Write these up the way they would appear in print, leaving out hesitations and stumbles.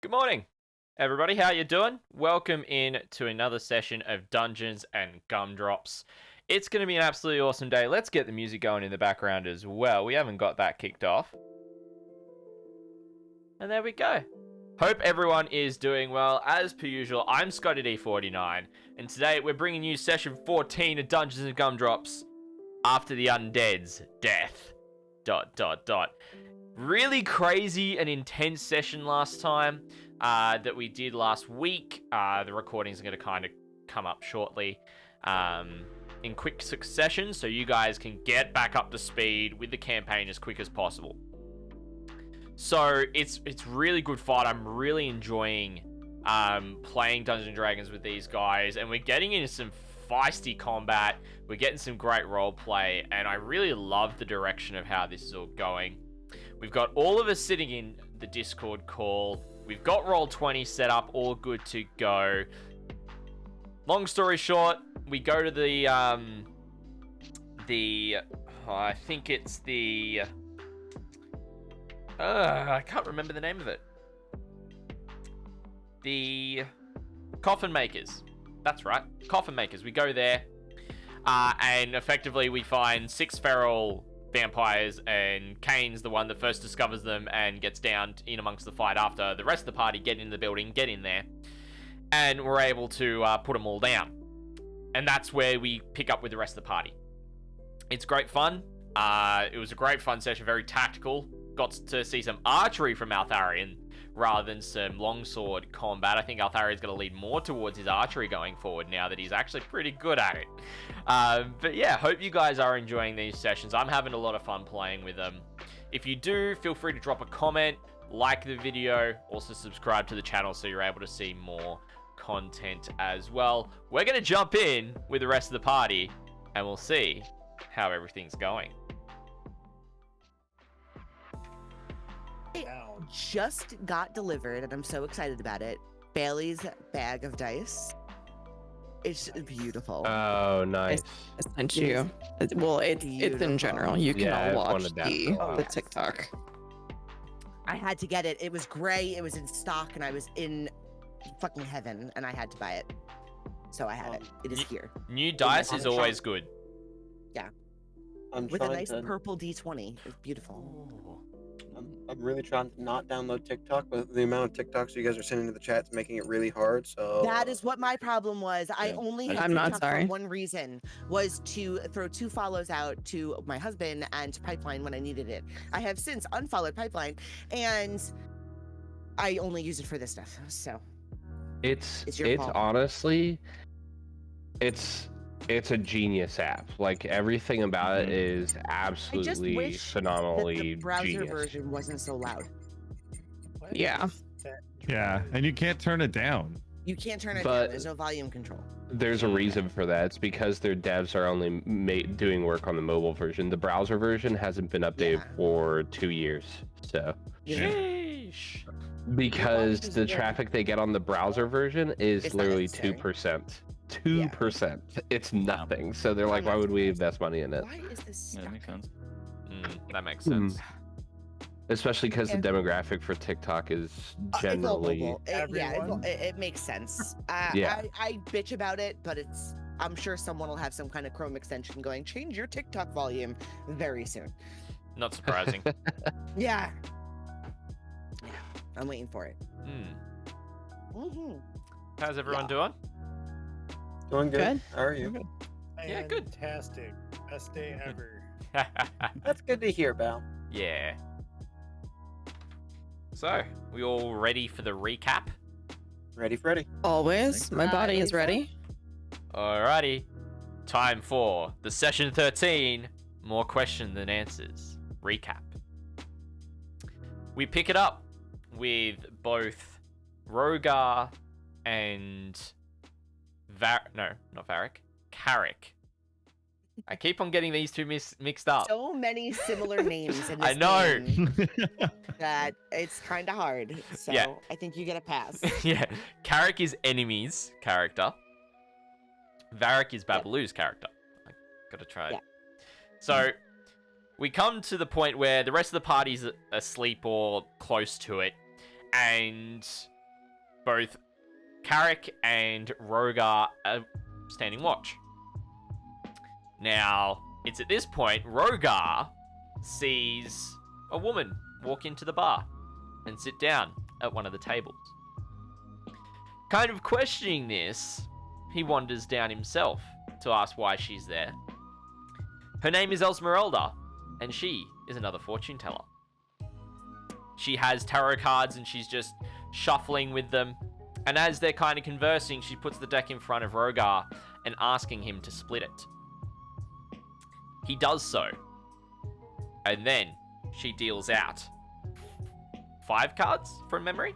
Good morning, everybody. How you doing? Welcome in to another session of Dungeons and Gumdrops. It's going to be an absolutely awesome day. Let's get the music going in the background as well. We haven't got that kicked off. And there we go. Hope everyone is doing well. As per usual, I'm Scotty D49, and today we're bringing you session 14 of Dungeons and Gumdrops after the Undead's death. ... Really crazy and intense session last time that we did last week. The recordings are going to kind of come up shortly in quick succession, so you guys can get back up to speed with the campaign as quick as possible. So it's really good fun. I'm really enjoying playing Dungeons and Dragons with these guys, and we're getting into some feisty combat. We're getting some great role play, and I really love the direction of how this is all going. We've got all of us sitting in the Discord call. We've got Roll20 set up, all good to go. Long story short, we go to the I think it's the I can't remember the name of it. The Coffin Makers. That's right, Coffin Makers. We go there, and effectively we find 6 feral vampires, and Kane's the one that first discovers them and gets down in amongst the fight after the rest of the party get in the building, get in there, and we're able to put them all down. And that's where we pick up with the rest of the party. It's great fun. It was a great fun session, very tactical. Got to see some archery from Altharion rather than some longsword combat. I think Altharion's going to lead more towards his archery going forward now that he's actually pretty good at it. But yeah, hope you guys are enjoying these sessions. I'm having a lot of fun playing with them. If you do, feel free to drop a comment, like the video, also subscribe to the channel so you're able to see more content as well. We're going to jump in with the rest of the party and we'll see how everything's going. Just got delivered, and I'm so excited about it. Bailey's bag of dice. It's beautiful. Oh, nice. I sent you. Well, it's in general. You can all watch the TikTok. I had to get it. It was gray. It was in stock, and I was in fucking heaven, and I had to buy it. So I had it. It is here. New dice is always good. Yeah. With a nice purple D20. It's beautiful. I'm really trying to not download TikTok, but the amount of TikToks you guys are sending to the chat is making it really hard. So that is what my problem was. I only had TikTok for one reason, was to throw 2 follows out to my husband and to Pipeline when I needed it. I have since unfollowed Pipeline, and I only use it for this stuff. So it's fault. Honestly, it's a genius app. Like, everything about it is absolutely phenomenally that the browser genius. version wasn't so loud. Yeah. Yeah, and you can't turn it down. You can't turn it down. There's no volume control. There's a reason for that. It's because their devs are only doing work on the mobile version. The browser version hasn't been updated for 2 years. So, Sheesh. because the traffic they get on the browser version is literally 2%. 2%. It's nothing. So they're like, why would we invest money in it? Why is this stuck? That makes sense. That makes sense. Especially because the demographic for TikTok is generally it makes sense. I bitch about it, but I'm sure someone will have some kind of Chrome extension going, change your TikTok volume very soon. Not surprising. Yeah, I'm waiting for it. How's everyone doing? Doing good. How are you? Yeah, good. Fantastic. Best day ever. That's good to hear, Bal. Yeah. So, we all ready for the recap? Ready, Freddy? Always. My body is ready. Alrighty. Time for the session 13, more question than answers. Recap. We pick it up with both Rukhar and Carric. I keep on getting these two mixed up. So many similar names in this I know. game that it's kind of hard. So Yeah. I think you get a pass. Yeah. Carric is enemy's character. Varric is Babalu's character. I gotta try it. Yeah. So we come to the point where the rest of the party's asleep or close to it, and both Carric and Rukhar are standing watch. Now, it's at this point Rukhar sees a woman walk into the bar and sit down at one of the tables. Kind of questioning this, he wanders down himself to ask why she's there. Her name is Esmeralda, and she is another fortune teller. She has tarot cards and she's just shuffling with them. And as they're kind of conversing, she puts the deck in front of Rukhar and asking him to split it. He does so. And then she deals out 5 cards from memory.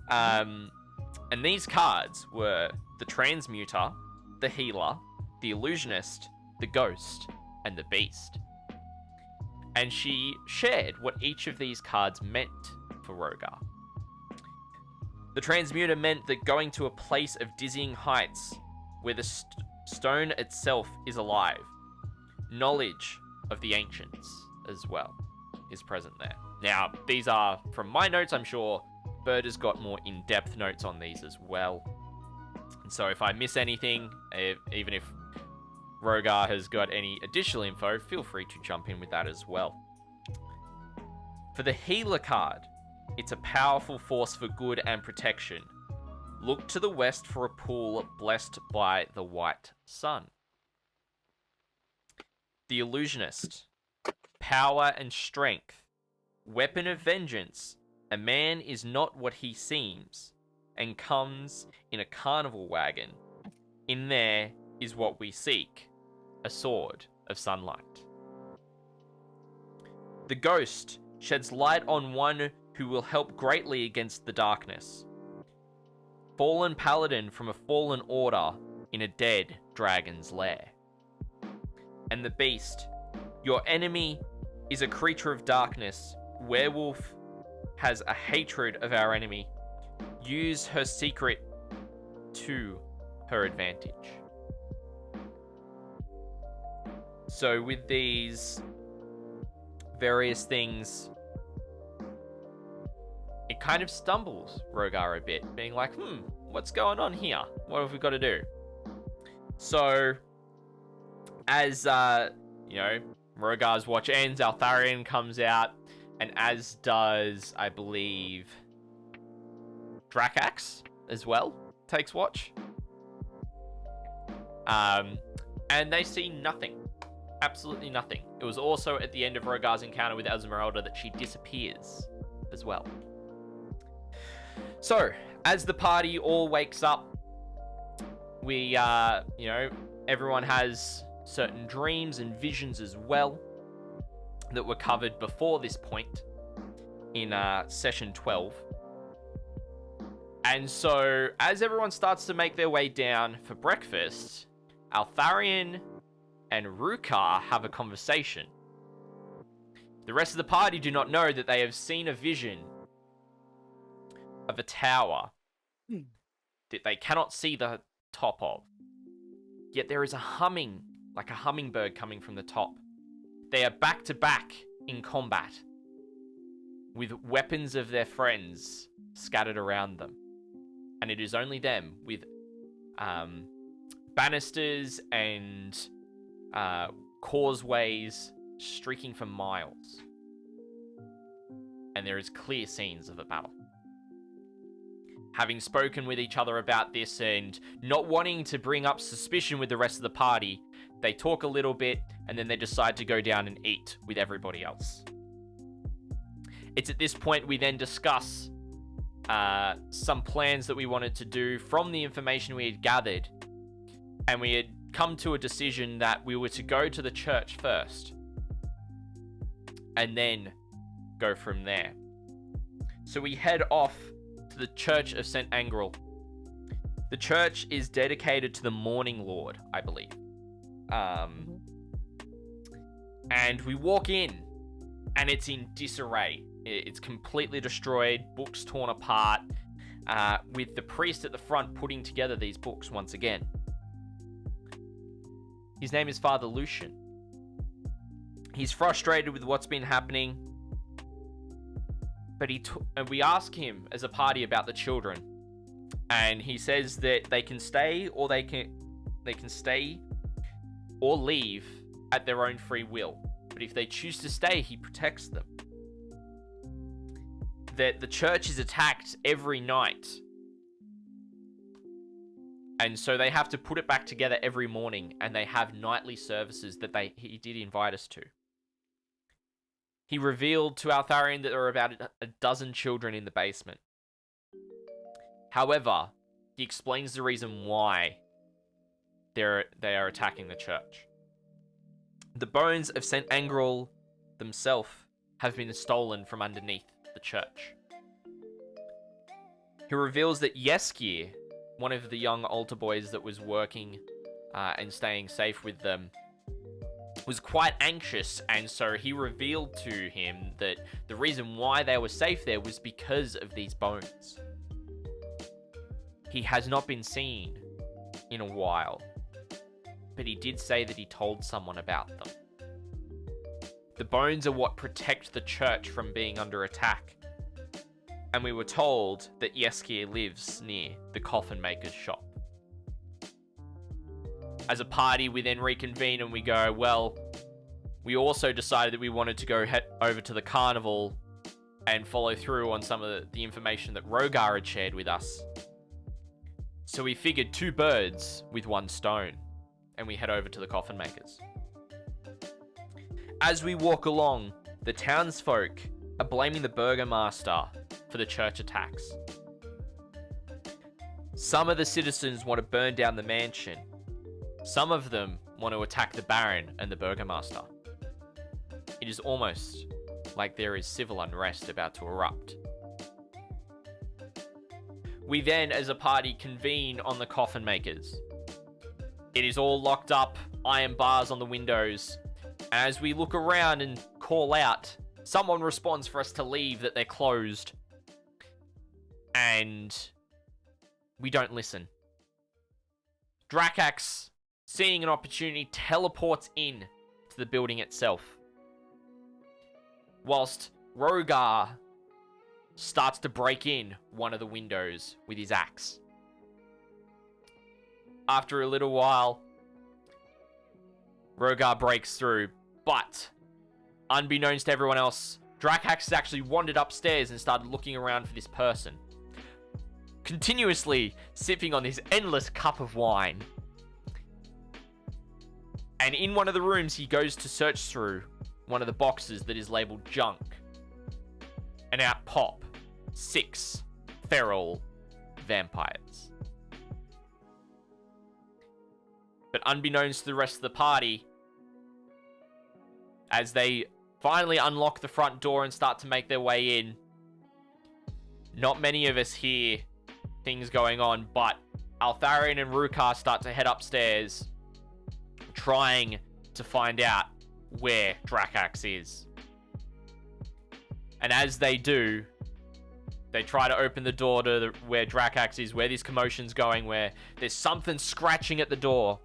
And these cards were the Transmuter, the Healer, the Illusionist, the Ghost, and the Beast. And she shared what each of these cards meant for Rukhar. The Transmuter meant that going to a place of dizzying heights where the stone itself is alive. Knowledge of the ancients as well is present there. Now, these are from my notes. I'm sure Bird has got more in-depth notes on these as well. And so if I miss anything, even if Rukhar has got any additional info, feel free to jump in with that as well. For the Healer card, it's a powerful force for good and protection. Look to the west for a pool blessed by the white sun. The Illusionist, power and strength, weapon of vengeance. A man is not what he seems, and comes in a carnival wagon. In there is what we seek, a sword of sunlight. The Ghost sheds light on one who will help greatly against the darkness. Fallen Paladin from a fallen order in a dead dragon's lair. And the Beast, your enemy is a creature of darkness. Werewolf has a hatred of our enemy. Use her secret to her advantage. So with these various things, it kind of stumbles Rukhar a bit, being like, what's going on here? What have we got to do? So, as, Rokhar's watch ends, Altharion comes out, and as does, I believe, Drakax as well, takes watch. And they see nothing. Absolutely nothing. It was also at the end of Rokhar's encounter with Esmeralda that she disappears as well. So, as the party all wakes up, we, everyone has certain dreams and visions as well that were covered before this point in session 12. And so, as everyone starts to make their way down for breakfast, Altharion and Rukhar have a conversation. The rest of the party do not know that they have seen a vision of a tower that they cannot see the top of. Yet there is a humming, like a hummingbird coming from the top. They are back to back in combat with weapons of their friends scattered around them. And it is only them with banisters and causeways streaking for miles. And there is clear scenes of a battle. Having spoken with each other about this and not wanting to bring up suspicion with the rest of the party, they talk a little bit and then they decide to go down and eat with everybody else. It's at this point we then discuss some plans that we wanted to do from the information we had gathered, and we had come to a decision that we were to go to the church first and then go from there. So we head off to the Church of St. Angrel. The church is dedicated to the Morning Lord, I believe. And we walk in, and it's in disarray. It's completely destroyed, books torn apart, with the priest at the front putting together these books once again. His name is Father Lucian. He's frustrated with what's been happening, But and we ask him as a party about the children, and he says that they can stay or they can stay or leave at their own free will. But if they choose to stay, he protects them. That the church is attacked every night, and so they have to put it back together every morning, and they have nightly services that he did invite us to. He revealed to Altharion that there were about a dozen children in the basement. However, he explains the reason why they are attacking the church. The bones of St. Angrel themselves have been stolen from underneath the church. He reveals that Yeskir, one of the young altar boys that was working and staying safe with them, was quite anxious, and so he revealed to him that the reason why they were safe there was because of these bones. He has not been seen in a while, but he did say that he told someone about them. The bones are what protect the church from being under attack, and we were told that Yeskir lives near the coffin maker's shop. As a party, we then reconvene and we go, well, we also decided that we wanted to go head over to the carnival and follow through on some of the information that Rukhar had shared with us. So we figured 2 birds with 1 stone, and we head over to the coffin makers. As we walk along, the townsfolk are blaming the burgomaster for the church attacks. Some of the citizens want to burn down the mansion. Some of them want to attack the Baron and the Burgomaster. It is almost like there is civil unrest about to erupt. We then, as a party, convene on the coffin makers. It is all locked up, iron bars on the windows. And as we look around and call out, someone responds for us to leave, that they're closed. And we don't listen. Drakax, seeing an opportunity, teleports in to the building itself. Whilst Rukhar starts to break in one of the windows with his axe. After a little while, Rukhar breaks through, but unbeknownst to everyone else, Drakax has actually wandered upstairs and started looking around for this person, continuously sipping on this endless cup of wine. And in one of the rooms, he goes to search through one of the boxes that is labeled junk. And out pop 6 feral vampires. But unbeknownst to the rest of the party, as they finally unlock the front door and start to make their way in, not many of us hear things going on, but Altharion and Rukhar start to head upstairs, trying to find out where Drakax is. And as they do, they try to open the door to where Drakax is, where this commotion's going, where there's something scratching at the door.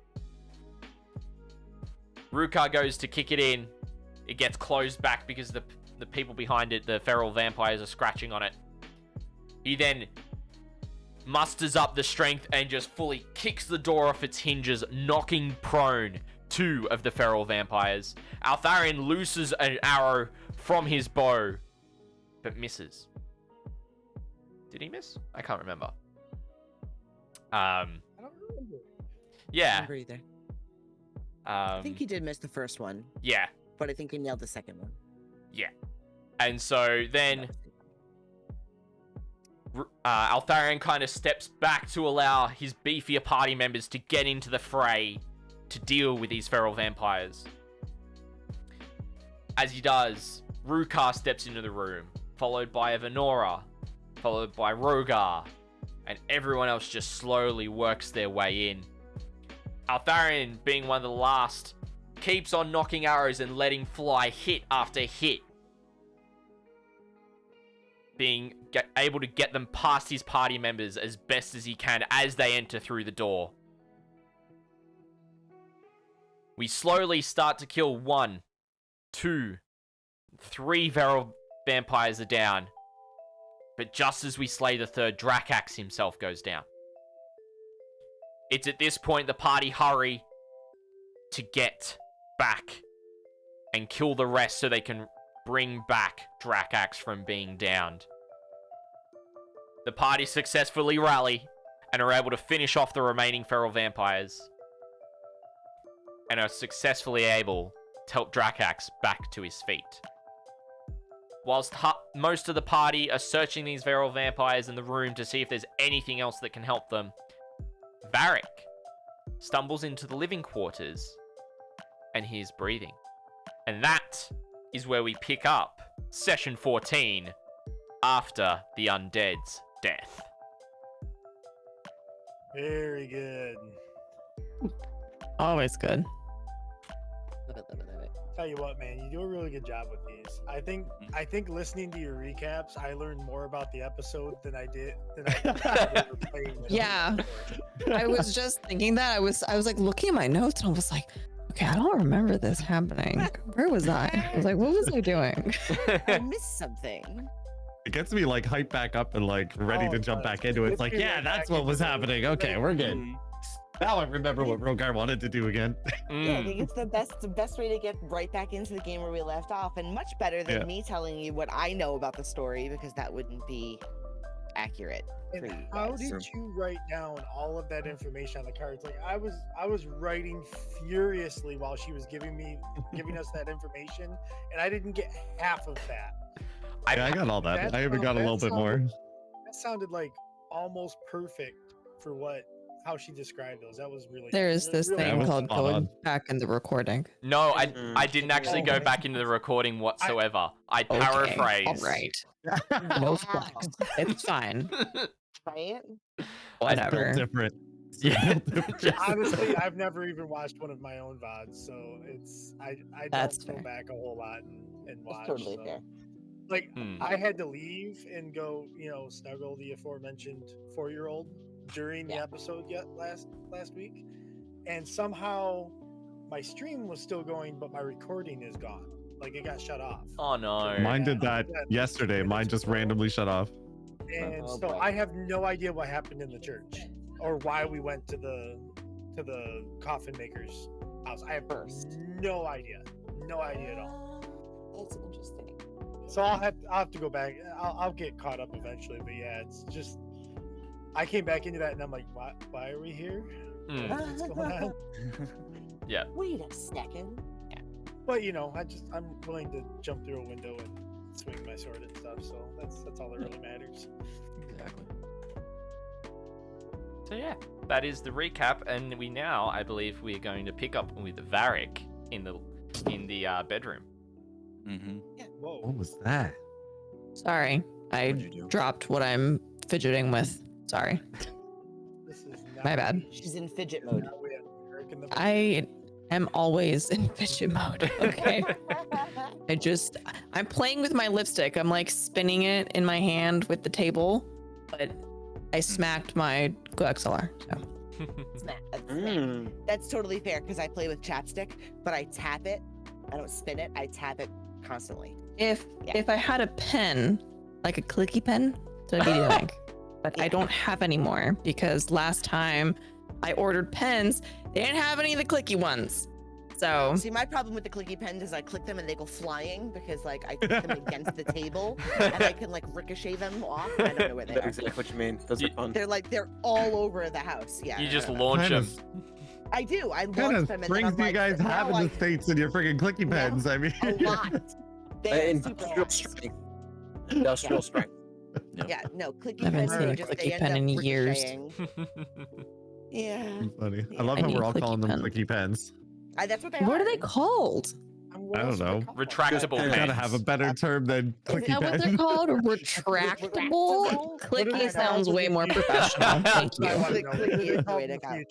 Rukhar goes to kick it in. It gets closed back because the people behind it, the feral vampires, are scratching on it. He then musters up the strength and just fully kicks the door off its hinges, knocking prone 2 of the feral vampires. Altharion looses an arrow from his bow, but misses. Did he miss? I can't remember. I don't remember. Yeah. I don't remember either. I think he did miss the first one. Yeah. But I think he nailed the second one. Yeah. And so then Altharion kind of steps back to allow his beefier party members to get into the fray to deal with these feral vampires. As he does, Rukhar steps into the room, followed by Evanora, followed by Rukhar, and everyone else just slowly works their way in. Altharion, being one of the last, keeps on knocking arrows and letting fly hit after hit, being able to get them past his party members as best as he can as they enter through the door. We slowly start to kill 1, 2, 3 feral vampires are down. But just as we slay the third, Dracax himself goes down. It's at this point the party hurry to get back and kill the rest so they can bring back Dracax from being downed. The party successfully rally and are able to finish off the remaining feral vampires and are successfully able to help Dracax back to his feet. Whilst most of the party are searching these feral vampires in the room to see if there's anything else that can help them, Varric stumbles into the living quarters and hears breathing. And that is where we pick up session 14 after the Undead's death. Very good. Always good. Love it. Tell you what, man, you do a really good job with these. I think listening to your recaps, I learned more about the episode than I did playing. Yeah. I was just thinking that. I was like looking at my notes and I was like, okay, I don't remember this happening. Where was I? I was like, what was I doing? I missed something. It gets me like hyped back up and like ready to jump back into it. It's like, yeah, that's what was happening. Okay, we're good. Now I remember what Rukhar wanted to do again. Yeah, I think it's the best way to get right back into the game where we left off, and much better than me telling you what I know about the story, because that wouldn't be accurate. And how did you write down all of that information on the cards? Like I was writing furiously while she was giving us that information, and I didn't get half of that. Yeah, I got all that. I even got a little bit more. That sounded like almost perfect for how she described those. That was really. There's this thing called going back in the recording. No, I didn't actually go back into the recording whatsoever. I paraphrased. All right. No flex. It's fine. Right? Whatever. Different. Yeah. Honestly, I've never even watched one of my own VODs, so I That's don't go fair. back a whole lot and watch. That's totally fair. Like I had to leave and go, snuggle the aforementioned 4-year-old during the episode last week, and somehow my stream was still going, but my recording is gone. Like it got shut off. Oh no. Mine did that yesterday. Mine just randomly shut off. And so I have no idea what happened in the church or why we went to the coffin maker's house. I have no idea at all. That's interesting. So I'll have to go back. I'll get caught up eventually. But yeah, it's just I came back into that and I'm like, why are we here? What's going on? Yeah. Wait a second. Yeah. But I'm willing to jump through a window and swing my sword and stuff. So that's all that really matters. Exactly. So yeah, that is the recap, and we now, I believe, we are going to pick up with Varric in the bedroom. Mm-hmm. Yeah. Whoa. What was that? Sorry, I dropped what I'm fidgeting with. Sorry. This is My bad. She's in fidget mode. I am always in fidget mode. Okay. I'm playing with my lipstick. I'm like spinning it in my hand with the table, but I smacked my XLR. So. That's totally fair because I play with chapstick, but I tap it. I don't spin it. I tap it constantly. If I had a pen, like a clicky pen, that I'd be doing. But I don't have any more because last time I ordered pens, they didn't have any of the clicky ones. So see, my problem with the clicky pens is I click them and they go flying because like I click them against the table and I can like ricochet them off. And I don't know where they are. Exactly what you mean. Those are fun. They're all over the house. Yeah. You just launch them. I do. I What launch kind them of and then I'm springs do you like, guys have in the States in your freaking clicky pens? I mean, a lot. They're Industrial strength. Industrial strength. Yeah, no, clicky I haven't pens. seen a They clicky end pen up in years. ricocheting. Yeah. funny. I love how need we're all clicky calling them pens. clicky pens. That's what they what are. are they called? I don't know. Retractable You gotta pens. have a better term than Is clicky that what they're pens. called? Retractable? Clicky sounds way more professional. Thank you. Clicky is the way to go.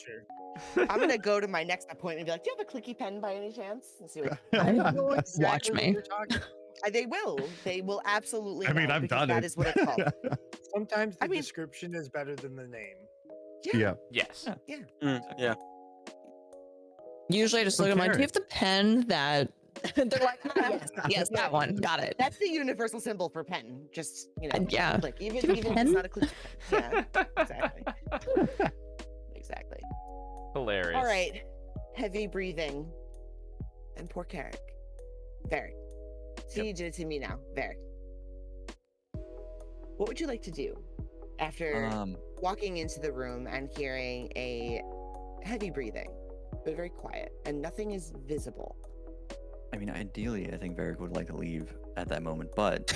I'm gonna go to my next appointment and be like, "Do you have a clicky pen by any chance?" And see what. Watch me. They will. They will absolutely. I mean, know, I've because done that it. is what it's called. Sometimes the description is better than the name. Yeah. Yes. Yeah. Usually I just look at mine. Do you have the pen that They're like, yes, that one. Got it. That's the universal symbol for pen. Just, yeah. like even if it's not a clue. Yeah, exactly. Exactly. Hilarious. All right. Heavy breathing. And poor Carric. Varric. So you did it to me now. Varric. What would you like to do after walking into the room and hearing a heavy breathing, but very quiet, and nothing is visible? I mean, ideally, I think Varric would like to leave at that moment, but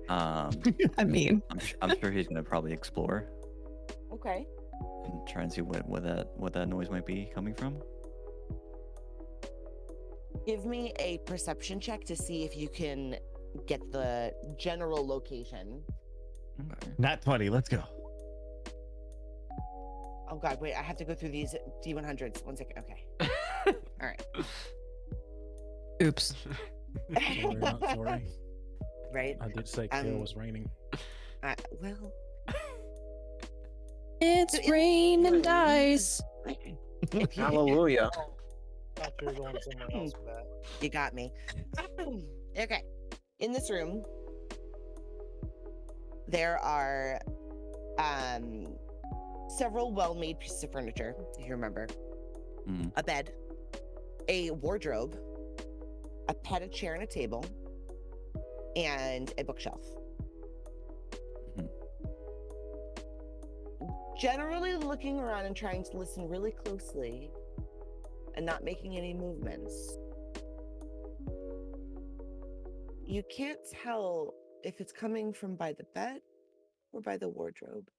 I mean, I'm sure he's gonna probably explore. Okay. And try and see what that noise might be coming from. Give me a perception check to see if you can get the general location. Okay. Nat 20, let's go. Oh god, wait, I have to go through these D100s. 1 second. Okay. All right. Oops. Sorry, not sorry. Right? I did say kill was raining. Well. It's rain and dice. Hallelujah. I thought you were going somewhere else with that. You got me. Okay. In this room, there are several well-made pieces of furniture, if you remember. A bed, a wardrobe, a padded chair and a table, and a bookshelf. Generally looking around and trying to listen really closely and not making any movements. You can't tell if it's coming from by the bed or by the wardrobe.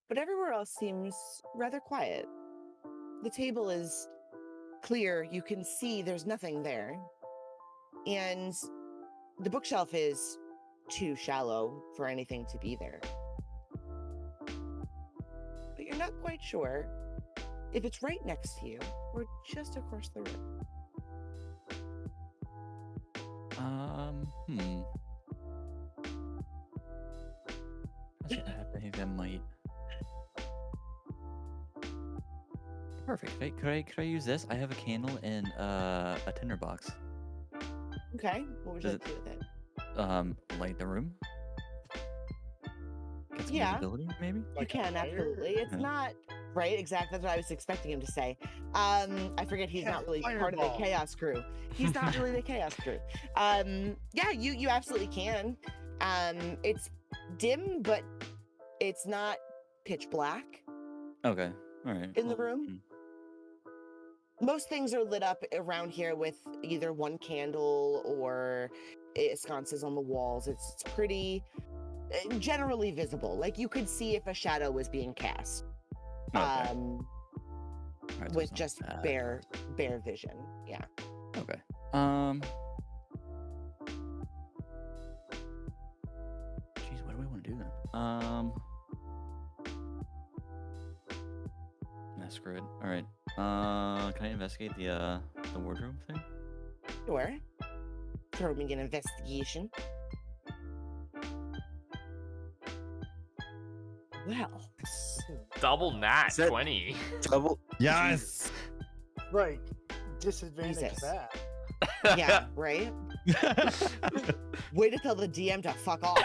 But everywhere else seems rather quiet. The table is clear. You can see there's nothing there. And the bookshelf is too shallow for anything to be there. But you're not quite sure if it's right next to you or just across the room. I think that might. Perfect. Could I use this? I have a candle and a tinderbox. Okay. What would you like to do with it? Light the room. Get some Yeah. visibility, maybe. You can, absolutely. It's not right, exactly. That's what I was expecting him to say. I forget he's not really part of the chaos crew. He's not really the chaos crew. Yeah, you absolutely can. It's dim, but it's not pitch black. Okay. All right. In the room. Most things are lit up around here with either one candle or sconces on the walls. It's pretty generally visible. Like you could see if a shadow was being cast. Okay. With just bare vision. Yeah. Okay. Jeez, what do we want to do then? That's screwed. All right. Can I investigate the wardrobe thing? Sure. Throw me an investigation. Well. Double nat 20. Double. Yes. Right. Disadvantage Jesus. that. Yeah, right? Way to tell the DM to fuck off.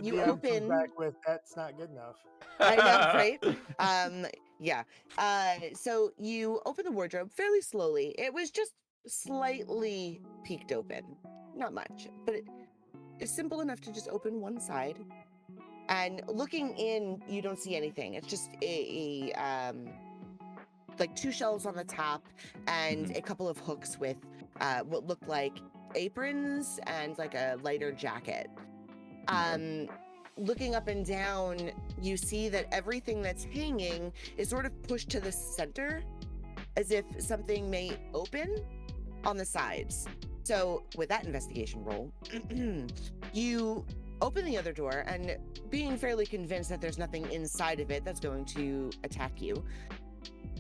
You DM open comes back with that's not good enough. I know, right? Yeah. So you open the wardrobe fairly slowly. It was just slightly peeked open. Not much, but it's simple enough to just open one side. And looking in, you don't see anything. It's just a like two shelves on the top and a couple of hooks with what looked like aprons and like a lighter jacket. Looking up and down, you see that everything that's hanging is sort of pushed to the center as if something may open on the sides. So with that investigation roll, you open the other door and being fairly convinced that there's nothing inside of it that's going to attack you,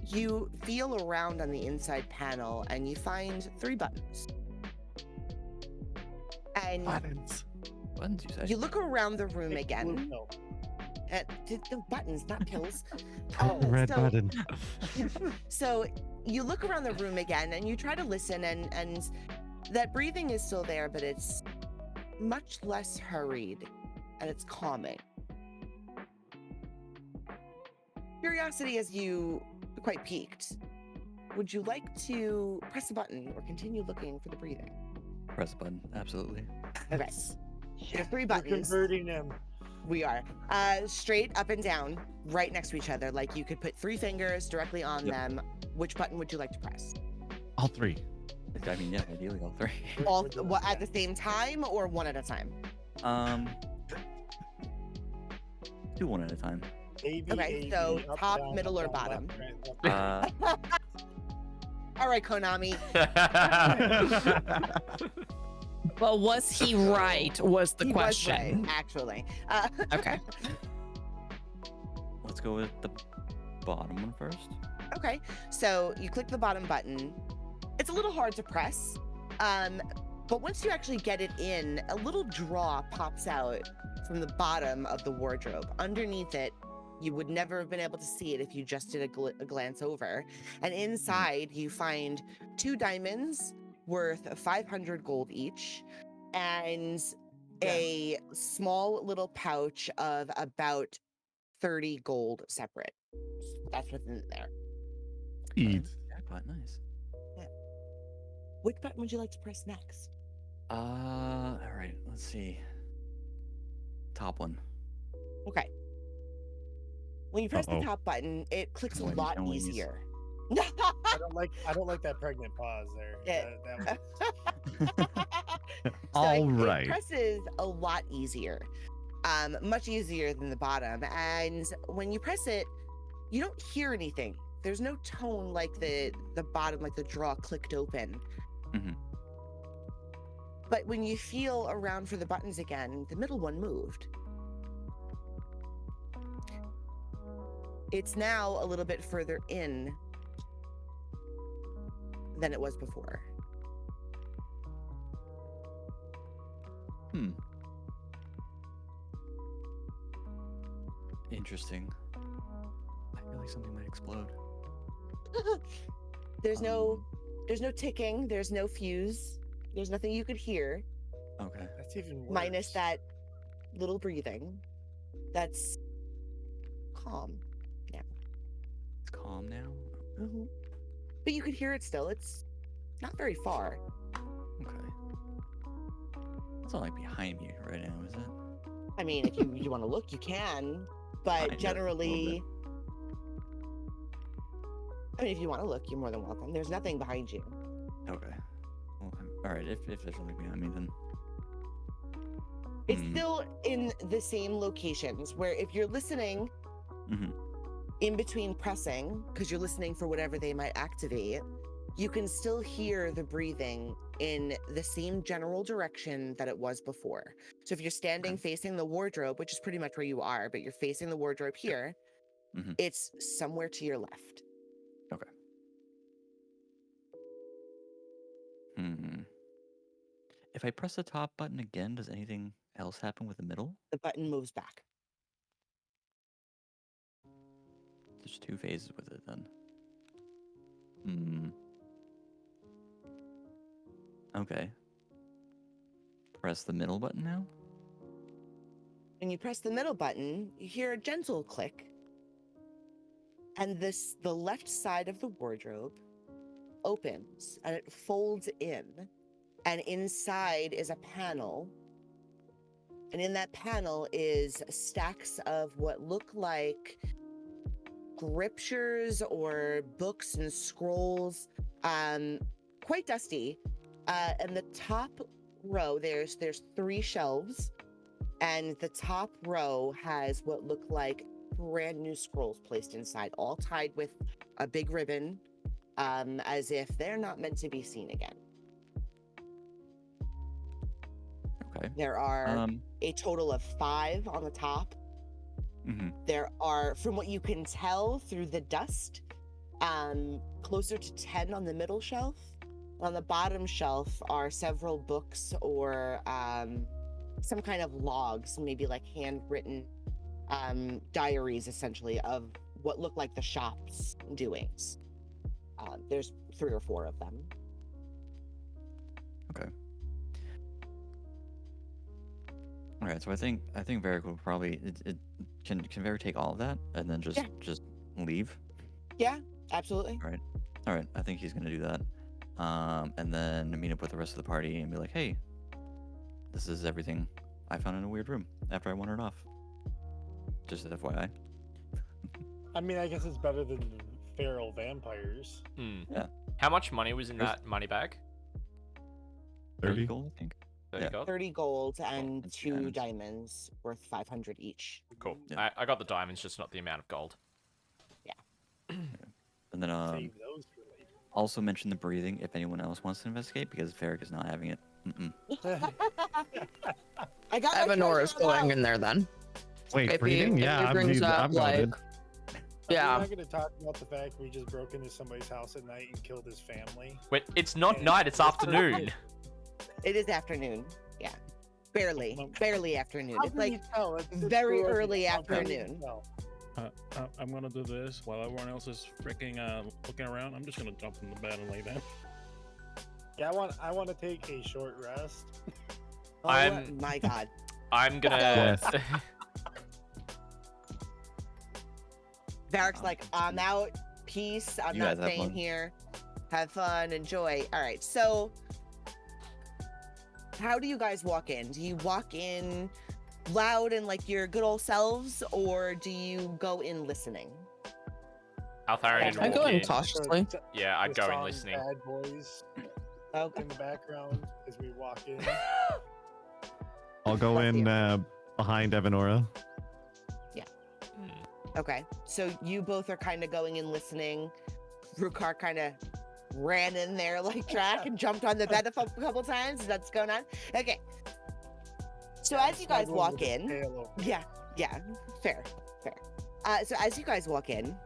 you feel around on the inside panel and you find 3 buttons. And Buttons, you say? you look around the room again. The buttons, not pills. Red button. So you look around the room again and you try to listen, and that breathing is still there, but it's much less hurried and it's calming. Curiosity has you quite piqued. Would you like to press a button or continue looking for the breathing? Press a button, absolutely. Okay. There's 3 buttons. We're converting them. We are. Straight up and down, right next to each other. Like you could put 3 fingers directly on them. Which button would you like to press? All 3. I mean, yeah, ideally all 3. All at the same time or one at a time? Do one at a time. Okay, so top, down, middle, or bottom? Left, right. All right, Konami. But was he right? Was the question? Was right, actually. Okay. Let's go with the bottom one first. Okay, so you click the bottom button. It's a little hard to press, but once you actually get it in, a little drawer pops out from the bottom of the wardrobe. Underneath it, you would never have been able to see it if you just did a glance over. And inside, you find 2 diamonds worth 500 gold each, and a small little pouch of about 30 gold separate. That's what's in there. Eat. Jackpot, nice. Yeah. Which button would you like to press next? All right, let's see. Top one. Okay. When you press the top button, it clicks a lot easier. I don't like that pregnant pause there. All right. It presses a lot easier, much easier than the bottom. And when you press it, you don't hear anything. There's no tone like the bottom, like the drawer clicked open. Mm-hmm. But when you feel around for the buttons again, the middle one moved. It's now a little bit further in than it was before. Interesting. I feel like something might explode. There's no ticking, there's no fuse, there's nothing you could hear. Okay. That's even worse. Minus that little breathing. That's calm now. It's calm now? Mm-hmm. But you could hear it still. It's not very far. Okay. It's not like behind me right now, is it? I mean, if you want to look, you can. But generally, I mean, if you want to look, you're more than welcome. There's nothing behind you. Okay. Well, all right. If there's something behind me, then it's still in the same locations. Where if you're listening, in between pressing, because you're listening for whatever they might activate, you can still hear the breathing in the same general direction that it was before. So if you're standing facing the wardrobe, which is pretty much where you are, but you're facing the wardrobe here, it's somewhere to your left. Okay. If I press the top button again, does anything else happen with the middle? The button moves back. There's 2 phases with it then. Okay. Press the middle button now? When you press the middle button, you hear a gentle click. And the left side of the wardrobe opens and it folds in. And inside is a panel. And in that panel is stacks of what look like scriptures or books and scrolls, quite dusty. And the top row, there's 3 shelves, and the top row has what look like brand new scrolls placed inside, all tied with a big ribbon, as if they're not meant to be seen again. Okay. There are a total of 5 on the top. There are, from what you can tell through the dust, closer to 10 on the middle shelf. On the bottom shelf are several books or some kind of logs, maybe like handwritten diaries, essentially, of what look like the shop's doings. There's 3 or 4 of them. Okay. All right, so I think Varric will probably can Varric take all of that and then just leave? Yeah, absolutely. All right. I think he's gonna do that, and then meet up with the rest of the party and be like, "Hey, this is everything I found in a weird room after I wandered off." Just as FYI. I mean, I guess it's better than feral vampires. Yeah. How much money was in that money bag? 30 gold, I think. 30 gold? 30 gold and that's 2 diamonds. diamonds worth 500 each. Cool. Yeah. I got the diamonds, just not the amount of gold. And then Save those for later. also mention the breathing if anyone else wants to investigate, because Varric is not having it. I got Evanora's going in there then. Wait, If breathing? he Yeah, brings up, I'm like, noted. yeah. We're not going to talk about the fact we just broke into somebody's house at night and killed his family. Wait, it's not night, it's afternoon. It is afternoon. Yeah. Barely afternoon. How It's can like you tell? It's very frozen. early How can you afternoon. tell? I'm gonna do this while everyone else is freaking looking around. I'm just gonna jump in the bed and lay down. Yeah, I want to take a short rest. Oh I'm- my god. I'm gonna... Varric's like, I'm out. Peace. I'm You not guys have staying fun. here. Have fun. Enjoy. All right. So, how do you guys walk in? Do you walk in loud and like your good old selves, or do you go in listening? Altharion I walk go in in. cautiously. Yeah, I'd The go in song listening. Bad Boys Okay. in the background as we walk in. I'll go in behind Evanora. Okay. So you both are kind of going in listening. Rukhar kind of ran in there like track and jumped on the bed a couple times. Is that what's going on? Okay. So as you guys Snuggled walk with his in, tail over. yeah, fair. So as you guys walk in,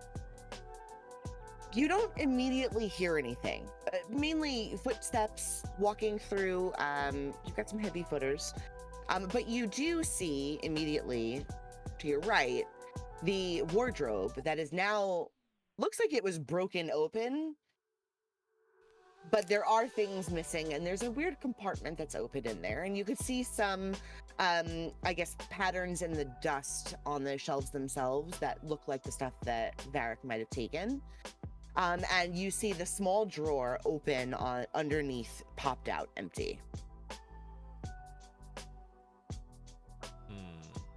you don't immediately hear anything. Mainly footsteps walking through. You've got some heavy footers, but you do see immediately to your right the wardrobe that is now looks like it was broken open, but there are things missing, and there's a weird compartment that's open in there, and you could see some I guess patterns in the dust on the shelves themselves that look like the stuff that Varric might have taken. And you see the small drawer open on underneath, popped out, empty.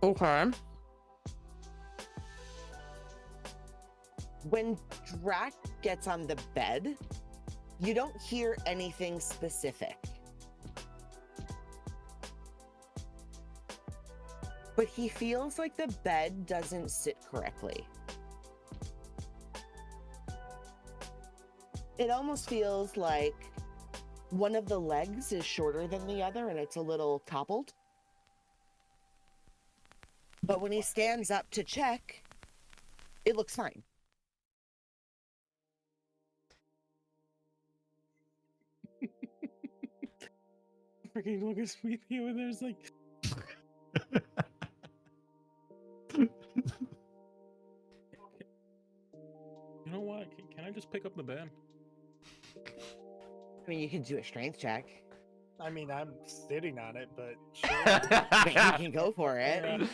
Okay. When Drac gets on the bed, you don't hear anything specific. But he feels like the bed doesn't sit correctly. It almost feels like one of the legs is shorter than the other and it's a little toppled. But when he stands up to check, it looks fine. Freaking look at Sweetie over there. It's like, you know what? Can I just pick up the bed? I mean, you can do a strength check. I mean, I'm sitting on it, but sure. You can go for it.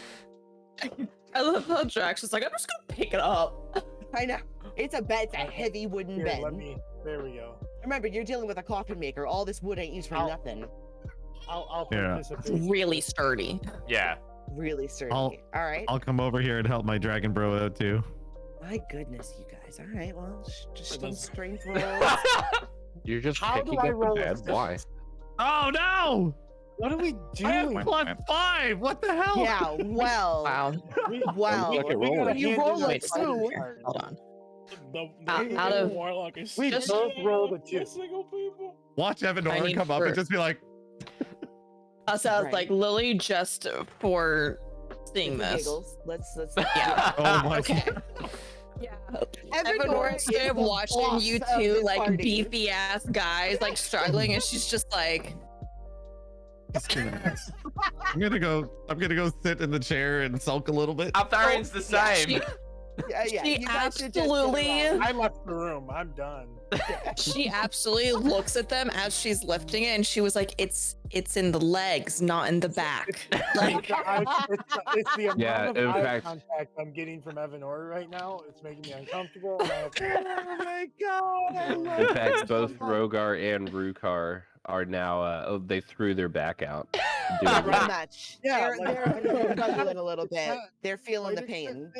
I love how Drax is like, I'm just gonna pick it up. I know. It's a bed. It's a heavy wooden Here, bed. there we go. Remember, you're dealing with a coffin maker. All this wood ain't used for nothing. I'll Yeah. participate. Really sturdy. Yeah. Really sturdy. I'll- All right. I'll come over here and help my dragon bro out too. My goodness, you guys. All right. Well, just some That's- strength rolls. You're just How picking do I up the roll bed. this? Why? Oh no! What are we I have doing? +5. What the hell? Yeah. Well. Wow. Well. Look at rolling. When you roll a Wait, 2, Hold on. The Out of- warlock is We Just- both rolled a 2. single people. Watch I Evanora need come up and for- just be like, So I was Right. like, Lily, just for seeing this. giggles. Let's. Yeah. oh my Okay. god. Yeah. Evanora Evanora's is kind of the watching boss you of two this like party. beefy ass guys like struggling, and she's just like, I'm gonna go sit in the chair and sulk a little bit. Altharion's the same. She absolutely. I left the room. I'm done. She absolutely looks at them as she's lifting it, and she was like, "It's in the legs, not in the back." Like, it's the amount of eye fact, contact I'm getting from Evanora right now. It's making me uncomfortable. And oh my god! In fact, both Rukhar and Rukhar are now. They threw their back out. Pretty much. Yeah, They're struggling a little bit. They're feeling the pain.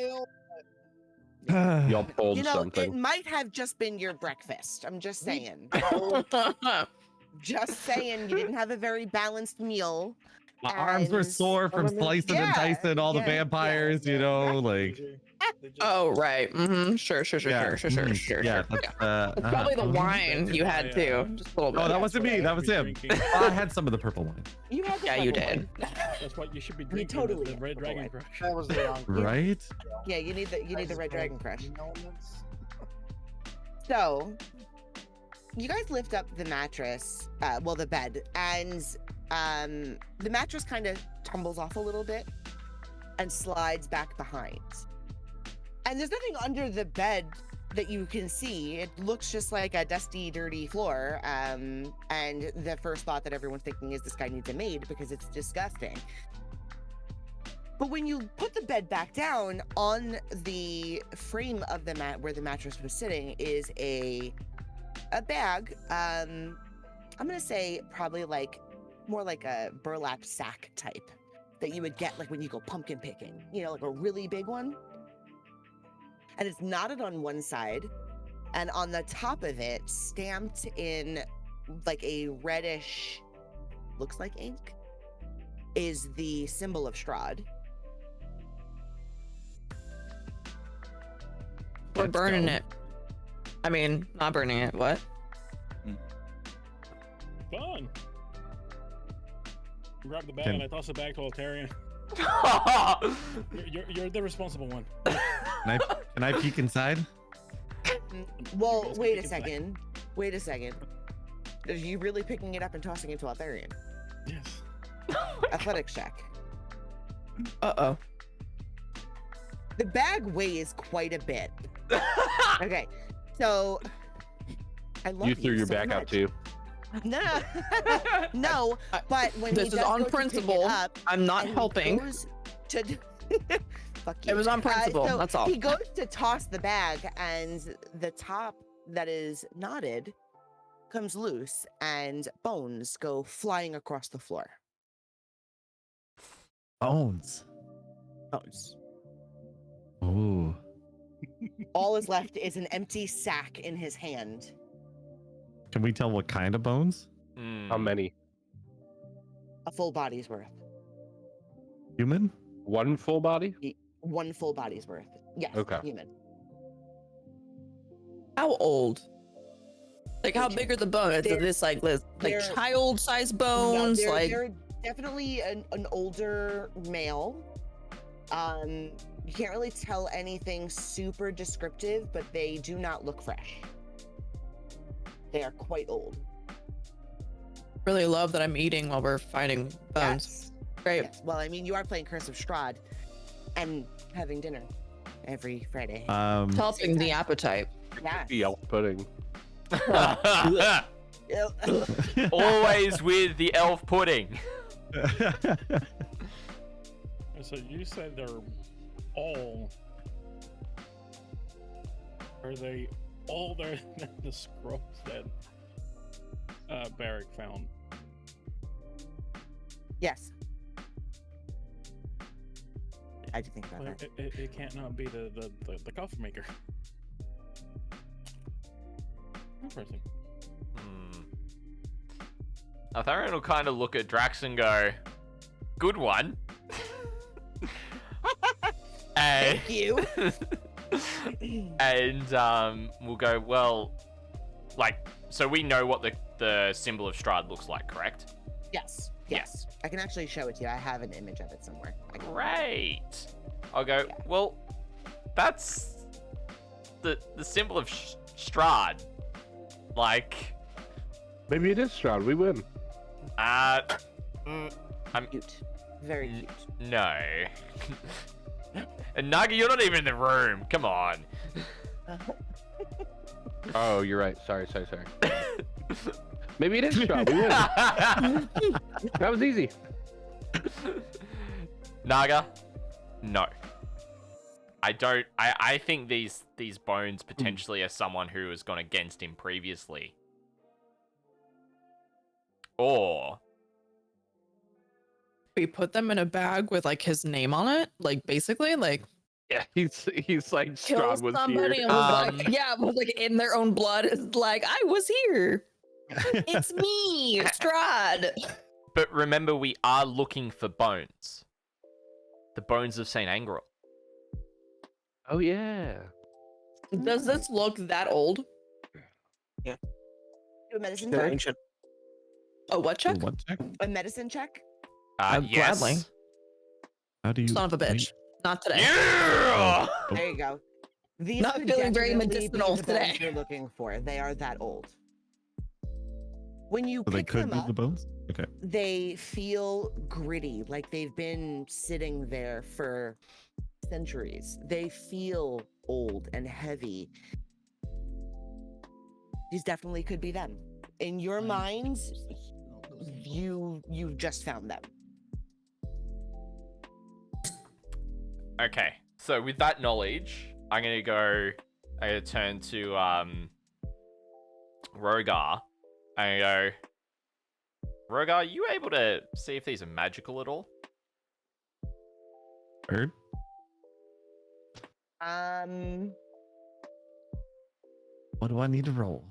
Y'all pulled something. It might have just been your breakfast. I'm just saying. Just saying, you didn't have a very balanced meal. My arms were sore from slicing and dicing all the vampires, you know, like. Oh right, sure. Yeah, probably the wine you had too. Just a little bit. Oh, that wasn't me. That was him. I had some of the purple wine. You had the you purple did. wine. That's what you should be drinking. totally the Red Dragon Crush. That was the wrong. Right? Yeah, you need the Red Dragon Crush. So, you guys lift up the mattress, the bed, and the mattress kind of tumbles off a little bit and slides back behind. And there's nothing under the bed that you can see. It looks just like a dusty, dirty floor. And the first thought that everyone's thinking is this guy needs a maid because it's disgusting. But when you put the bed back down, on the frame of the mat where the mattress was sitting is a bag. I'm gonna say probably more like a burlap sack type that you would get like when you go pumpkin picking, like a really big one. And it's knotted on one side, and on the top of it, stamped in like a reddish, looks like ink, is the symbol of Strahd. We're burning it. I mean, not burning it. What? Fun. Grab the bag and I toss it back to Altharion. You're the responsible one. Can I peek inside? Well, wait a second. Are you really picking it up and tossing it to Altharion? Yes. Athletics check. Uh-oh. The bag weighs quite a bit. Okay, so I love you threw your back out too. No, but when this is on principle, I'm not helping. Fuck you. It was on principle. So that's all. He goes to toss the bag, and the top that is knotted comes loose, and bones go flying across the floor. Bones. Ooh. All is left is an empty sack in his hand. Can we tell what kind of bones? How many? A full body's worth. Human? One full body? One full body's worth. Yes. Okay. Human. How old? Like, how big are the bones? Is this like child-sized bones? No, they're definitely an older male. You can't really tell anything super descriptive, but they do not look fresh. They are quite old. Really love that I'm eating while we're fighting bones. Yes. Great. Yes. Well, I mean, you are playing Curse of Strahd and having dinner every Friday. Helping the appetite. Yes. The elf pudding. Always with the elf pudding. So you said they're all. Are they all there? The scrolls that Barrick found. Yes. I did think about Well, that. it can't not be the coffee maker. Interesting. Altharion will kind of look at Drax and go, "Good one." And, Thank you. And we'll go, well, so we know what the symbol of Strahd looks like, correct? Yes. Yes. I can actually show it to you. I have an image of it somewhere. Great. I'll go, well, that's the symbol of Strahd. Maybe it is Strahd. We win. I'm cute. Very cute. No. And nAga, you're not even in the room. Come on. Oh, you're right. Sorry. Maybe it is Strahd. We win. That was easy. nAga, no. I think these bones potentially are someone who has gone against him previously. Or we put them in a bag with like his name on it, like basically like Yeah, he's like kill Strahd was somebody here. and was like, yeah, was like in their own blood. It's like I was here. It's me, Strahd. But remember, we are looking for bones. The bones of Saint Angrel. Oh yeah. Does this look that old? Do a medicine They're check. ancient. A what check? What check? A medicine check. Yes. Gladly. How do you? Son of a bitch. Not today. Yeah! There you go. These Not could feeling very definitely be medicinal the today. bones you're looking for. They are that old. When you So they pick could them be up, the bones. Okay. they feel gritty, like they've been sitting there for centuries. They feel old and heavy. These definitely could be them. In your mind, you just found them. Okay, so with that knowledge, I'm gonna turn to Rukhar. I'm gonna go, Rukhar, are you able to see if these are magical at all? Bird. What do I need to roll?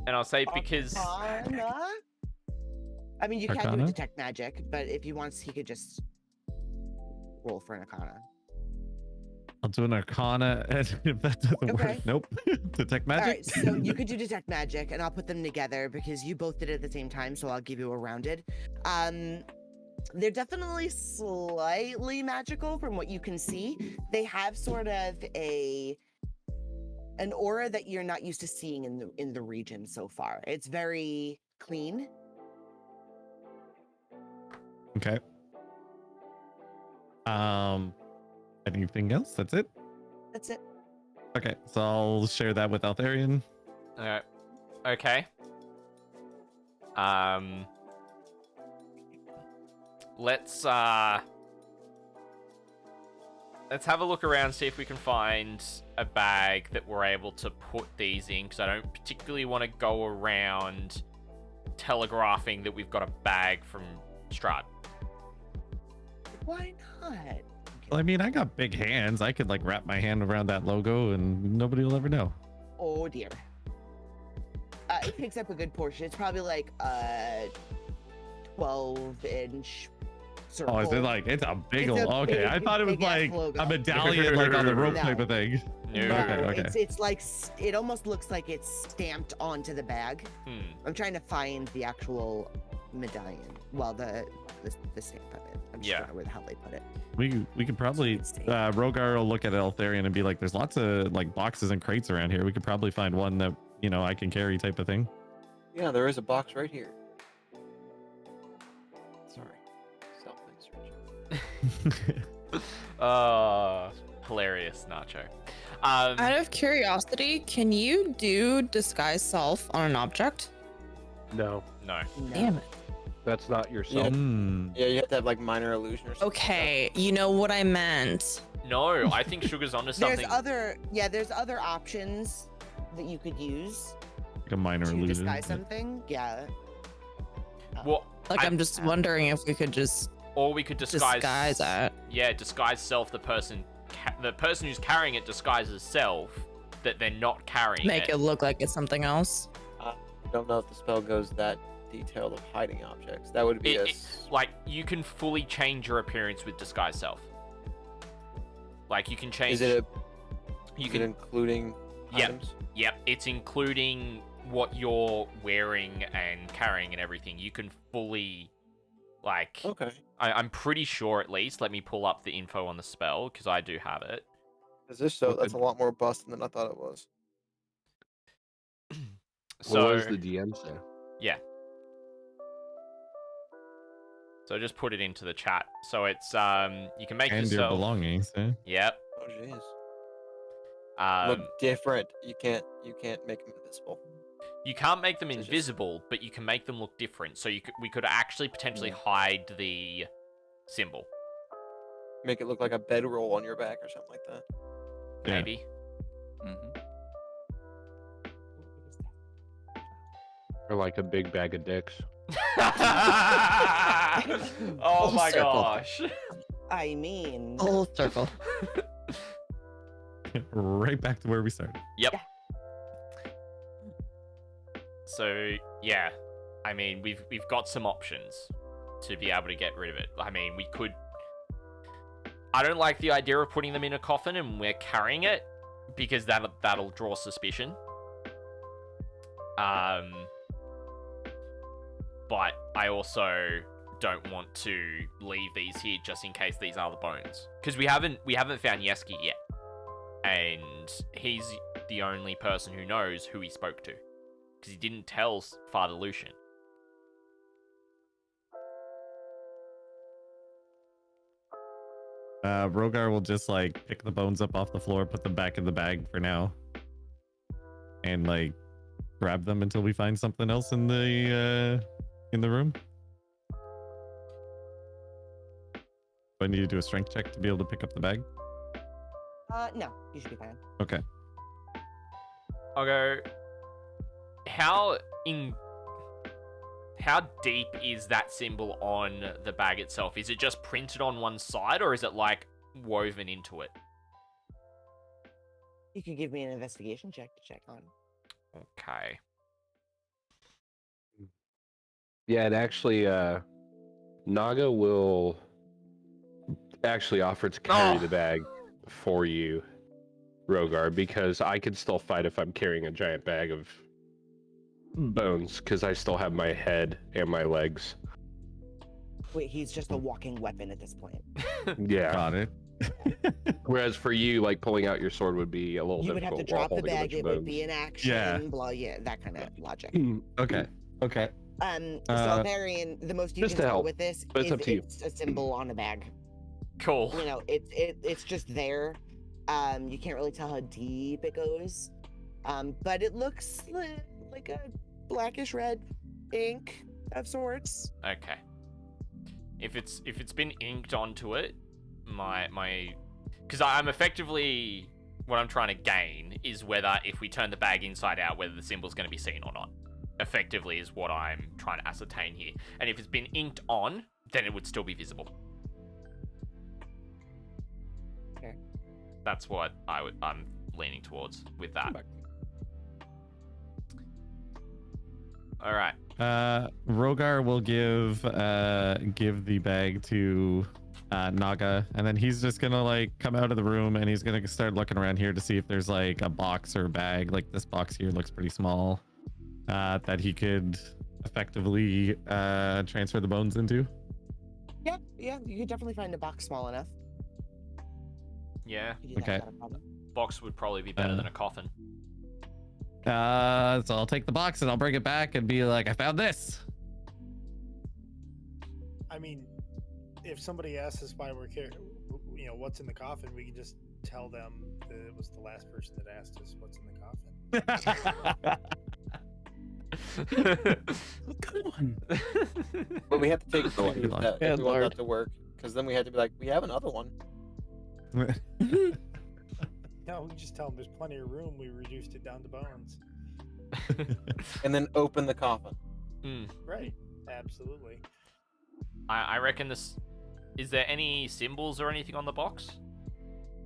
And I'll say because Arcana? I mean, you can do Arcana? a detect magic, but if he wants, he could just roll for an Arcana. I'll do an Arcana, and if that doesn't Okay. work, nope. Detect magic. All right, so you could do detect magic, and I'll put them together because you both did it at the same time. So I'll give you a rounded. They're definitely slightly magical from what you can see. They have sort of an aura that you're not used to seeing in the region so far. It's very clean. Okay. Anything else? That's it? That's it. Okay, so I'll share that with Altharion. okay. Let's have a look around, see if we can find a bag that we're able to put these in, because I don't particularly want to go around telegraphing that we've got a bag from Strahd. Why not? Well, I mean, I got big hands. I could like wrap my hand around that logo and nobody will ever know. Oh dear. It picks up a good portion. It's probably like a 12-inch circle. Oh, is it like, it's a big It's a old, okay. I big, thought it was big-ass like logo. a medallion like on the rope No. type of thing. No. Okay. It's like, it almost looks like it's stamped onto the bag. I'm trying to find the actual medallion. Well, the stamp of it. I'm just wondering where the hell they put it. We could probably Rukhar will look at Altharion and be like, there's lots of like boxes and crates around here. We could probably find one that, you know, I can carry type of thing. Yeah, there is a box right here. Sorry. Self-insert. Hilarious, Nacho. Out of curiosity, can you do disguise self on an object? No. Damn it. That's not yourself. Yeah, you have to have like minor illusion or something. Okay, you know what I meant. No, I think Sugar's onto something. There's other options that you could use Like a minor to illusion. disguise something. Yeah. Well, I'm just wondering if we could just or we could disguise it. Yeah, disguise self. The person who's carrying it disguises self that they're not carrying Make it look like it's something else. I don't know if the spell goes that detailed of hiding objects. That would be like you can fully change your appearance with disguise self. Like you can change. Is it including items? Yep. It's including what you're wearing and carrying and everything. You can fully, like. Okay. I'm pretty sure, at least. Let me pull up the info on the spell because I do have it. Is this so? That's a lot more busted than I thought it was. What does the DM say? Yeah. So just put it into the chat. So it's you can make And yourself. your belongings. Eh? Yep. Oh jeez. Um, Look different. You can't make them invisible. you can't make them So just- invisible, but you can make them look different. So we could actually potentially hide the symbol. Make it look like a bedroll on your back or something like that. Yeah. Maybe. Or like a big bag of dicks. Oh my circle. gosh. I mean, Full circle. Right back to where we started. Yep. So yeah, I mean we've got some options to be able to get rid of it. I mean we could. I don't like the idea of putting them in a coffin and we're carrying it because that'll draw suspicion. But I also don't want to leave these here just in case these are the bones, because we haven't found Yeski yet, and he's the only person who knows who he spoke to, because he didn't tell Father Lucian. Rukhar will just like pick the bones up off the floor, put them back in the bag for now, and like grab them until we find something else in the room. Do I need to do a strength check to be able to pick up the bag? no, you should be fine. Okay. I'll go. How deep is that symbol on the bag itself? Is it just printed on one side, or is it like woven into it? You could give me an investigation check to check on. Okay. Yeah, and actually, nAga will actually offer to carry the bag for you, Rukhar, because I can still fight if I'm carrying a giant bag of bones, because I still have my head and my legs. Wait, he's just a walking weapon at this point. Yeah. Got it. Whereas for you, like pulling out your sword would be a little You would have difficult to while drop the holding a bag. bunch of It would bones. be an action. Yeah. Blah, yeah, that kind of logic. Okay. Okay. So Altharion, the most you just can to tell help, with this but it's is up to you. it's a symbol on a bag. Cool. You know, it's just there. You can't really tell how deep it goes. But it looks like a blackish red ink of sorts. Okay. If it's been inked onto it, because I'm effectively, what I'm trying to gain is whether if we turn the bag inside out, whether the symbol's going to be seen or not. Effectively is what I'm trying to ascertain here. And if it's been inked on, then it would still be visible. Okay. That's what I'm leaning towards with that. All right. Rukhar will give the bag to nAga, and then he's just gonna like come out of the room and he's gonna start looking around here to see if there's like a box or a bag. Like this box here looks pretty small, that he could effectively transfer the bones into. Yeah, you could definitely find a box small enough. Yeah. You could do that Okay. without a problem. Box would probably be better than a coffin. So I'll take the box and I'll bring it back and be like, I found this. I mean, if somebody asks us why we're what's in the coffin, we can just tell them that it was the last person that asked us what's in the coffin. Good one. But we have to take Oh, clues that Good if we want lord. that to work, because then we had to be like, we have another one. No, we just tell them there's plenty of room. We reduced it down to bones. And then open the coffin. Right. Absolutely. I reckon this. Is there any symbols or anything on the box?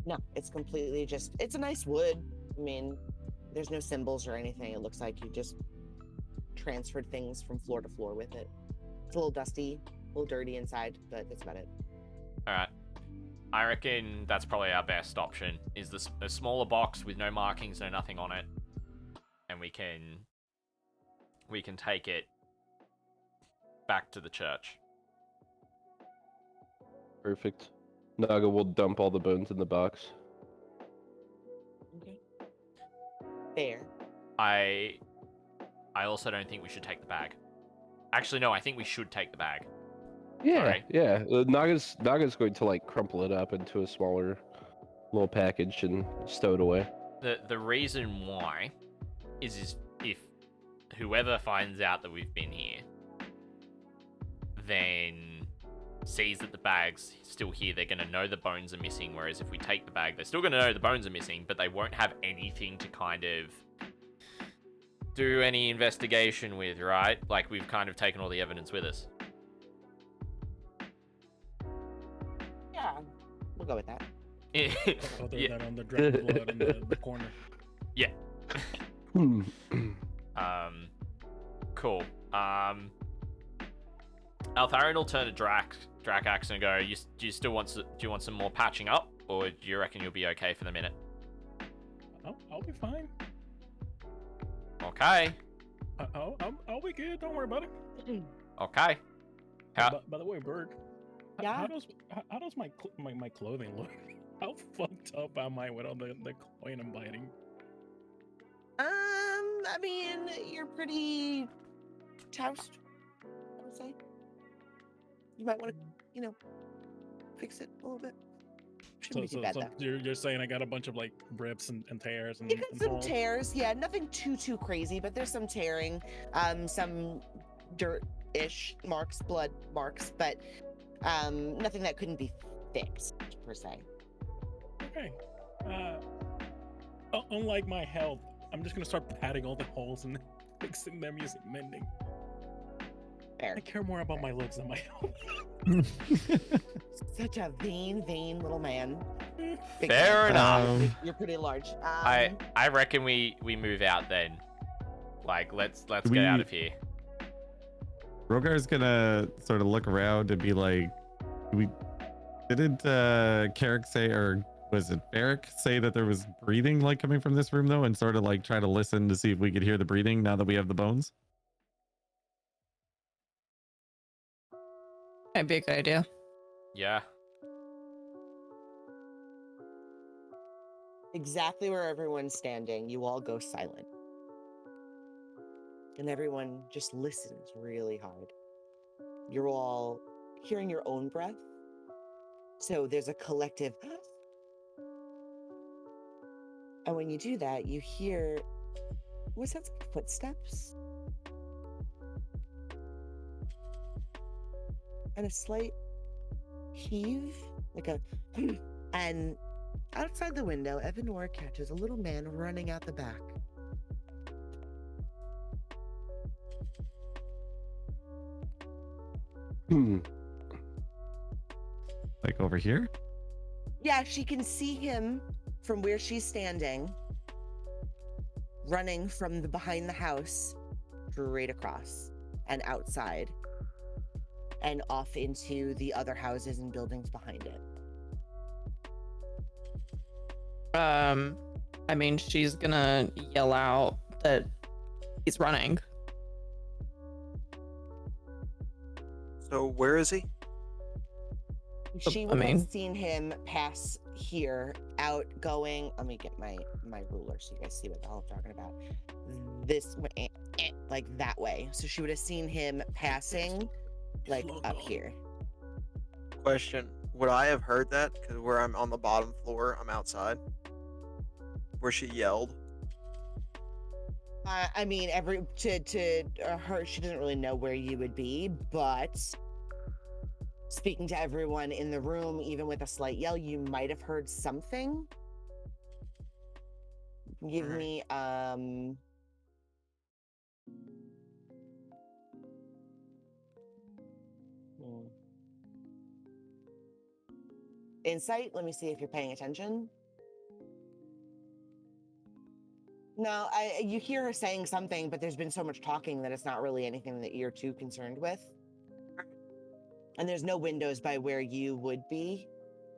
No, it's completely it's a nice wood. I mean, there's no symbols or anything. It looks like you just transferred things from floor to floor with it. It's a little dusty, a little dirty inside, but that's about it. All right. I reckon that's probably our best option. Is a smaller box with no markings, no nothing on it, and we can take it back to the church. Perfect. nAga will dump all the bones in the box. Okay. Fair. I also don't think we should take the bag. Actually, no, I think we should take the bag. Yeah, Sorry. yeah. Naga's going to like crumple it up into a smaller little package and stow it away. The reason why is if whoever finds out that we've been here, then sees that the bag's still here, they're going to know the bones are missing. Whereas if we take the bag, they're still going to know the bones are missing, but they won't have anything to kind of do any investigation with, right? Like, we've kind of taken all the evidence with us. Yeah, we'll go with that. Other Yeah. than on the dragon blood in the corner. Yeah. Cool. Altharion will turn to Drakax and go, do you want some more patching up, or do you reckon you'll be okay for the minute? I'll be fine. Okay. I'll be good. Don't worry about it. Okay. By the way, Bird. Yeah? How does my clothing look? How fucked up am I with all the clawing and biting? I mean, you're pretty toast, I would say. You might want to, fix it a little bit. Shouldn't be too bad, though. You're saying I got a bunch of like rips and tears and You got some holes? tears, yeah, nothing too crazy, but there's some tearing, some dirt-ish marks, blood marks, but nothing that couldn't be fixed, per se. Okay. Unlike my health, I'm just gonna start patting all the holes and fixing them using mending. Fair. I care more about my looks than my health. Such a vain little man. Big Fair man. enough. You're pretty large. I reckon we move out then. Like, let's get out of here. Rokhar's gonna sort of look around and be like, didn't Carric say, or was it Barrick say that there was breathing like coming from this room though, and sort of like try to listen to see if we could hear the breathing now that we have the bones? Might be a good idea. Yeah. Exactly where everyone's standing, you all go silent. And everyone just listens really hard. You're all hearing your own breath. So there's a collective. And when you do that, you hear, what sounds like footsteps? And a slight heave, like a, and outside the window, Evanora catches a little man running out the back. Like over here? Yeah, she can see him from where she's standing, running from behind the house, straight across and outside, and off into the other houses and buildings behind it. I mean, she's gonna yell out that he's running. So where is he? She would have seen him pass here, outgoing. Let me get my ruler so you guys see what the hell I'm talking about. This way, like that way. So she would have seen him passing, like up here. Question: would I have heard that? Because where I'm on the bottom floor, I'm outside. Where she yelled. I mean, to her, she doesn't really know where you would be, but speaking to everyone in the room, even with a slight yell, you might have heard something. Give me insight. Let me see if you're paying attention. No, you hear her saying something, but there's been so much talking that it's not really anything that you're too concerned with. And there's no windows by where you would be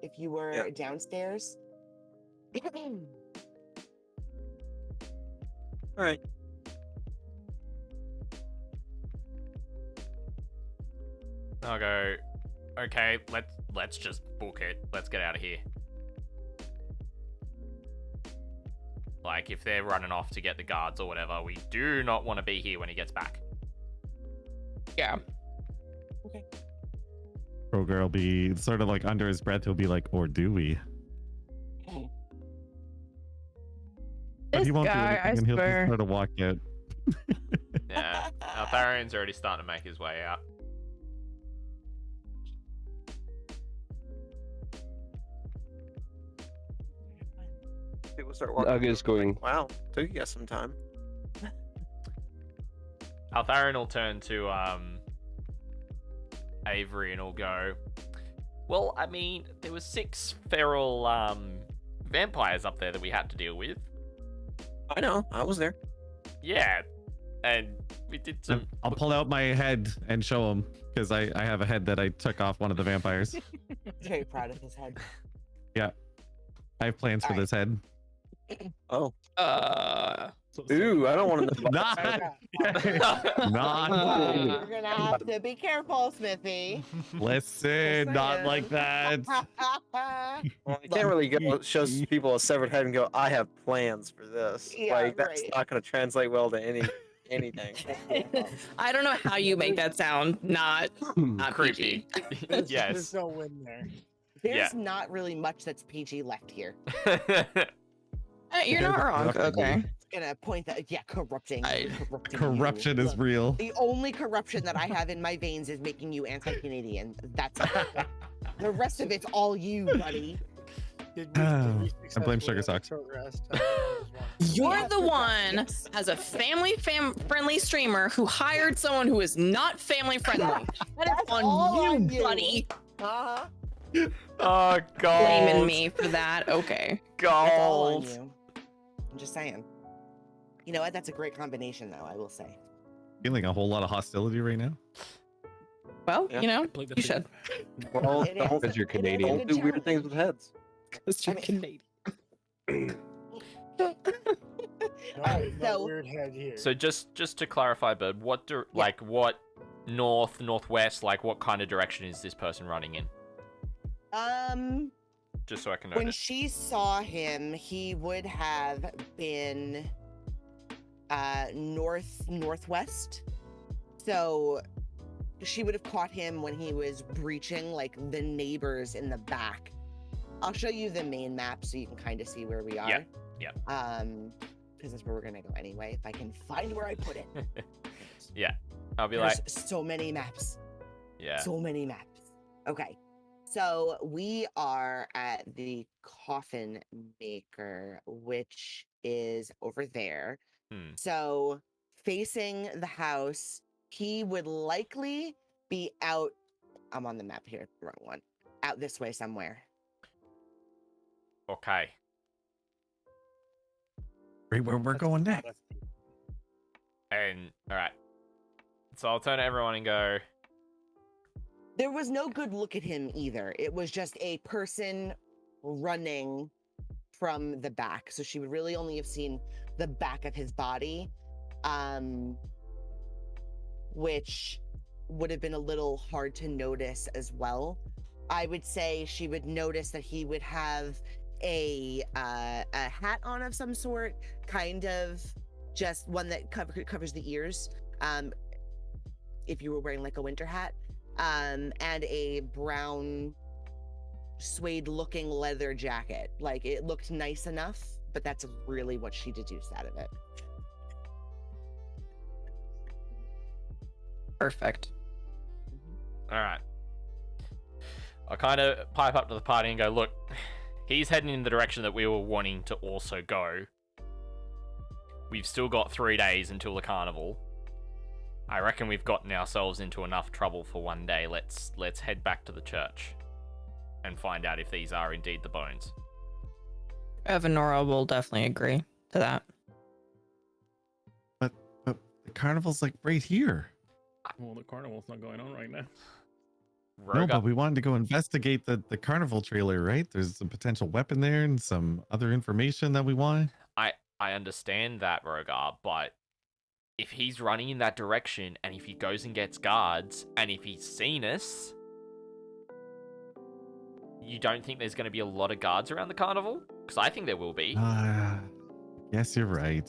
if you were downstairs. All right. I'll go, okay, let's just book it. Let's get out of here. Like, if they're running off to get the guards or whatever, we do not want to be here when he gets back. Yeah. Okay. Rukhar will be sort of like under his breath. He'll be like, "Or do we?" But he won't do anything, and he'll just sort of walk out. Yeah, Altharion's already starting to make his way out. People start walking. Naga's going. Wow, took you guys some time. Altharion will turn to Avery and will go, well, I mean, there was 6 feral vampires up there that we had to deal with. I know, I was there. Yeah, and we did some... I'll pull out my head and show him, because I have a head that I took off one of the vampires. He's very proud of his head. Yeah. I have plans for this head. Oh. So Ooh, I don't want to know. Not. You're gonna have to be careful, Smithy. Listen, not like that. Well, you can't really go show people a severed head and go, I have plans for this. Yeah, like, that's right. not going to translate well to anything. I don't know how you make that sound not creepy. PG. There's Yes. no win there. There's not really much that's PG left here. You're not wrong. Okay. Gonna point that, yeah, corrupting. Corrupting Corruption you. is Look, real. The only corruption that I have in my veins is making you anti-Canadian. That's it. The rest of it's all you, buddy. I blame Sugarsockz. You're the one as a family-friendly streamer who hired someone who is not family-friendly. That is on you, buddy. Uh-huh. Oh, God. Blaming me for that. Okay. That's all on Gold. you. I'm just saying. You know what? That's a great combination, though, I will say. Feeling a whole lot of hostility right now. Well, Yeah. you know, you should. Well, It is. Because you're Canadian. don't do weird things with heads. Because you're Canadian. No, so- weird head here. So just to clarify, Bird, what what north, northwest, like what kind of direction is this person running in? Just so I can When notice. she saw him, he would have been northwest. So she would have caught him when he was breaching like the neighbors in the back. I'll show you the main map so you can kind of see where we are. Yeah. Because that's where we're gonna go anyway. If I can find where I put it. Yeah. I'll be There's like, so many maps. yeah. So many maps. Okay. So we are at the coffin maker, which is over there. So facing the house, he would likely be out. I'm on the map here, wrong one. Out this way somewhere. Okay. Right where we're going next. And all right. So I'll turn to everyone and go, There was no good look at him either. It was just a person running from the back. So she would really only have seen the back of his body, which would have been a little hard to notice as well. I would say she would notice that he would have a hat on of some sort, kind of just one that covers the ears. If you were wearing like a winter hat. And a brown suede looking leather jacket. Like it looked nice enough, but that's really what she deduced out of it. Perfect. all right. I kind of pipe up to the party and go, look, he's heading in the direction that we were wanting to also go. We've still got 3 days until the carnival. I reckon we've gotten ourselves into enough trouble for one day. Let's head back to the church and find out if these are indeed the bones. Evanora will definitely agree to that. But the carnival's like right here. Well, the carnival's not going on right now. No, but we wanted to go investigate the carnival trailer, right? There's a potential weapon there and some other information that we want. I understand that, Rukhar, but if he's running in that direction, and if he goes and gets guards, and if he's seen us, you don't think there's going to be a lot of guards around the carnival? Because I think there will be. Yes, you're right.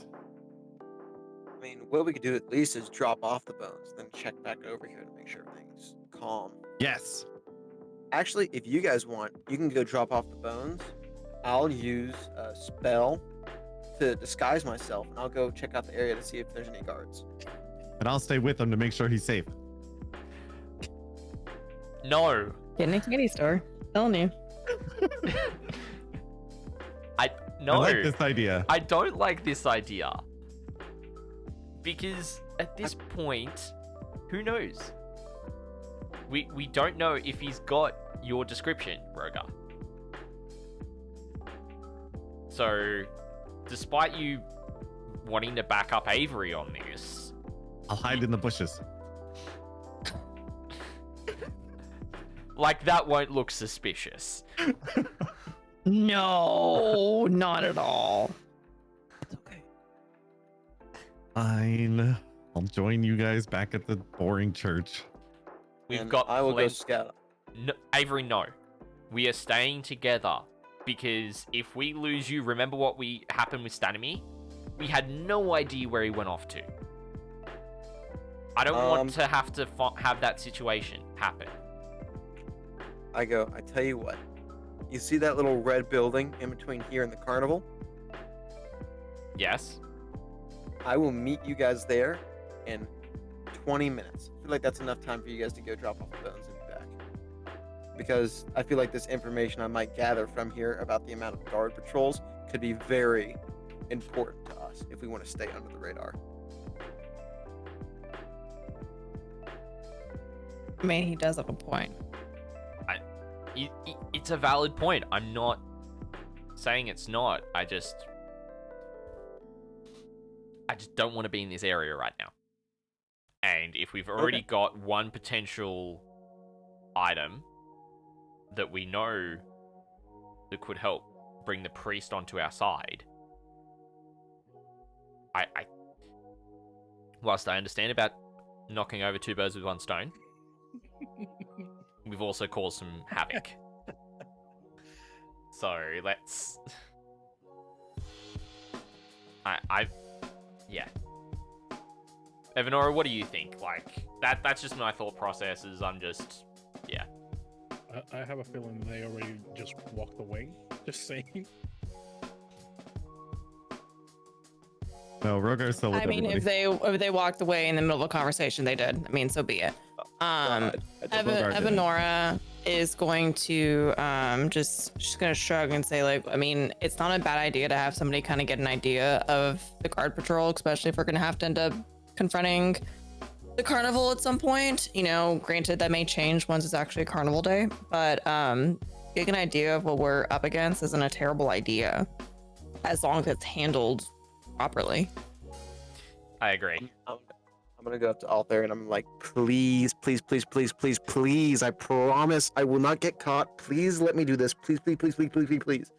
I mean, what we could do at least is drop off the bones, then check back over here to make sure everything's calm. Yes. Actually, if you guys want, you can go drop off the bones. I'll use a spell to disguise myself, and I'll go check out the area to see if there's any guards. And I'll stay with him to make sure he's safe. No. Get in a candy store. Telling you. No. I like this idea. I don't like this idea. Because at this point, who knows? We don't know if he's got your description, Rukhar. So, despite you wanting to back up Avery on this, I'll hide in the bushes. like, that won't look suspicious. No, not at all. It's okay. Fine. I'll join you guys back at the boring church. We've And got I will go plenty. scout. No, Avery, no. We are staying together because if we lose you, remember what happened with Stanimir? We had no idea where he went off to. I don't want to have to have that situation happen. I tell you what. You see that little red building in between here and the carnival? Yes. I will meet you guys there in 20 minutes. I feel like that's enough time for you guys to go drop off the bones and be back. Because I feel like this information I might gather from here about the amount of guard patrols could be very important to us if we want to stay under the radar. I mean, he does have a point. It's a valid point. I'm not saying it's not. I just don't want to be in this area right now. And if we've already got one potential item that we know that could help bring the priest onto our side, whilst I understand about knocking over two birds with one stone, we've also caused some havoc. So let's. Yeah. Evanora, what do you think? Like that's just my thought processes. I'm just, yeah. I have a feeling they already just walked away. Just saying. No, Rukhar's still with I mean, everybody. if they walked away in the middle of a conversation, they did. I mean, so be it. Evanora is going to she's gonna shrug and say, like, I mean, it's not a bad idea to have somebody kind of get an idea of the guard patrol, especially if we're gonna have to end up confronting the carnival at some point. You know, granted that may change once it's actually a carnival day, but getting an idea of what we're up against isn't a terrible idea as long as it's handled properly. I agree. I'm gonna go up to Altharion and I'm like, please, please, please, please, please, please, I promise I will not get caught. Please let me do this. Please, please, please, please, please, please, please.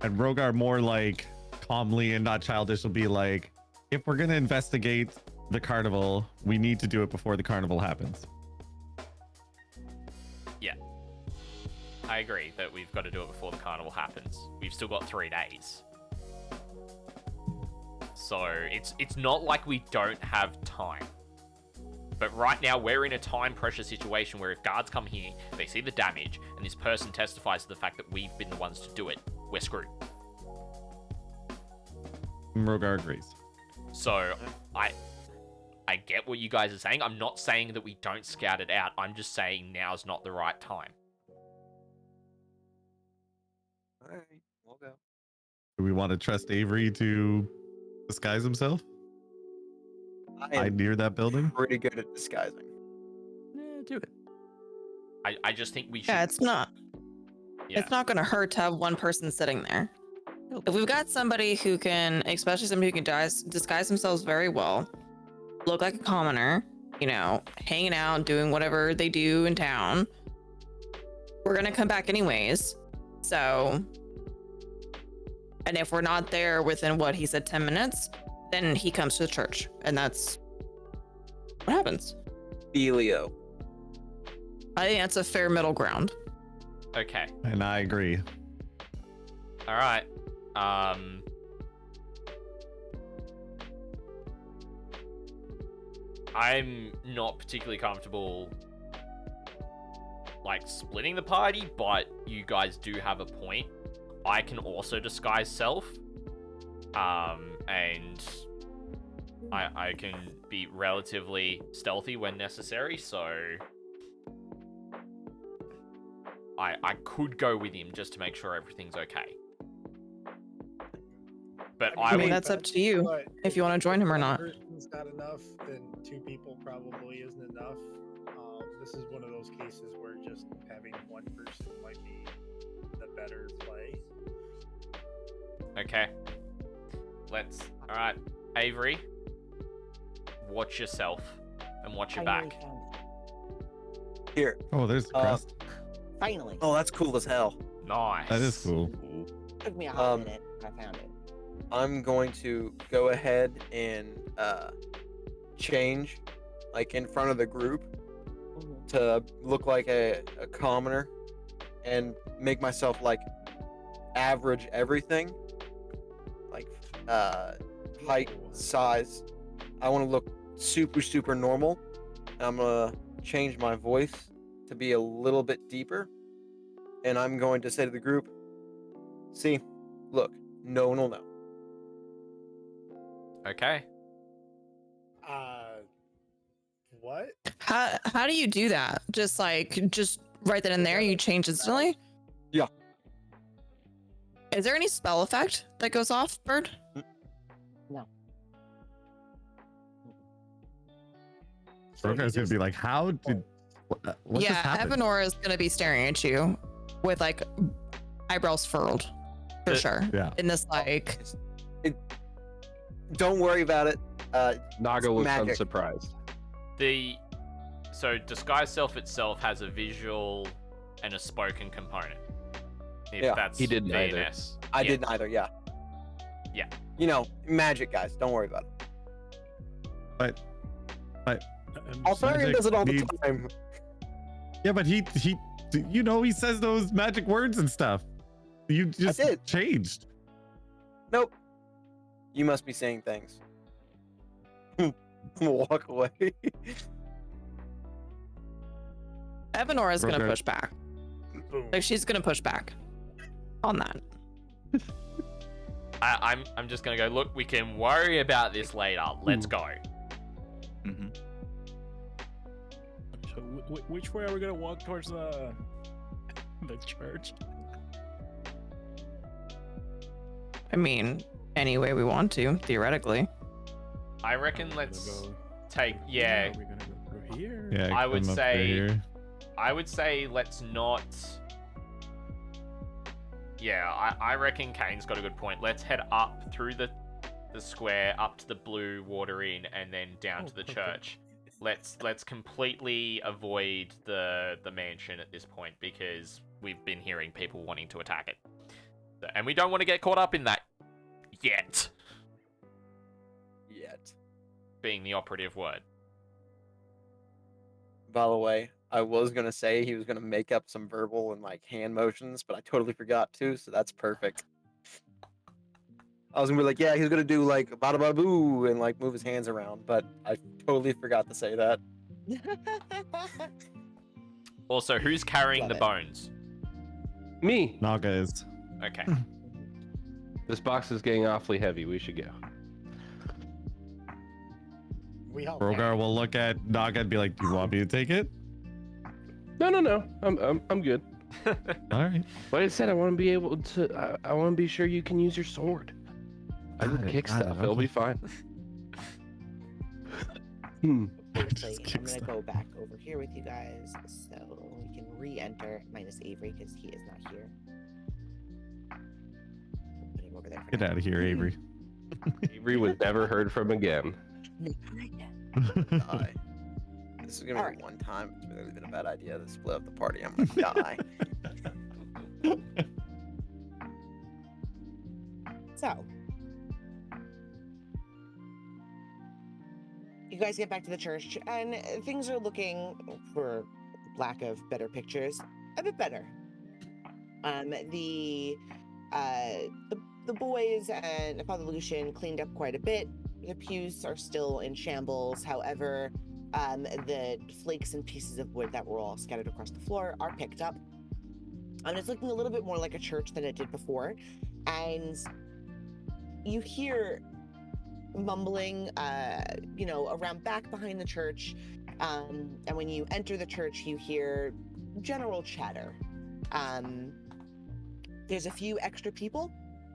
And Rukhar, more like calmly and not childish, will be like, if we're gonna investigate the carnival, we need to do it before the carnival happens. Yeah. I agree that we've got to do it before the carnival happens. We've still got 3 days. So it's not like we don't have time. But right now we're in a time pressure situation where if guards come here, they see the damage, and this person testifies to the fact that we've been the ones to do it, we're screwed. Rukhar agrees. So I get what you guys are saying. I'm not saying that we don't scout it out. I'm just saying now's not the right time. All right, we'll go. Do we want to trust Avery to disguise himself? I near that building? Pretty good at disguising. Do it. I just think we should. Yeah, it's not. Yeah. It's not going to hurt to have one person sitting there. If we've got somebody who can, especially somebody who can disguise themselves very well, look like a commoner, you know, hanging out, doing whatever they do in town, we're going to come back anyways. So, and if we're not there within what he said, 10 minutes, then he comes to the church, and that's what happens. Elio. I think that's a fair middle ground. Okay. And I agree. All right. I'm not particularly comfortable like splitting the party, but you guys do have a point. I can also disguise self, and I can be relatively stealthy when necessary, so I could go with him just to make sure everything's okay. But I mean, that's up to you if you want to join him or not. If one person's not enough, then 2 people probably isn't enough. This is one of those cases where just having one person might be the better play. Okay. Alright, Avery, watch yourself and watch your back. Here. Oh, there's the crest. Finally. Oh, that's cool as hell. Nice. That is cool. Took me a hot minute. I found it. I'm going to go ahead and change, like in front of the group, to look like a commoner, and make myself like average everything, like height, size. I want to look super normal. And I'm gonna change my voice to be a little bit deeper, and I'm going to say to the group, "See, look, no one will know." Okay. What? How do you do that? Just write that in there. You change instantly. Yeah. Is there any spell effect that goes off, Bird? No. Rukhar's gonna be like, how did? What just happened? Evanora is gonna be staring at you with like eyebrows furled, for sure. Yeah. In this like. Don't worry about it. nAga looks magic. unsurprised. So disguise self itself has a visual and a spoken component. If Yeah, that's he didn't either. VNS. I didn't either. Yeah. Yeah. You know, magic, guys. Don't worry about it. But Altharion magic does it all the needs- time. Yeah, but he he says those magic words and stuff. You just did. changed. Nope. You must be saying things. Walk away. Evanora's gonna Okay. push back. Boom. Like she's gonna push back on that. I'm just gonna go. Look, we can worry about this later. Let's go. Mm-hmm. So, which way are we gonna walk towards the church? I mean, any way we want to, theoretically. I reckon Are we gonna let's go take. here? Yeah, Are we gonna go here? Yeah, I would come up say- here. I would say let's not. Yeah, I reckon Kane's got a good point. Let's head up through the square, up to the blue water inn, and then down to the okay. church. Let's completely avoid the mansion at this point because we've been hearing people wanting to attack it, and we don't want to get caught up in that yet. Yet. Being the operative word. By the way, I was gonna say he was gonna make up some verbal and like hand motions, but I totally forgot to, so that's perfect. I was gonna be like, yeah, he's gonna do like bada bada boo and like move his hands around, but I totally forgot to say that. Also, who's carrying Love the it. bones? Me. nAga is. Okay. This box is getting awfully heavy. We should go. We help. Rukhar will look at nAga and be like, "Do you want me to take it?" No. I'm good. All right. Like I said, I want to be able to. I want to be sure you can use your sword. I Got can it, kick got it, stuff. It'll okay. be fine. Firstly, Just I'm kick gonna stuff. go back over here with you guys so we can re-enter minus Avery because he is not here. Put him over there. for Get now. out of here, Avery. Avery was never heard from again. Die. This is gonna be Alright. one time. It's really been a bad idea to split up the party. I'm gonna die. So, you guys get back to the church, and things are looking, for lack of better pictures, a bit better. The boys and Father Lucian cleaned up quite a bit. The pews are still in shambles. However, The flakes and pieces of wood that were all scattered across the floor are picked up. And it's looking a little bit more like a church than it did before. And you hear mumbling, around back behind the church. And when you enter the church, you hear general chatter. There's a few extra people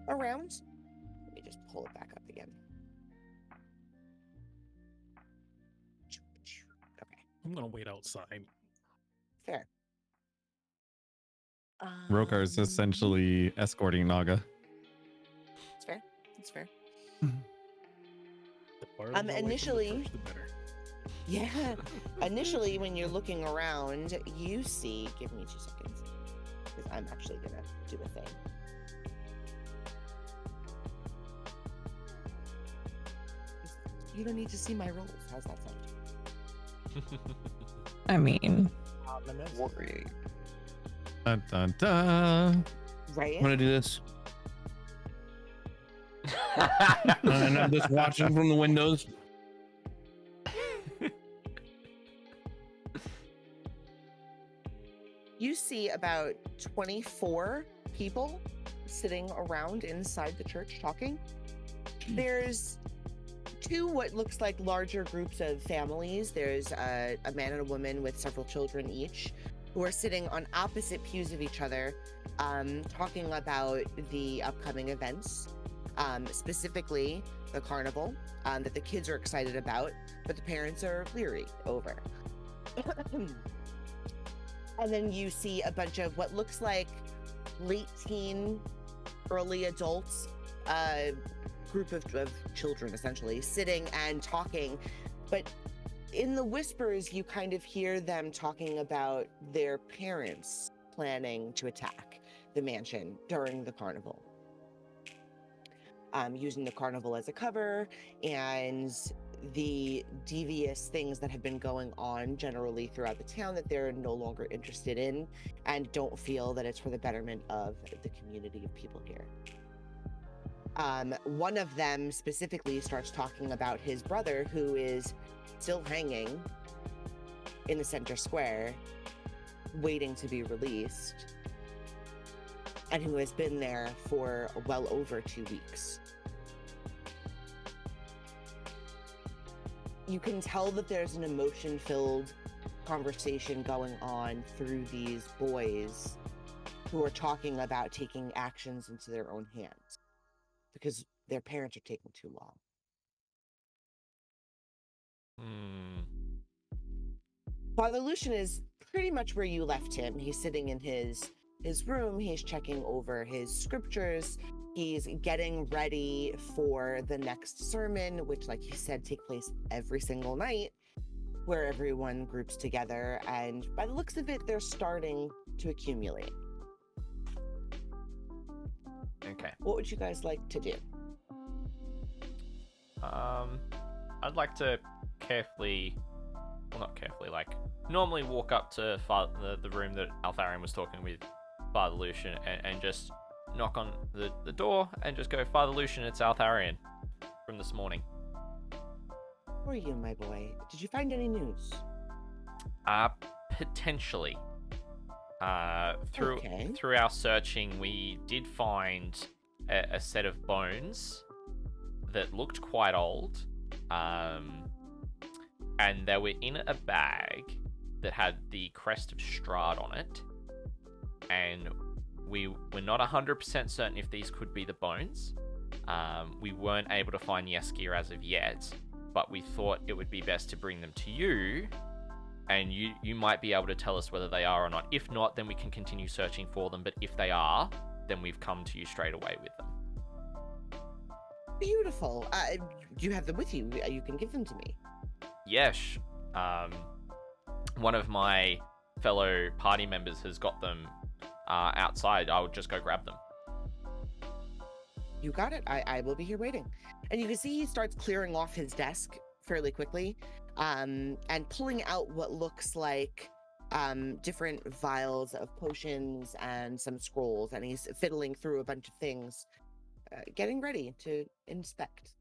around. Let me just pull it back up again. Okay. I'm gonna wait outside. Fair. Rukhar is essentially escorting nAga. It's fair. It's fair. The farther away from the Initially- church, the better. Yeah. Initially, when you're looking around, you see. Give me 2 seconds, because I'm actually gonna do a thing. You don't need to see my rolls. How's that sound? I mean, Ominous. Dun, dun, dun. Right? I'm gonna do this. And I'm just watching from the windows. You see about 24 people sitting around inside the church talking. There's 2 what looks like larger groups of families. There's a man and a woman with several children each, who are sitting on opposite pews of each other, talking about the upcoming events, specifically the carnival that the kids are excited about, but the parents are leery over. And then you see a bunch of what looks like late teen, early adults, group of children essentially sitting and talking. But in the whispers, you kind of hear them talking about their parents planning to attack the mansion during the carnival. Using the carnival as a cover and the devious things that have been going on generally throughout the town that they're no longer interested in and don't feel that it's for the betterment of the community of people here. One of them specifically starts talking about his brother, who is still hanging in the center square, waiting to be released, and who has been there for well over 2 weeks. You can tell that there's an emotion-filled conversation going on through these boys who are talking about taking actions into their own hands because their parents are taking too long. Father Lucian is pretty much where you left him. He's sitting in his room. He's checking over his scriptures. He's getting ready for the next sermon, which, like he said, take place every single night, where everyone groups together. And by the looks of it, they're starting to accumulate. Okay. What would you guys like to do? I'd like to carefully, well, not carefully, like normally walk up to the room that Altharion was talking with Father Lucian and just knock on the door and just go, Father Lucian, it's Altharion from this morning. Who are you, my boy? Did you find any news? Potentially. Through our searching, we did find a set of bones that looked quite old, and they were in a bag that had the crest of Strahd on it, and we were not 100% certain if these could be the bones. We weren't able to find Yeskir as of yet, but we thought it would be best to bring them to you, and you might be able to tell us whether they are or not. If not, then we can continue searching for them, but if they are, then we've come to you straight away with them. Beautiful. Do you have them with you? You can give them to me. Yes. One of my fellow party members has got them outside. I would just go grab them. You got it. I will be here waiting. And you can see he starts clearing off his desk fairly quickly, and pulling out what looks like different vials of potions and some scrolls, and he's fiddling through a bunch of things, getting ready to inspect.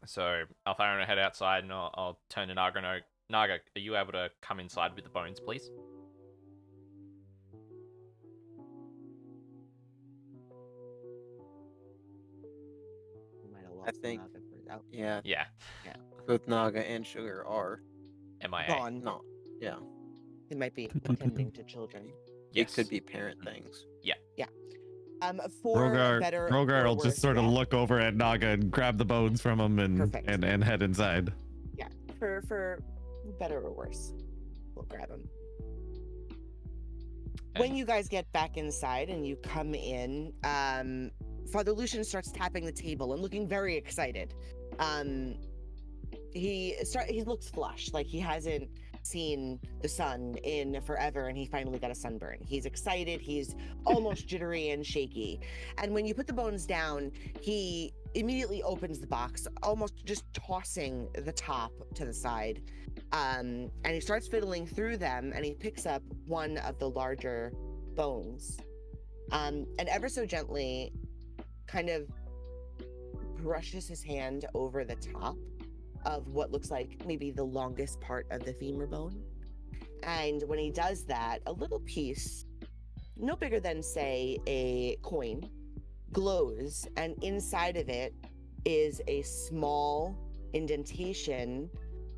So Altharion will head outside, and I'll turn to Naga. No, Naga, are you able to come inside with the bones, please? I think. Yeah. Yeah. Both Naga and Sugar are MIA. Gone. not. Yeah. They might be attending to children. Yes. It could be parent things. Yeah. For Rogar, better Rogar or will just worse, sort of look over at Naga and grab the bones from him Perfect. and head inside. Yeah, for better or worse, we'll grab him. When you guys get back inside and you come in, Father Lucian starts tapping the table and looking very excited. He looks flushed, like he hasn't seen the sun in forever, and he finally got a sunburn. He's excited. He's almost jittery and shaky. And when you put the bones down, he immediately opens the box, almost just tossing the top to the side. And he starts fiddling through them, and he picks up one of the larger bones, and ever so gently kind of brushes his hand over the top of what looks like maybe the longest part of the femur bone. And when he does that, a little piece, no bigger than, say, a coin, glows, and inside of it is a small indentation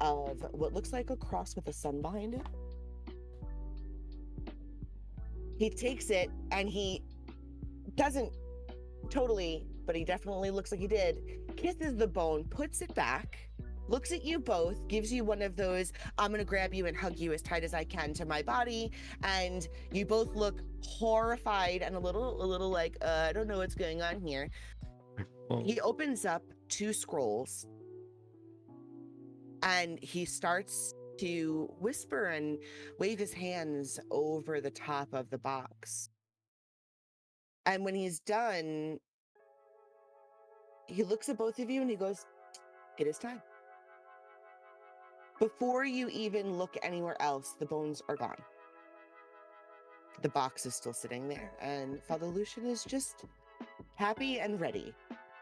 of what looks like a cross with a sun behind it. He takes it, and he doesn't totally, but he definitely looks like he did, kisses the bone, puts it back, looks at you both, gives you one of those, I'm gonna grab you and hug you as tight as I can to my body, and you both look horrified and a little like, I don't know what's going on here. He opens up 2 scrolls, and he starts to whisper and wave his hands over the top of the box. And when he's done, he looks at both of you and he goes, it is time. Before you even look anywhere else, the bones are gone. The box is still sitting there, and Father Lucian is just happy and ready.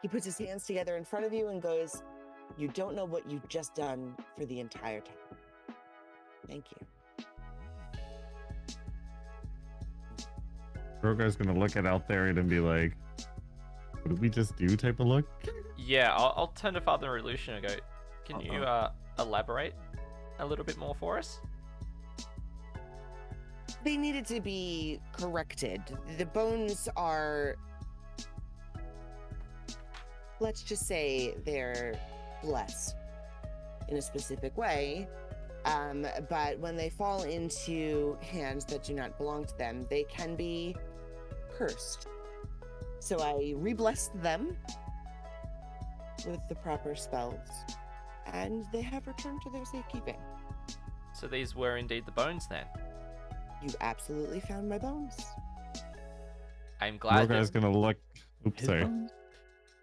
He puts his hands together in front of you and goes, you don't know what you've just done for the entire time. Thank you. Rogar's gonna look at Altharion and be like, what did we just do type of look? Yeah, I'll turn to Father Lucian and go, can you elaborate a little bit more for us? They needed to be corrected. The bones are, let's just say they're blessed in a specific way. But when they fall into hands that do not belong to them, they can be cursed. So I re-blessed them with the proper spells, and they have returned to their safekeeping. So these were indeed the bones then? You absolutely found my bones. I'm glad Rogar's gonna look... Oops, sorry.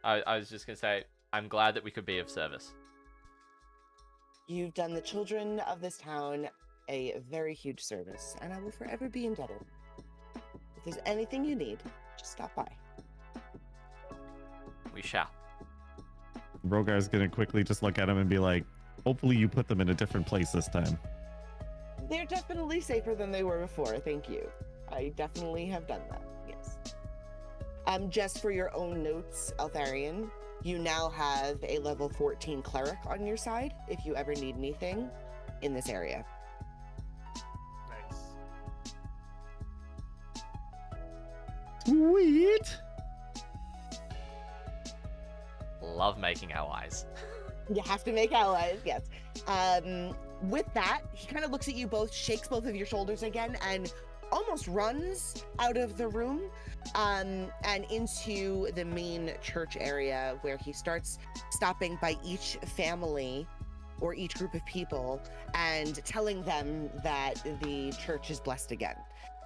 I was just gonna say, I'm glad that we could be of service. You've done the children of this town a very huge service, and I will forever be indebted. If there's anything you need, just stop by. We shall. Rogar's gonna quickly just look at him and be like, hopefully you put them in a different place this time. They're definitely safer than they were before, thank you. I definitely have done that, yes. Just for your own notes, Altharion, you now have a level 14 cleric on your side if you ever need anything in this area. Nice. Sweet! Love making allies. You have to make allies, yes. With that, he kind of looks at you both, shakes both of your shoulders again, and almost runs out of the room and into the main church area, where he starts stopping by each family or each group of people and telling them that the church is blessed again,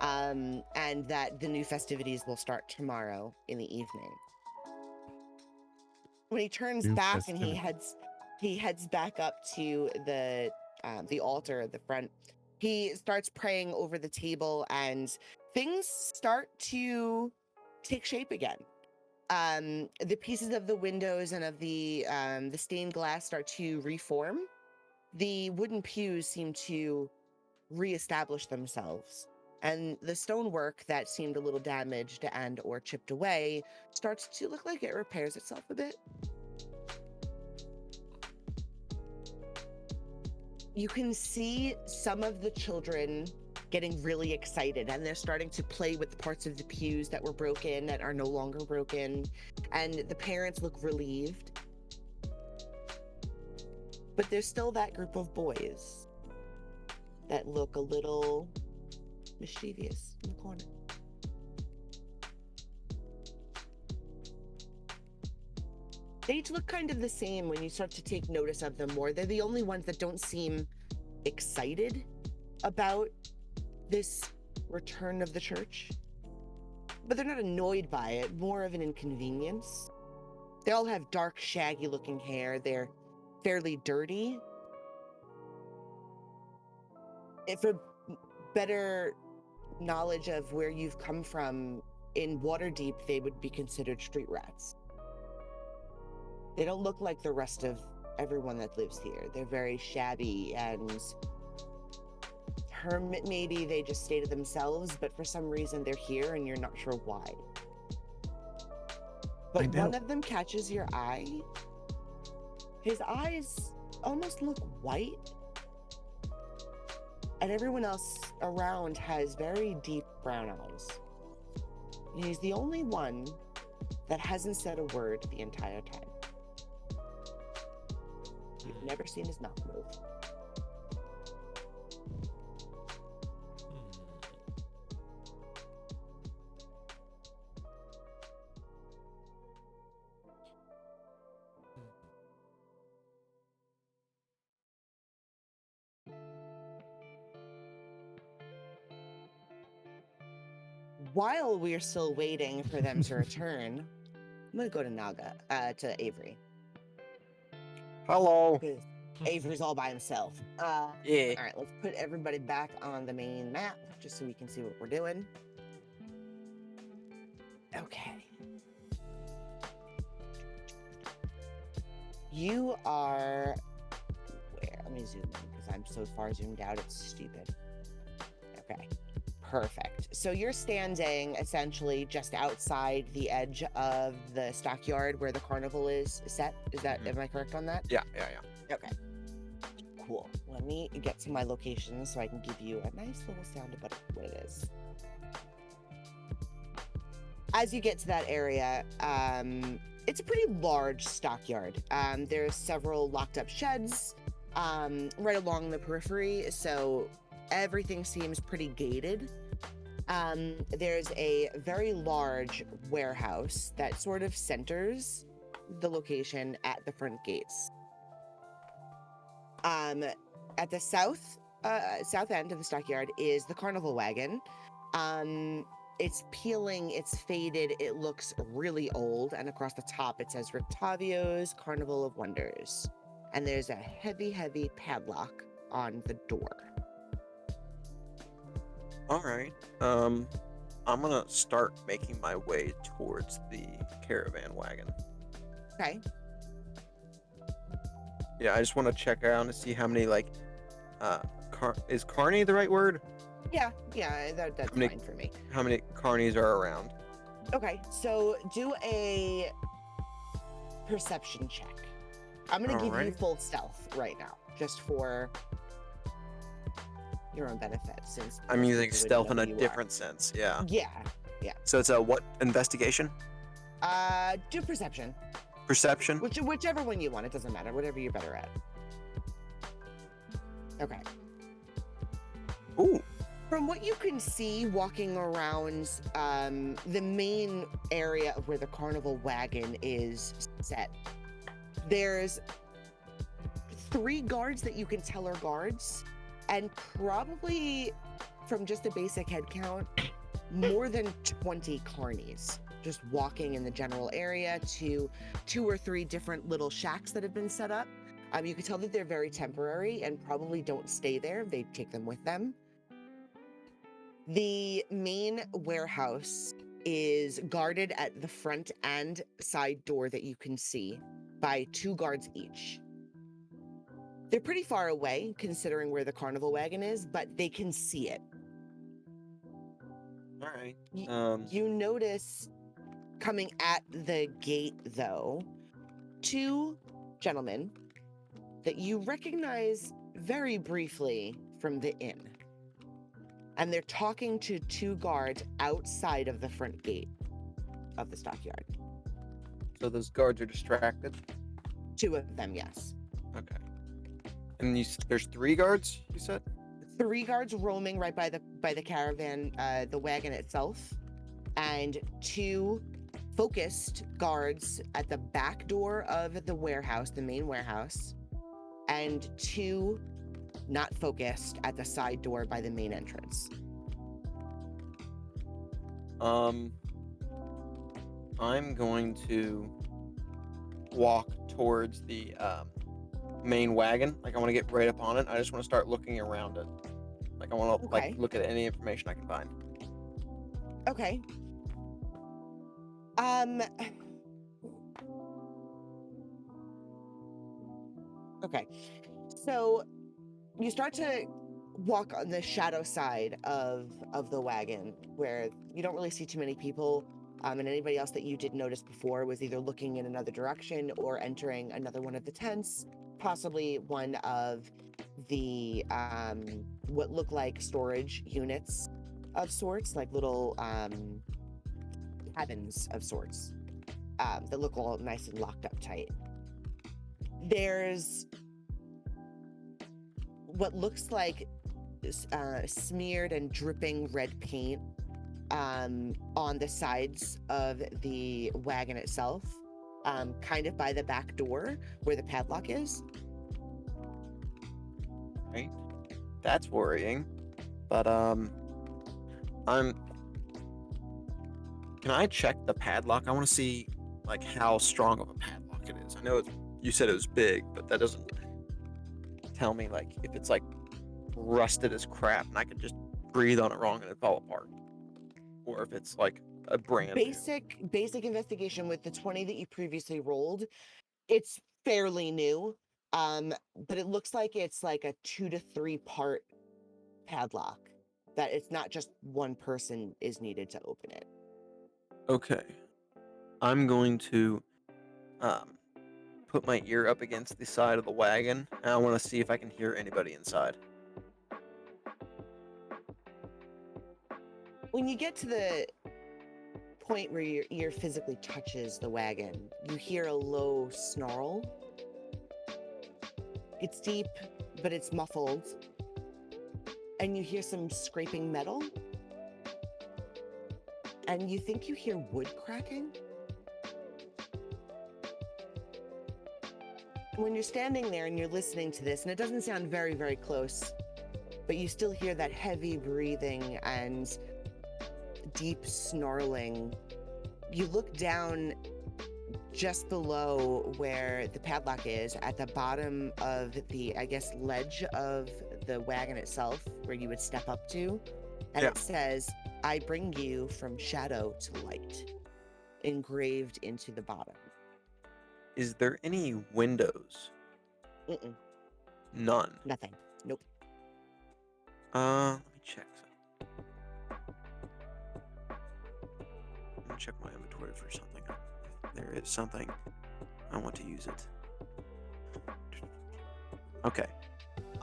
and that the new festivities will start tomorrow in the evening. When he turns back and he heads back up to the altar at the front, he starts praying over the table, and things start to take shape again. The pieces of the windows and of the stained glass start to reform. The wooden pews seem to reestablish themselves, and the stonework that seemed a little damaged and or chipped away starts to look like it repairs itself a bit. You can see some of the children getting really excited, and they're starting to play with the parts of the pews that were broken that are no longer broken, and the parents look relieved. But there's still that group of boys that look a little mischievous in the corner. They each look kind of the same when you start to take notice of them more. They're the only ones that don't seem excited about this return of the church. But they're not annoyed by it, more of an inconvenience. They all have dark, shaggy looking hair. They're fairly dirty. For better knowledge of where you've come from, in Waterdeep, they would be considered street rats. They don't look like the rest of everyone that lives here. They're very shabby and hermit. Maybe they just stay to themselves, but for some reason they're here and you're not sure why. But one of them catches your eye. His eyes almost look white, and everyone else around has very deep brown eyes. And he's the only one that hasn't said a word the entire time. You've never seen his mouth move. While we're still waiting for them to return, I'm gonna go to nAga, to Avery. Hello. Avery's all by himself. Yeah. All right, let's put everybody back on the main map just so we can see what we're doing. Okay. You are where? Let me zoom in because I'm so far zoomed out, it's stupid. Okay. Perfect. So you're standing essentially just outside the edge of the stockyard where the carnival is set. Is that, am I correct on that? Yeah. Okay. Cool. Let me get to my location so I can give you a nice little sound about what it is. As you get to that area, it's a pretty large stockyard. There's several locked up sheds right along the periphery, so everything seems pretty gated. There's a very large warehouse that sort of centers the location at the front gates. At the south end of the stockyard is the carnival wagon. It's peeling, it's faded, it looks really old, and across the top it says Rictavio's Carnival of Wonders. And there's a heavy, heavy padlock on the door. All right. I'm gonna start making my way towards the caravan wagon. Okay. Yeah, I just want to check around to see how many, like, is carny the right word? Yeah, that's fine for me. How many carnies are around? Okay, so do a perception check. I'm gonna give you full stealth right now, just for your own benefit, since I'm using stealth in a different sense. Yeah. Yeah. So it's a what? Investigation? Do perception. Perception? Whichever one you want. It doesn't matter. Whatever you're better at. Okay. Ooh. From what you can see walking around the main area of where the carnival wagon is set, there's 3 guards that you can tell are guards, and probably from just a basic head count, more than 20 carnies just walking in the general area to 2 or 3 different little shacks that have been set up. You can tell that they're very temporary and probably don't stay there. They take them with them. The main warehouse is guarded at the front and side door that you can see by 2 guards each. They're pretty far away considering where the carnival wagon is, but they can see it. All right. You notice coming at the gate, though, 2 gentlemen that you recognize very briefly from the inn. And they're talking to 2 guards outside of the front gate of the stockyard. So those guards are distracted? 2 of them, yes. Okay. And there's 3 guards, you said? 3 guards roaming right by the caravan, the wagon itself, and 2 focused guards at the back door of the warehouse, the main warehouse, and 2 not focused at the side door by the main entrance. I'm going to walk towards the main wagon. Like, I want to get right up on it. I just want to start looking around it. Like, I want to like look at any information I can find. Okay. Okay. So you start to walk on the shadow side of the wagon, where you don't really see too many people, and anybody else that you did notice before was either looking in another direction or entering another one of the tents, possibly one of the what look like storage units of sorts, like little cabins of sorts that look all nice and locked up tight. There's what looks like smeared and dripping red paint on the sides of the wagon itself, kind of by the back door where the padlock is. Right. That's worrying. But can I check the padlock? I want to see like how strong of a padlock it is. I know you said it was big, but that doesn't tell me like if it's like rusted as crap and I could just breathe on it wrong and it'd fall apart, or if it's like a brand basic investigation with the 20 that you previously rolled. It's fairly new, but it looks like it's like a 2 to 3 part padlock, that it's not just one person is needed to open it. Okay. I'm going to put my ear up against the side of the wagon, and I want to see if I can hear anybody inside. When you get to the point where your ear physically touches the wagon, you hear a low snarl. It's deep, but it's muffled. And you hear some scraping metal. And you think you hear wood cracking. When you're standing there and you're listening to this, and it doesn't sound very, very close, but you still hear that heavy breathing and deep snarling, you look down just below where the padlock is, at the bottom of the, I guess, ledge of the wagon itself, where you would step up to, and it says, "I bring you from shadow to light," engraved into the bottom. Is there any windows? Mm-mm. None. Nothing. Nope. Let me check something. Let me check my inventory for something. If there is something, I want to use it. Okay.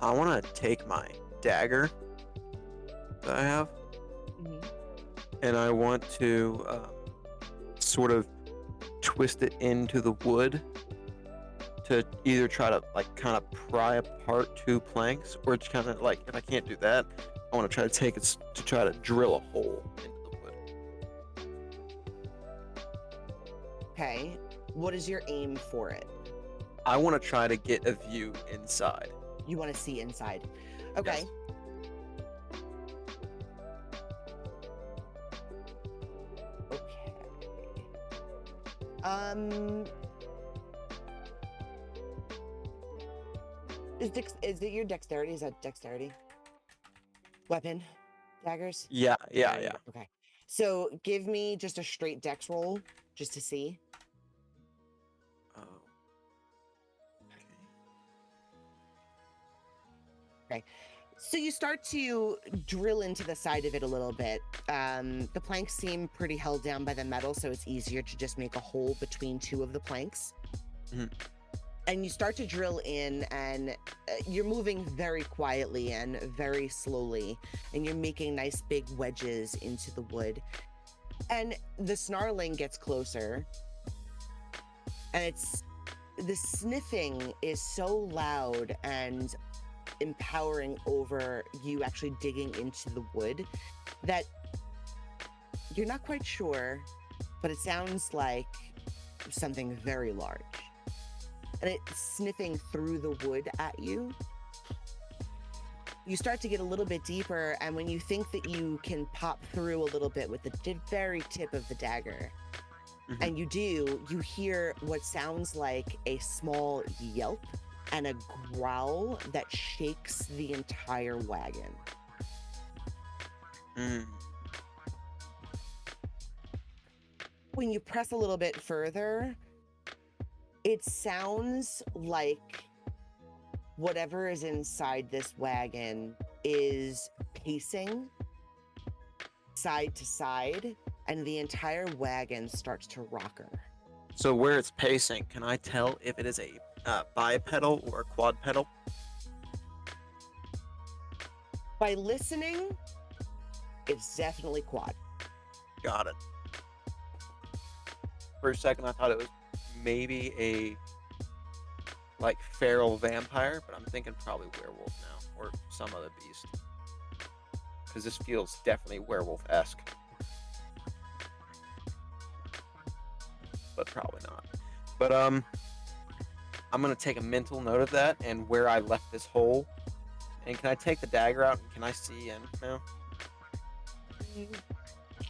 I want to take my dagger that I have, and I want to sort of twist it into the wood to either try to like kind of pry apart 2 planks, or it's kind of like, if I can't do that, I want to try to take it to try to drill a hole into the wood. Okay. What is your aim for it? I want to try to get a view inside. You want to see inside. Okay. Yes. Is it your dexterity? Is that dexterity? Weapon? Daggers? Yeah. Okay. So give me just a straight dex roll, just to see. Oh. Okay. So you start to drill into the side of it a little bit. The planks seem pretty held down by the metal, so it's easier to just make a hole between two of the planks. Mm-hmm. And you start to drill in, and you're moving very quietly and very slowly, and you're making nice big wedges into the wood. And the snarling gets closer, and the sniffing is so loud and empowering over you actually digging into the wood that you're not quite sure, but it sounds like something very large. And it's sniffing through the wood at you. You start to get a little bit deeper, and when you think that you can pop through a little bit with the very tip of the dagger, and you do, you hear what sounds like a small yelp and a growl that shakes the entire wagon. When you press a little bit further, it sounds like whatever is inside this wagon is pacing side to side, and the entire wagon starts to rocker. So where it's pacing, can I tell if it is a bipedal or a quadpedal? By listening, it's definitely quad. Got it. For a second, I thought it was maybe a like feral vampire, but I'm thinking probably werewolf now, or some other beast, because this feels definitely werewolf-esque, but probably not. But I'm gonna take a mental note of that and where I left this hole. And can I take the dagger out and can I see in now?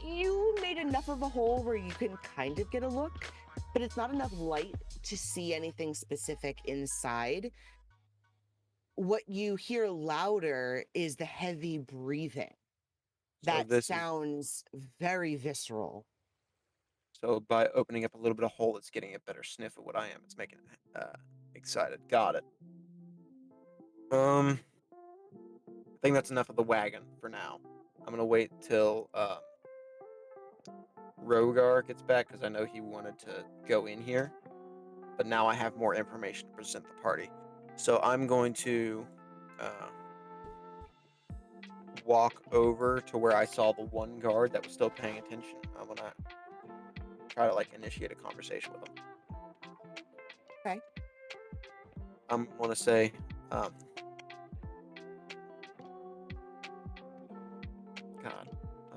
You made enough of a hole where you can kind of get a look, but it's not enough light to see anything specific inside. What you hear louder is the heavy breathing. That sounds very visceral. So by opening up a little bit of hole, it's getting a better sniff of what I am. It's making it excited. Got it. I think that's enough of the wagon for now. I'm gonna wait till Rukhar gets back, because I know he wanted to go in here, but now I have more information to present the party. So I'm going to walk over to where I saw the one guard that was still paying attention. I'm gonna try to like initiate a conversation with him. Okay. I'm gonna say, God,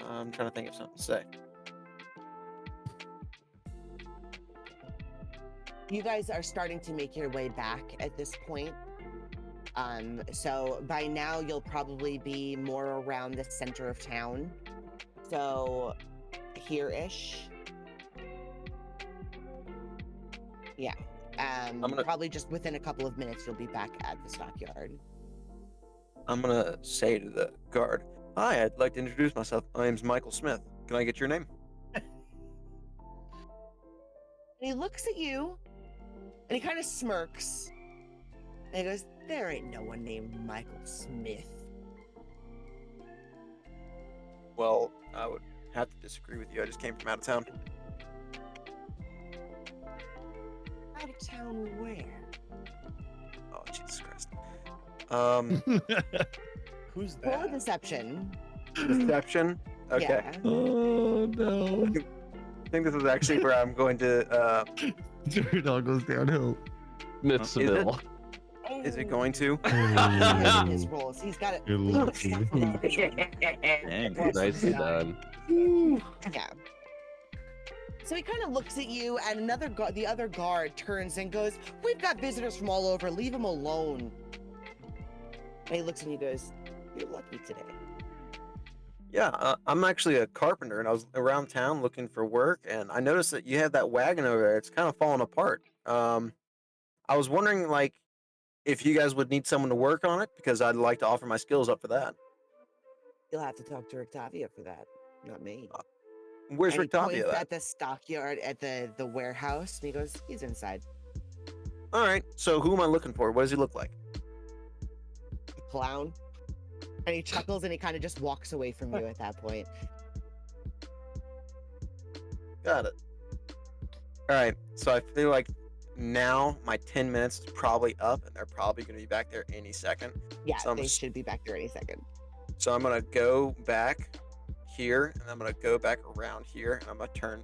I'm trying to think of something to say. You guys are starting to make your way back at this point. So by now you'll probably be more around the center of town. So here-ish. Yeah. Probably just within a couple of minutes you'll be back at the stockyard. I'm gonna say to the guard, "Hi, I'd like to introduce myself. My name's Michael Smith. Can I get your name?" And he looks at you, and he kind of smirks. And he goes, "There ain't no one named Michael Smith." Well, I would have to disagree with you. I just came from out of town. Out of town where? Oh, Jesus Christ. Who's that? Roll a deception. Deception? Okay. Yeah. Oh no. I think this is actually where I'm going to It all goes downhill. Mythsville. Is it going to? His rolls. He's got it. You're lucky. Dang. Nicely done. Yeah. So he kind of looks at you, and the other guard turns and goes, "We've got visitors from all over. Leave him alone." And he looks at you and goes, "You're lucky today." Yeah, I'm actually a carpenter, and I was around town looking for work, and I noticed that you have that wagon over there. It's kind of falling apart. I was wondering, like, if you guys would need someone to work on it, because I'd like to offer my skills up for that. You'll have to talk to Octavia for that, not me. Where's and he Rictavio points at? at the stockyard at the warehouse, and he goes, "He's inside." All right. So who am I looking for? What does he look like? Clown. And he chuckles and he kind of just walks away from you at that point. Got it. All right. So I feel like now my 10 minutes is probably up, and they're probably going to be back there any second. Yeah, So they should be back there any second. So I'm going to go back here, and I'm going to go back around here, and I'm going to turn.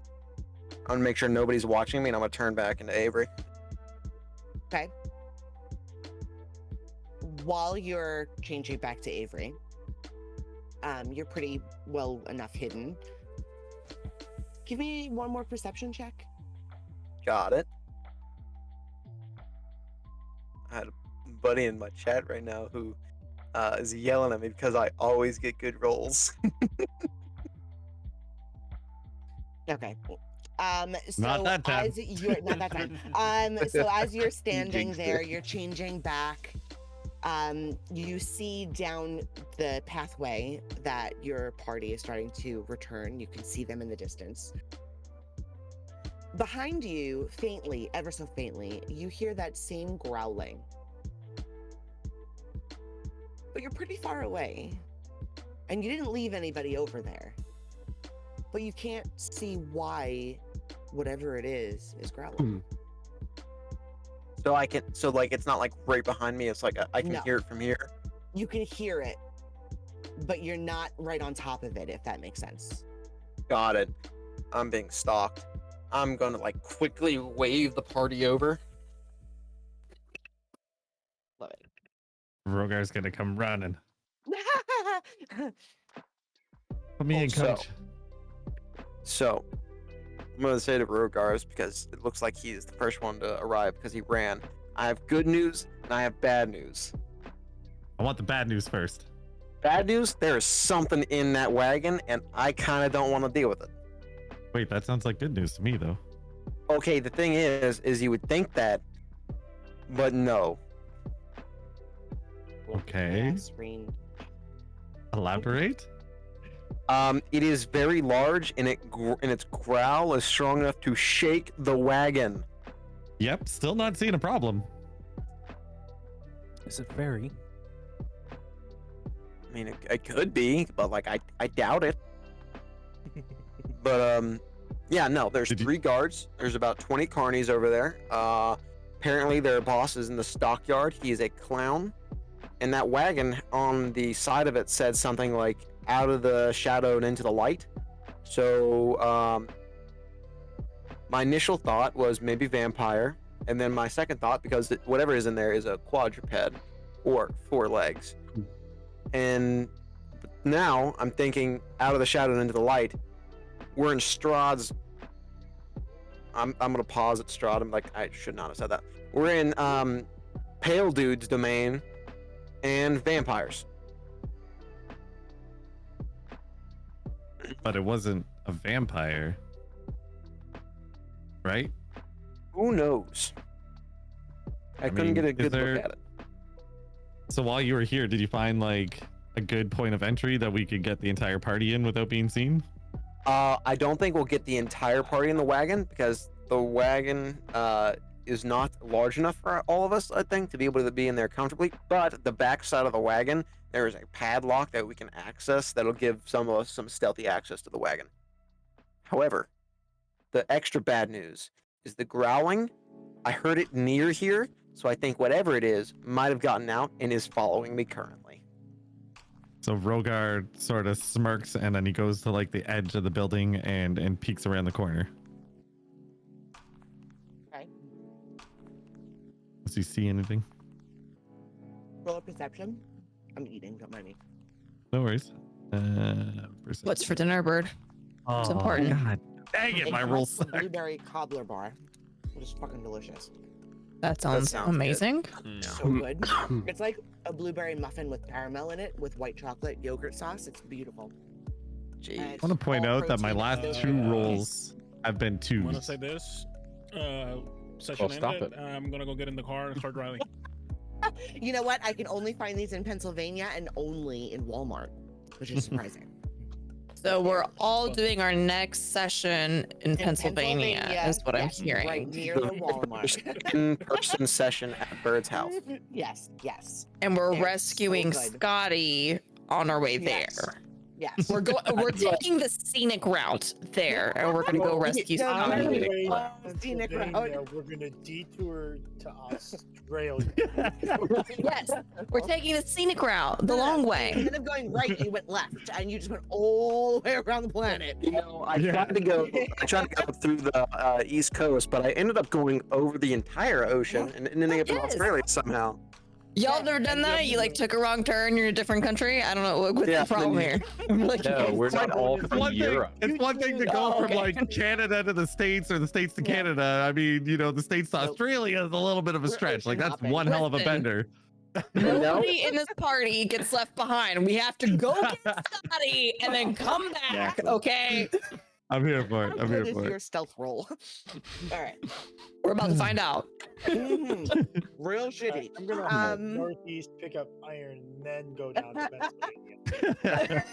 I'm going to make sure nobody's watching me, and I'm going to turn back into Avery. Okay. While you're changing back to Avery, you're pretty well enough hidden. Give me one more perception check. Got it. I had a buddy in my chat right now who is yelling at me because I always get good rolls. Okay. So Not that time. as you're not that time. So as you're standing there, you're changing back. You see down the pathway that your party is starting to return. You can see them in the distance. Behind you, faintly, ever so faintly, you hear that same growling. But you're pretty far away. And you didn't leave anybody over there. But you can't see why whatever it is growling. So I can, so like it's not like right behind me. It's like I can hear it from here. You can hear it, but you're not right on top of it, if that makes sense. Got it. I'm being stalked. I'm gonna like quickly wave the party over. Love it. Rokhar's gonna come running. Put me in, coach. So I'm gonna say to Rukhar, because it looks like he's the first one to arrive because he ran. I have good news and I have bad news. I want the bad news first. Bad news, there is something in that wagon and I kind of don't want to deal with it. Wait, that sounds like good news to me though. Okay, the thing is you would think that, but no. Okay. Elaborate. It is very large, and its growl is strong enough to shake the wagon. Yep, still not seeing a problem. Is it very? I mean, it could be, but like I doubt it. But yeah, no. There's 3 guards. There's about 20 carnies over there. Apparently their boss is in the stockyard. He is a clown, and that wagon on the side of it said something like "out of the shadow and into the light." So my initial thought was maybe vampire, and then my second thought, because whatever is in there is a quadruped or 4 legs, and now I'm thinking out of the shadow and into the light. We're in Strahd's. I'm gonna pause at Strahd. I'm like, I should not have said that. We're in Pale Dude's domain and vampires. But it wasn't a vampire, right? Who knows? I couldn't get a good look at it. So while you were here, did you find like a good point of entry that we could get the entire party in without being seen? I don't think we'll get the entire party in the wagon, because the wagon is not large enough for all of us, I think, to be able to be in there comfortably. But the back side of the wagon, there is a padlock that we can access that'll give some of us some stealthy access to the wagon. However, the extra bad news is the growling. I heard it near here, so I think whatever it is might have gotten out and is following me currently. So Rukhar sort of smirks, and then he goes to like the edge of the building and peeks around the corner. Okay. Does he see anything? Roll a perception. I'm eating, don't mind me. No worries. What's for dinner, Bird? It's important. God dang it, my rolls suck. Blueberry cobbler bar, which is fucking delicious. That sounds amazing. So good. It's like a blueberry muffin with caramel in it with white chocolate yogurt sauce. It's beautiful. Jeez. I want to point out that my last 2 rolls have been 2s. I want to say this. Session ended. I'm going to go get in the car and start driving. You know what? I can only find these in Pennsylvania and only in Walmart, which is surprising. So we're all doing our next session in Pennsylvania, is what I'm hearing. Right near the Walmart. In-person session at Bird's house. Yes, yes. And we're They're rescuing so good. Scotty on our way Yes. there. Yes. We're taking the scenic route there, and we're gonna go rescue No, Scotty. no, Anyway, scenic Pennsylvania, route. we're gonna detour to Australia. Yes, we're taking the scenic route, the long way. Instead of going right, you went left, and you just went all the way around the planet. You know, I tried to go through the East Coast, but I ended up going over the entire ocean and ending up in Yes. Australia somehow. Y'all never done that? You like took a wrong turn, you're in a different country? I don't know what's Yeah, the problem then here. Like, No, we're not all It's from one thing. Europe. It's one thing to go Oh, from okay. like Canada to the States or the States to Canada. I mean, you know, the States to Australia is a little bit of a We're stretch. Like ocean that's hopping. one hell of a Listen. bender. Nobody in this party gets left behind. We have to go get Scotty and then come back, okay? I'm here for it. I'm here What is for your it. stealth roll? All right. We're about to find out. Mhm. Real shitty. I'm gonna northeast, pick up iron, and then go down to Pennsylvania.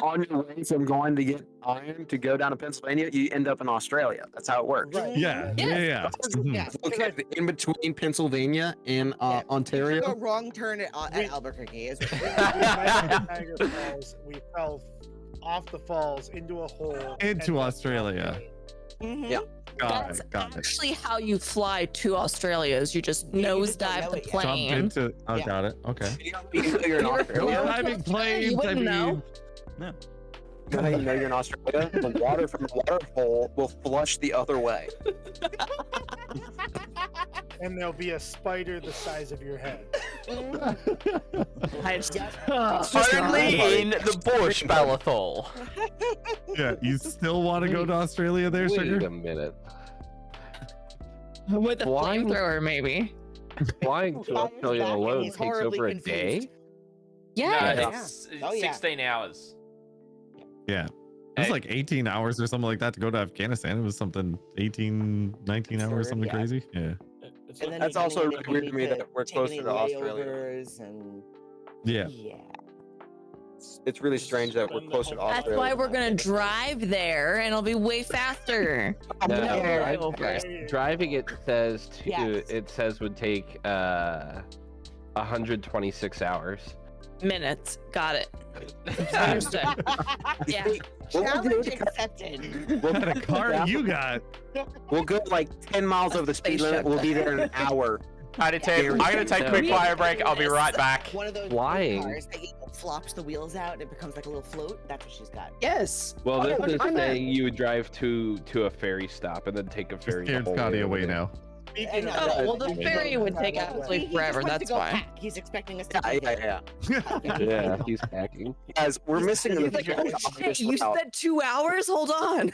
On your way from going to get iron to go down to Pennsylvania, you end up in Australia. That's how it works. Right. Yeah, Yes. yeah. Mhm. Yes. Located in between Pennsylvania and Yeah. Took Ontario. a wrong turn at Wait. Albuquerque. Is We met at Niagara Falls. We fell off the falls into a hole. Into ended up Australia. Mhm. Yeah. Got That's it. Got it. actually how you fly to Australia, is you just Yeah, you just don't nosedive know the it yet. Jump plane. into. Oh, Yeah. got it. Okay. You know you're in You're Australia. Yeah. Driving planes. You I wouldn't know. mean, You know how you know you're in Australia? The water from the water hole will flush the other way. And there'll be a spider the size of your head. I just- Only in the bush, Balithal. yeah. You still want to go to Australia there, Wait sugar? a minute. With a Flying- flamethrower, maybe. Flying to Flying Australia back and alone he's takes horribly over a confused. day. Yeah. No, Yeah. it's Oh, yeah. 16 hours. Yeah. It was Hey. like 18 hours or something like that to go to Afghanistan. It was something 18, 19 hours, Absurd, something yeah. crazy. Yeah. It's And then That's you also don't really even weird need to me that we're take closer any to Australia. layovers and Yeah. yeah. It's really strange that we're closer to That's Australia. why we're gonna drive there, and it'll be way faster. No, Yeah. driving it says Yes. it says would take 126 hours. Minutes. Got it. Understood. Yeah. Challenge accepted. We'll What kind of car you got? We'll go like 10 miles over the speed limit. We'll be there in an hour. Alrighty, Tim. I'm gonna take a quick We- fire break. I'll be right back. One of those Flying. cars that flops the wheels out and it becomes like a little float. That's what she's got. Yes. Well, Oh, this is I'm saying you would drive to a ferry stop and then take a ferry. the Scared whole Scotty way away over there. now. Speaking Oh, of well, the that, ferry would take He absolutely just forever. wants to That's go why. pack. He's expecting us to Yeah, be there. yeah. Yeah, he's hacking. Guys, we're missing He's the like, Oh, shit, you said 2 hours? Hold on.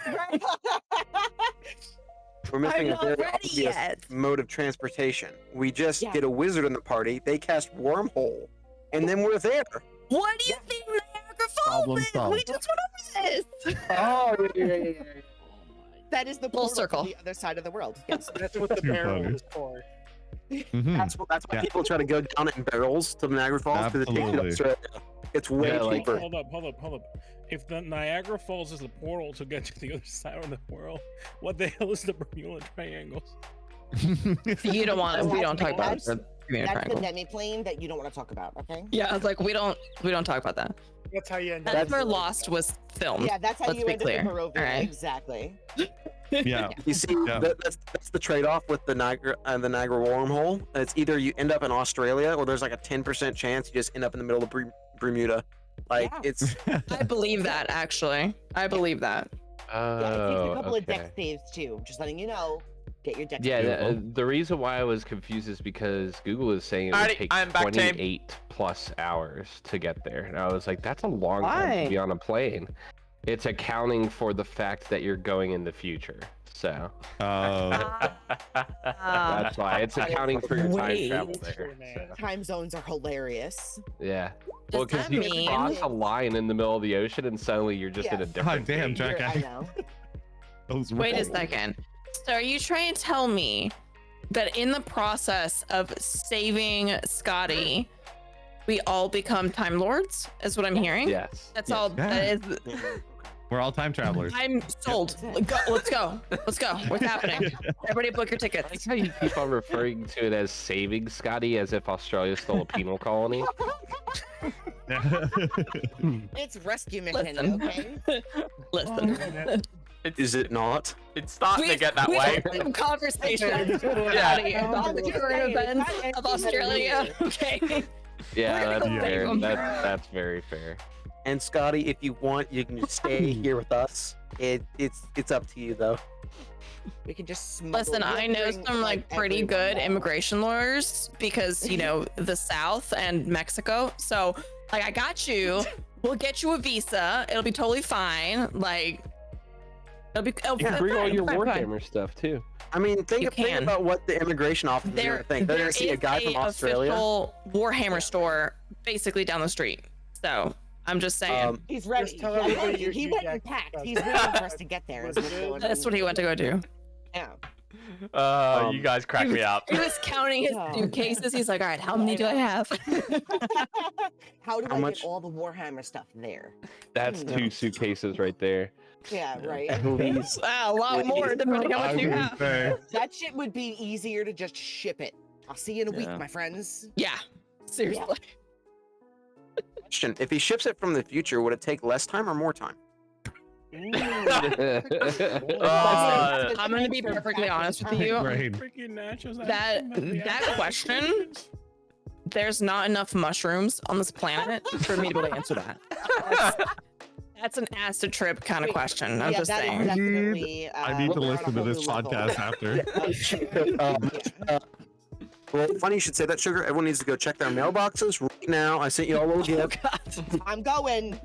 We're missing I'm a not very ready obvious yet. mode of transportation. We just Yeah. get a wizard in the party. They cast wormhole, and then we're there. What do you think Niagara Falls Problem is? solved. We just went over this. Oh, yeah. That is the Full portal to circle. the other side of the world. Yes. that's what the Too barrel funny. is for. Mhm. That's why Yeah. people try to go down in barrels to Niagara Falls because it takes you to Absolutely. Australia. It's way Yeah, like- cheaper. Hold up. If the Niagara Falls is the portal to get to the other side of the world, what the hell is the Bermuda Triangle? You don't want it. We don't talk about That's- the Bermuda That's the Triangle. demiplane that you don't want to talk about, okay? Yeah, I was like, we don't talk about that. That's how you end up. That's where Lost was filmed. Yeah, that's how Let's you be end clear. up in Barovia. All right. Exactly. Yeah. You see, Yeah. that's the trade-off with the Niagara wormhole. It's either you end up in Australia, or there's like a 10% chance you just end up in the middle of Bermuda. Like Yeah. it's I believe that, actually. I believe that. Yeah, it takes a Oh, couple of okay. deck saves too. Just letting you know. Get your deck Yeah, saves. the reason why I was confused is because Google is saying it would Alrighty, take I'm back, Tim. 28 plus hours to get there. And I was like, that's a long time Why? to be on a plane. It's accounting for the fact that you're going in the future. So that's why it's accounting for your time Wait. travel there. So, Time zones are hilarious. yeah. Does Well, because that you mean- cross a line in the middle of the ocean and suddenly you're just in a Yeah. different. damn, thing. Jack. I know. Those Wait a rules. second. So are you trying to tell me that in the process of saving Scotty, we all become Time Lords, is what I'm hearing. Yes. That's yes. all. That is. We're all time travelers. I'm sold. Let's go. Let's go. What's happening? Everybody book your I like tickets. how you keep on referring to it as saving Scotty as if Australia's still a penal colony. It's rescue mission, Listen. okay? Listen. Is it not? It's starting to get that way. We have conversation Yeah. about the current events of Australia. Okay. Yeah, that's gonna fair. save 'em. That's very fair. And Scotty, if you want, you can just stay here with us. It's up to you though. We can just smuggle. Listen, I know some like pretty good immigration lawyers because you know the South and Mexico. So like I got you. We'll get you a visa. It'll be totally fine. Like it'll be. You can bring all your fine. Warhammer stuff too. I mean, think can. about what the immigration officers are gonna think. They're gonna see a guy from Australia. Official Warhammer store basically down the street. So I'm just saying. He's ready. Just tell everybody you're He Hugh went and Jackman. packed. He's waiting for us to get there. is what's going That's on. what he went to go do. Yeah. You guys crack me up. He was counting his suitcases. He's like, all right, how many do I have? How do How I much? get all the Warhammer stuff there? That's 2 suitcases right there. Yeah, right. At least. A lot more depending on I what you would have. say. That shit would be easier to just ship it. I'll see you in a week, Yeah. my friends. Yeah, seriously. Question: if he ships it from the future, would it take less time or more time? I'm gonna be perfectly honest with you. Right. Freaking nachos. That question, there's not enough mushrooms on this planet for me to be able to answer that. That's an acid trip kind of question. I'm just that is saying. definitely, I need to we're on a listen to whole this new level. podcast after. Well, funny you should say that, Sugar. Everyone needs to go check their mailboxes right now. I sent you all a little Oh, gift. God. I'm going.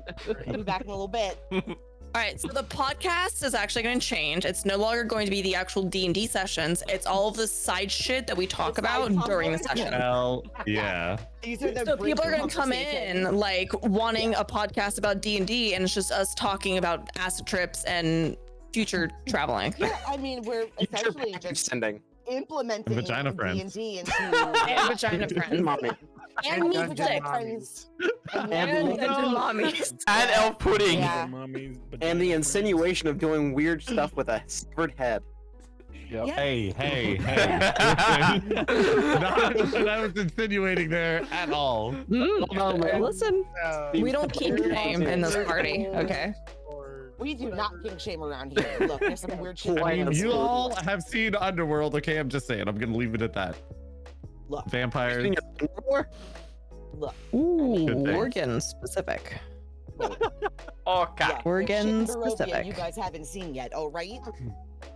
I'll be back in a little bit. All right, so the podcast is actually going to change. It's no longer going to be the actual D&D sessions. It's all of the side shit that we talk about during the session. Hell yeah. These are the So people are bridge going to come in conversations. like wanting a podcast about D&D, and it's just us talking about acid trips and future traveling. Yeah, I mean, we're essentially just Sending. implementing Vagina friends. D&D into And vagina friends. Mommy. And meat Dungeon sticks. mommies. And And- dungeon mommies. And elf pudding. Yeah. And the insinuation of doing weird stuff with a severed head. Yeah. Hey, hey, hey. Not what I was insinuating there at all. Listen, Uh, we don't kink shame in this party, okay? or- We do not kink shame around here. Look, there's some weird shit. I mean, going on. you all have seen Underworld, okay? I'm just saying. I'm gonna leave it at that. Look. Vampires. Look. Ooh, Good thing. organ specific. Okay. Yeah, Organ there's shit in Barovia specific. You guys haven't seen yet, oh right?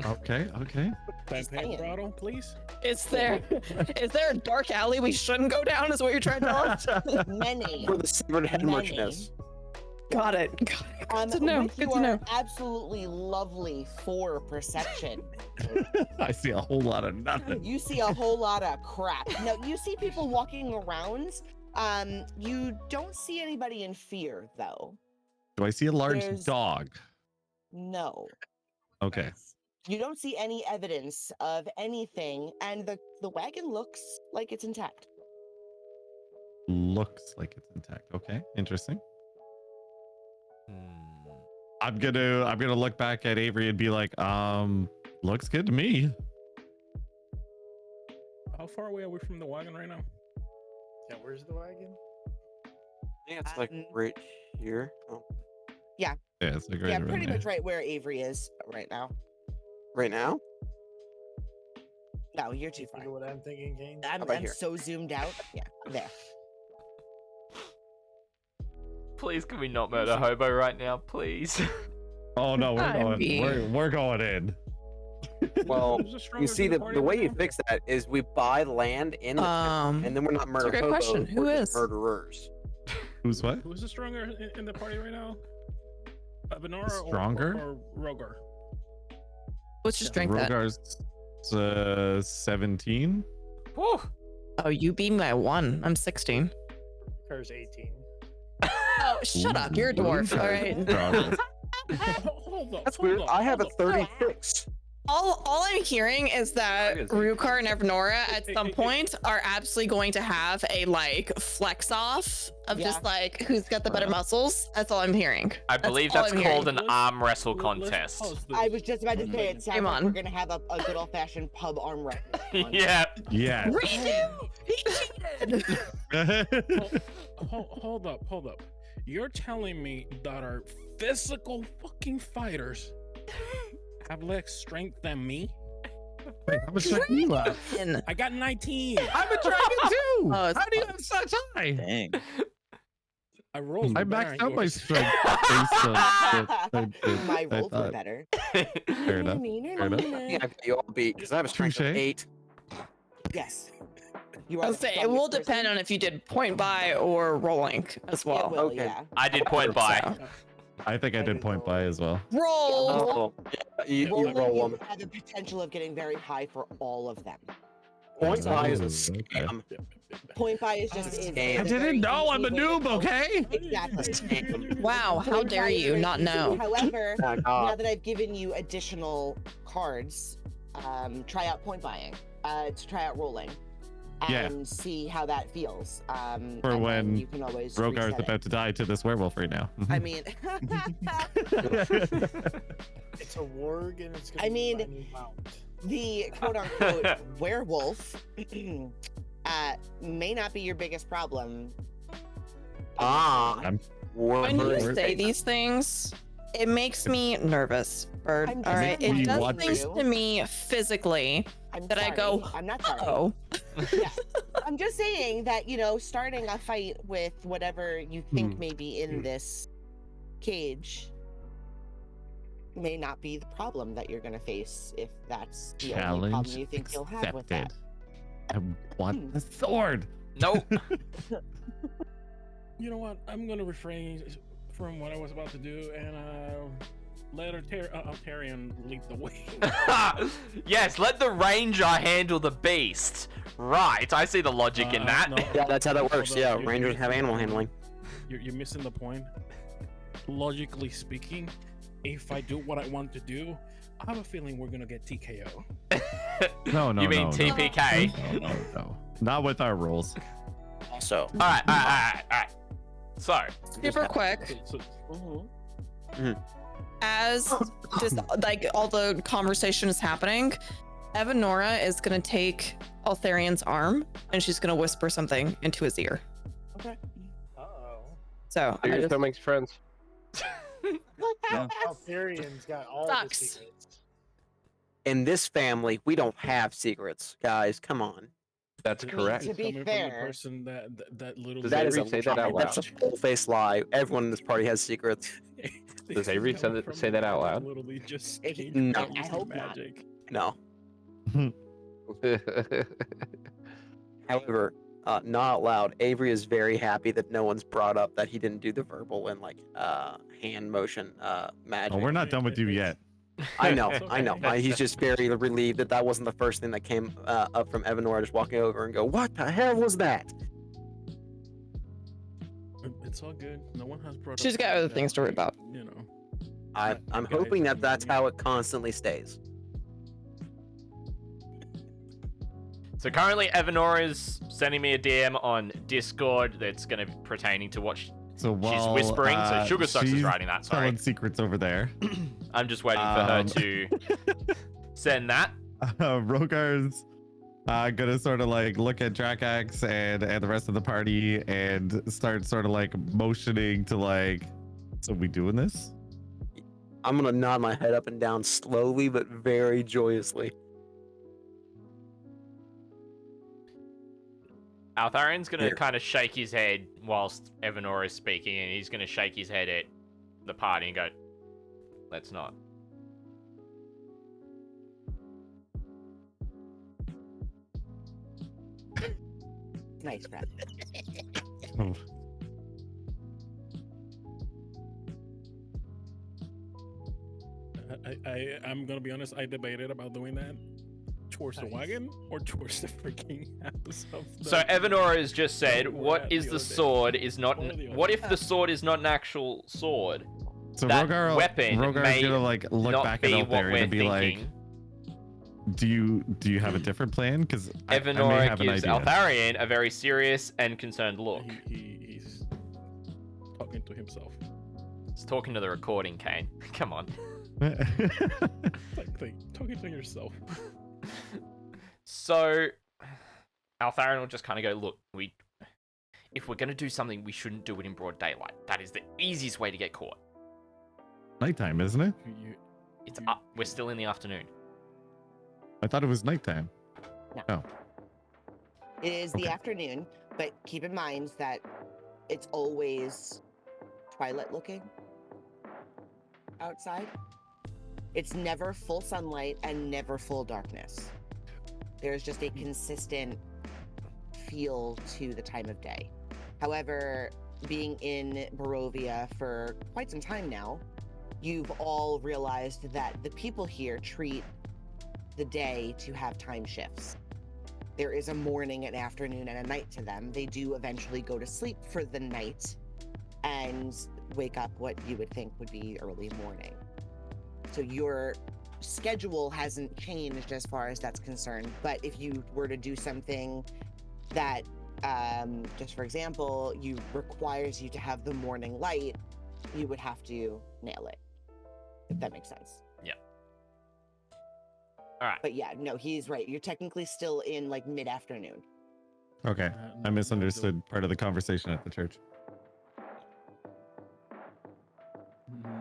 Okay, okay. Champagne bottle, please. Is there a dark alley we shouldn't go down? Is what you're trying to tell us? Many. For the severed head Many. merchandise. Got it. Good to know. Which Good you to know. are absolutely lovely for perception. I see a whole lot of nothing. You see a whole lot of crap. Now you see people walking around. You don't see anybody in fear though. Do I see a large There's- dog? No. Okay. You don't see any evidence of anything, and the wagon looks like it's intact. Looks like it's intact. Okay, interesting. Hmm. I'm gonna look back at Avery and be like, looks good to me. How far away are we from the wagon right now? Yeah, where's the wagon? I think it's like right here. Oh, Yeah, it's like right Yeah, around pretty there. much right where Avery is right now. right now? No, you're too You far. know what I'm thinking, Kane? I'm about here? so zoomed out. Yeah, there. Please, can we not murder Hobo right now, please? Oh no, Ivy. we're going in. Well, Who's the you strongest see, in the party way right you now? fix that is we buy land in the town, and then we're not murder great hobos, question. Who we're just is? murderers. Who's what? Who's the stronger in the party right now? Evanora Stronger? or Rukhar? Let's just drink that. Rogar's 17. Woo. Oh, you beat me by 1. I'm 16. Car's 18. Oh, shut up. You're a dwarf. All right. Stronger. Hold up. That's hold weird. up, I have a hold up. 36. All I'm hearing is that Rukhar and Evanora at some point are absolutely going to have a like flex off of just like who's got the better muscles. That's all I'm hearing. I believe that's called an arm wrestle contest. I was just about to say it sounds like we're gonna have a good old fashioned pub arm wrestle. Yeah. Yeah. Redo! He cheated! Hold up. You're telling me that our physical fucking fighters have less strength than me? Wait, how much strength do you have? I got 19. I'm a dragon too! How do you have such high? Dang. I rolled. I maxed out my strength based on My rolls were better. Fair enough. Fair enough. I think I got you all beat because I have a strength of 8. Yes. You are I'll say it will depend on if you did point by or rolling as well. It will, yeah. I did point by. So. I think I did point by as well. Roll! Yeah, you roll them. Have the potential of getting very high for all of them. Point by is a Okay. scam. Point by is just. I didn't know I'm a noob, okay? Exactly. Wow, how Point dare by you is not easy. know? However, Oh, now God. that I've given you additional cards, try out point buying. To try out rolling. Yeah. And see how that feels. For and then when you can always Rogar's reset it. about to die to this werewolf right now. I mean, It's a warg and it's gonna I be mean, my new mount. the quote-unquote werewolf may not be your biggest problem. I'm When you Bird. say these things, it makes me nervous, Bird. I'm All right, just it You does want things to. to me physically I'm that I sorry. go, I'm not sorry. oh. Yeah. I'm just saying that, starting a fight with whatever you think may be in this cage may not be the problem that you're going to face if that's the only problem Challenge you think you'll have with that. accepted. I want the sword. Nope. You know what? I'm gonna refrain from what I was about to do and let Altharion lead the way. Yes, let the ranger handle the beast. Right, I see the logic in that. No, Yeah, that's how that works. hold Yeah, on, rangers have animal handling. You're missing the point. Logically speaking, if I do what I want to do, I have a feeling we're gonna get TKO. No, You mean TPK? No. Not with our rules. Also, All right. So, Super quick. So, As just like all the conversation is happening, Evanora is gonna take Altharion's arm and she's gonna whisper something into his ear. Okay. Uh-oh. So I Figure just, still makes friends. Altharion's got all Sucks. the secrets. in this family, we don't have secrets, guys. Come on. That's correct. To be coming from the fair- person that little Does That is Avery say that out That's a loud? full-faced lie. Everyone in this party has secrets. Does Avery say that out loud? Literally just No. I hope not. magic. No. However, not out loud. Avery is very happy that no one's brought up that he didn't do the verbal and hand motion magic. Oh, we're not done with you yet. I know, It's I know. okay. He's just very relieved that that wasn't the first thing that came up from Evanora just walking over and go, "What the hell was that?" It's all good. No one has brought. She's up got other that, things to worry about. You know. I'm guys hoping that keep that's moving. how it constantly stays. So currently, Evanora's sending me a DM on Discord that's going to be pertaining to what So she's while, whispering. So Sugarsockz is she's writing that. Sorry, telling secrets over there. I'm just waiting for her to send that. Rogar's gonna sort of like look at Drakax and the rest of the party and start sort of like motioning to like, so we doing this? I'm gonna nod my head up and down slowly but very joyously. Altharion's going to Here. kind of shake his head whilst Evanora is speaking, and he's going to shake his head at the party and go, "Let's not." Nice, Brad. Oh, I'm gonna be honest. I debated about doing that towards the wagon or towards the freaking house. Of the... So Evanora has just said, we were "What at is the the other day. sword? Is not. Or the What other if the sword is not an actual sword? so That Rogar's weapon may gonna like look not back be at what Altharion we're and be like, thinking. do you have a different plan? Because Evanora gives Altharion a very serious and concerned look. He's talking to himself. He's talking to the recording, Kane. Come on. Like talking to yourself. So, Altharion will just kind of go, look, if we're going to do something, we shouldn't do it in broad daylight. That is the easiest way to get caught. Nighttime, isn't it? It's up. We're still in the afternoon. I thought it was nighttime. No. Oh. It is the afternoon, but keep in mind that it's always twilight looking outside. It's never full sunlight and never full darkness. There's just a consistent feel to the time of day. However, being in Barovia for quite some time now, you've all realized that the people here treat the day to have time shifts. There is a morning, an afternoon, and a night to them. They do eventually go to sleep for the night and wake up what you would think would be early morning. So your schedule hasn't changed as far as that's concerned, but if you were to do something that, just for example, requires you to have the morning light, you would have to nail it, if that makes sense. Yeah. All right. But yeah, no, he's right. You're technically still in like mid-afternoon. Okay. I misunderstood part of the conversation at the church.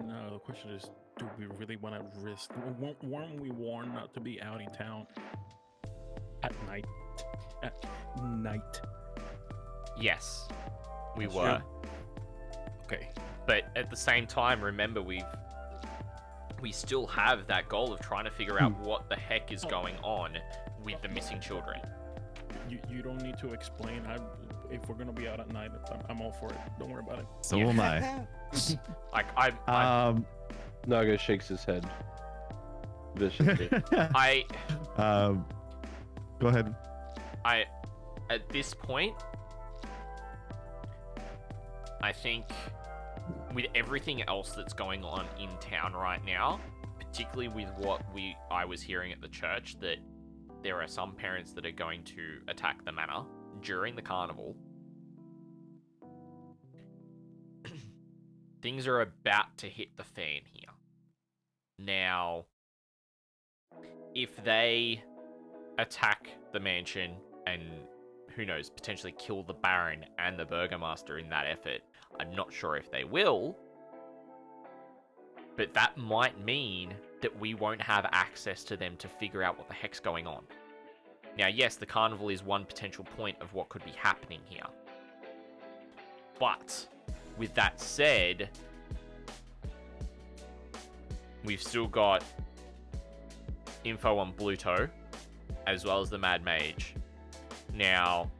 No, the question is, do we really want to risk? Weren't we warned not to be out in town at night? At night. Yes, we were. Okay. But at the same time, remember, we still have that goal of trying to figure out what the heck is going on with the missing children. You don't need to explain. If we're gonna be out at night, I'm all for it. Don't worry about it. So am I. nAga shakes his head viciously. Go ahead. At this point, I think with everything else that's going on in town right now, particularly with what I was hearing at the church, that there are some parents that are going to attack the manor during the carnival. Things are about to hit the fan here. Now, if they attack the mansion and, who knows, potentially kill the Baron and the Burgomaster in that effort, I'm not sure if they will, but that might mean that we won't have access to them to figure out what the heck's going on. Now, yes, the carnival is one potential point of what could be happening here. But, with that said, we've still got info on Bluto, as well as the Mad Mage. Now,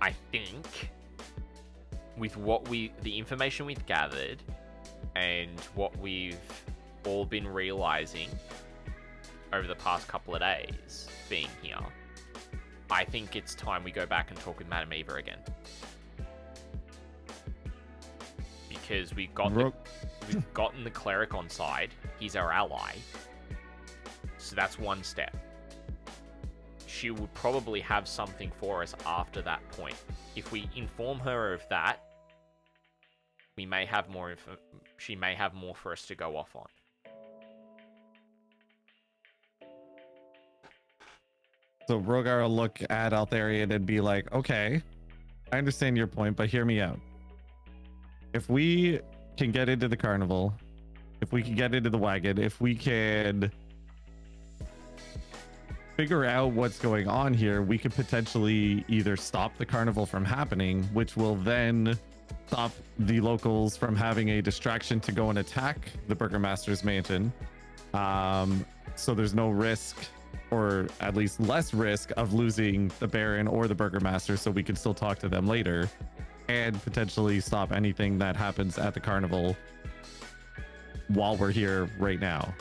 I think with the information we've gathered and what we've all been realizing over the past couple of days being here, I think it's time we go back and talk with Madam Eva again. Because we've gotten the cleric on side. He's our ally. So that's one step. She would probably have something for us after that point. If we inform her of that, we may have more she may have more for us to go off on. So Rukhar will look at Altharion and be like, okay, I understand your point, but hear me out. If we can get into the carnival, if we can get into the wagon, if we can figure out what's going on here, we could potentially either stop the carnival from happening, which will then stop the locals from having a distraction to go and attack the Burgomaster's mansion. So there's no risk, or at least less risk, of losing the Baron or the Burgomaster, so we can still talk to them later and potentially stop anything that happens at the carnival while we're here right now.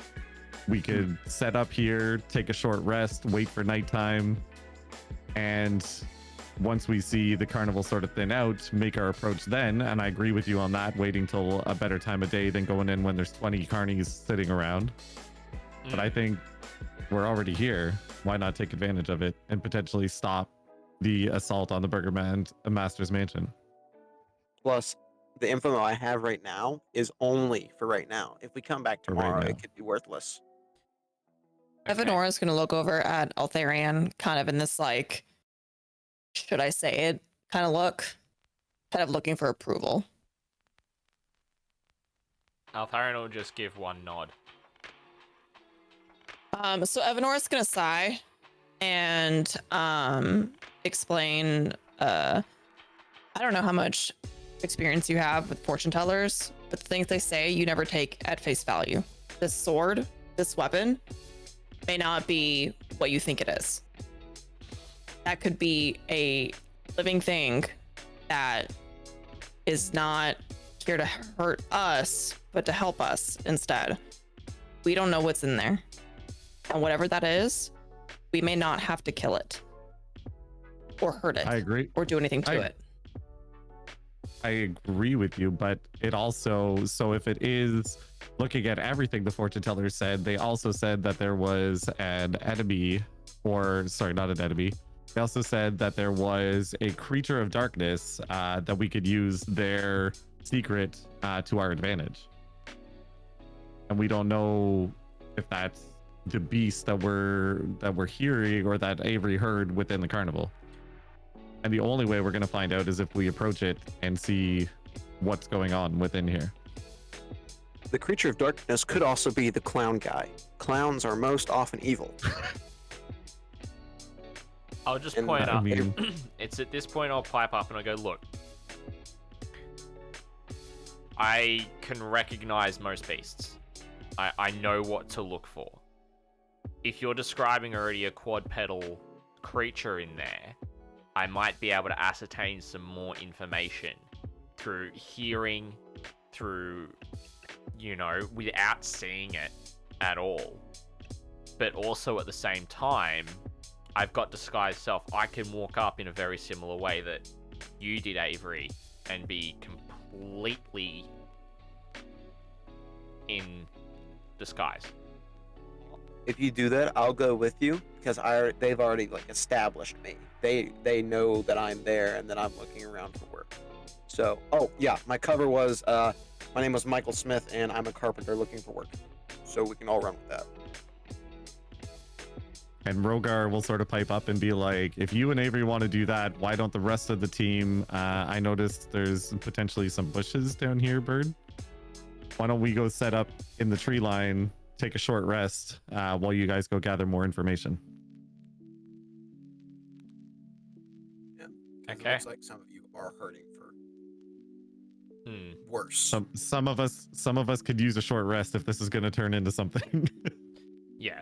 We could set up here, take a short rest, wait for nighttime, and once we see the carnival sort of thin out, make our approach then. And I agree with you on that, waiting till a better time of day than going in when there's 20 carnies sitting around. But I think we're already here. Why not take advantage of it and potentially stop the assault on the Master's Mansion? Plus, the info I have right now is only for right now. If we come back tomorrow, it could be worthless. Evanora's gonna look over at Altharion, kind of in this like, should I say it kind of look, kind of looking for approval. Altharion will just give one nod. So Evanora's gonna sigh and explain. I don't know how much experience you have with fortune tellers, but the things they say you never take at face value. This sword, this weapon, may not be what you think it is. That could be a living thing that is not here to hurt us, but to help us instead. We don't know what's in there. And whatever that is, we may not have to kill it or hurt it. I agree. Or do anything to it. I agree with you, but it also, so if it is looking at everything the fortune teller said, they also said that there was an enemy, or sorry, not an enemy. They also said that there was a creature of darkness that we could use their secret to our advantage. And we don't know if that's the beast that we're hearing or that Avery heard within the carnival. And the only way we're going to find out is if we approach it and see what's going on within here. The creature of darkness could also be the clown guy. Clowns are most often evil. I'll just point up. It's at this point I'll pipe up and I go, look, I can recognize most beasts. I know what to look for. If you're describing already a quadrupedal creature in there, I might be able to ascertain some more information through hearing, through, without seeing it at all. But also at the same time, I've got disguised self. I can walk up in a very similar way that you did, Avery, and be completely in disguise. If you do that, I'll go with you because they've already established me. They know that I'm there and that I'm looking around for work. So, my cover was my name was Michael Smith and I'm a carpenter looking for work. So we can all run with that. And Rukhar will sort of pipe up and be like, if you and Avery want to do that, why don't the rest of the team? I noticed there's potentially some bushes down here, Bird. Why don't we go set up in the tree line, take a short rest while you guys go gather more information? Yeah. Okay. It looks like some of you are hurting for worse. Some of us could use a short rest if this is going to turn into something. Yeah.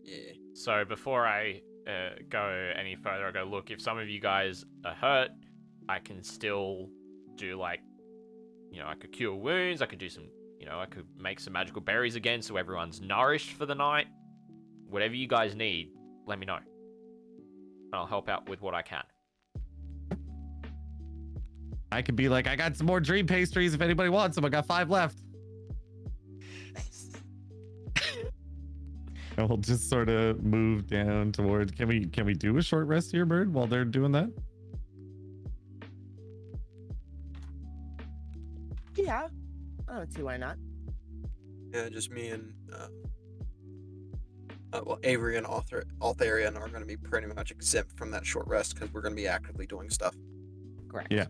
Yeah. So before I go any further, I go, look, if some of you guys are hurt, I can still do I could cure wounds, I could do some, I could make some magical berries again so everyone's nourished for the night. Whatever you guys need, let me know. I'll help out with what I can. I could be like, I got some more dream pastries if anybody wants them. I got 5 left. And we'll just sort of move down towards. Can we do a short rest here, Bird, while they're doing that? Yeah, I don't see why not. Yeah, just me and Avery and Altharion are going to be pretty much exempt from that short rest because we're going to be actively doing stuff. Correct. Yeah.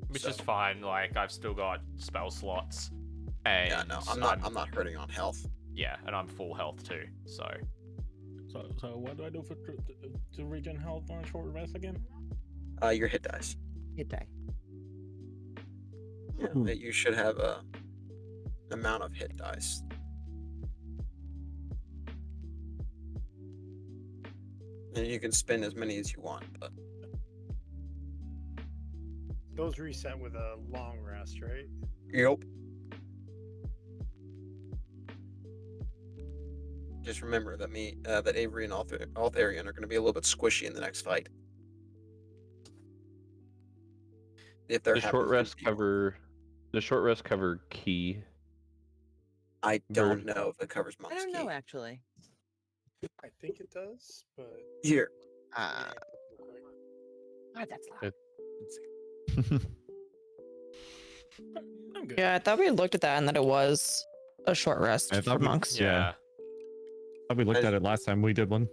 Which is fine. I've still got spell slots. And yeah, no, I'm not hurting on health. Yeah, and I'm full health too. So what do I do to regen health on a short rest again? Your hit dice. Hit die. Yeah, you should have a amount of hit dice. And you can spend as many as you want, but those reset with a long rest, right? Yep. Just remember that that Avery and Altharion are going to be a little bit squishy in the next fight. if they're The happy short to rest do. cover. The short rest cover key. I don't know if it covers I monk's don't key. know actually. I think it does, but Here. God, that's loud. I'm good. Yeah, I thought we had looked at that and that it was a short rest I for thought we- monks. Yeah. We looked at it last time we did one.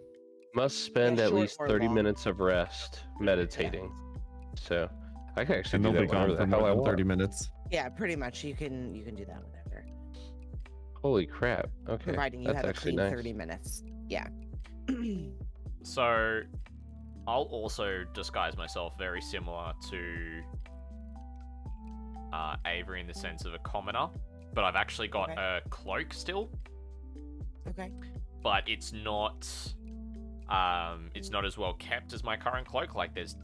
Must spend Yeah, at short least or 30 long. minutes of rest meditating. So I can actually And do they'll be that whenever gone the for hell more I than want. 30 minutes. Yeah, pretty much. You can do that whenever, Holy crap. Okay. providing you That's have a actually clean nice. 30 minutes. Yeah. So, I'll also disguise myself very similar to Avery in the sense of a commoner, but I've actually got a cloak still. Okay. But it's not as well kept as my current cloak. Like there's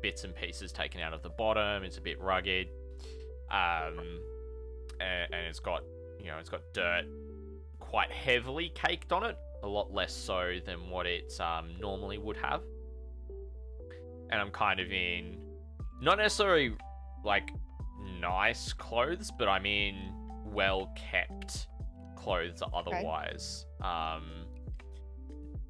bits and pieces taken out of the bottom. It's a bit rugged, and it's got dirt quite heavily caked on it. A lot less so than what it normally would have. And I'm kind of in not necessarily like nice clothes, but I'm in well kept clothes otherwise.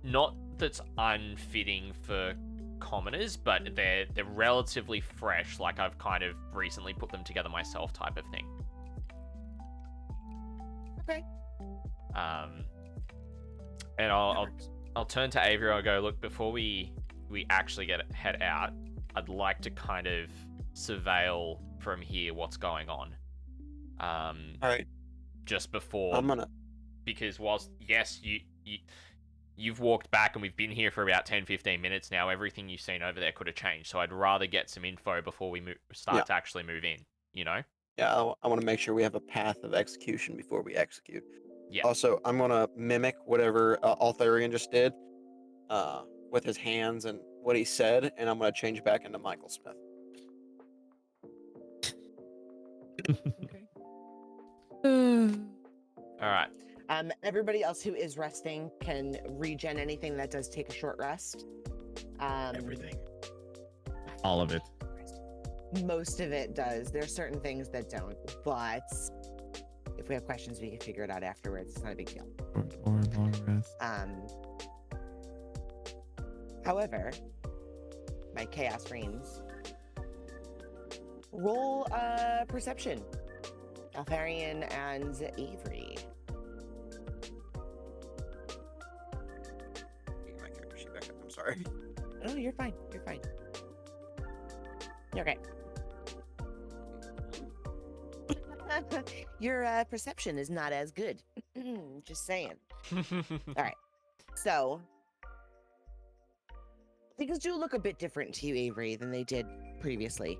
Not that's unfitting for commoners, but they're relatively fresh, like I've kind of recently put them together myself type of thing. Okay. And I'll turn to Avery. I'll go, look, before we actually head out, I'd like to kind of surveil from here what's going on. All right. Just before, I'm gonna. because whilst yes, you've walked back and we've been here for about 10-15 minutes now, everything you've seen over there could have changed. So I'd rather get some info before we start to actually move in. You know? Yeah, I want to make sure we have a path of execution before we execute. Yeah. Also, I'm gonna mimic whatever Altharion just did, with his hands and what he said, and I'm gonna change back into Michael Smith. Okay. All right. Everybody else who is resting can regen anything that does take a short rest. Everything. All of it. Most of it does. There are certain things that don't, but if we have questions, we can figure it out afterwards. It's not a big deal. Or long rest. However, my chaos reigns. Roll perception. Altharion and Avery. Get my character sheet back up. I'm sorry. Oh, you're fine. You're fine. Okay. Your perception is not as good. Just saying. All right. So, things do look a bit different to you, Avery, than they did previously.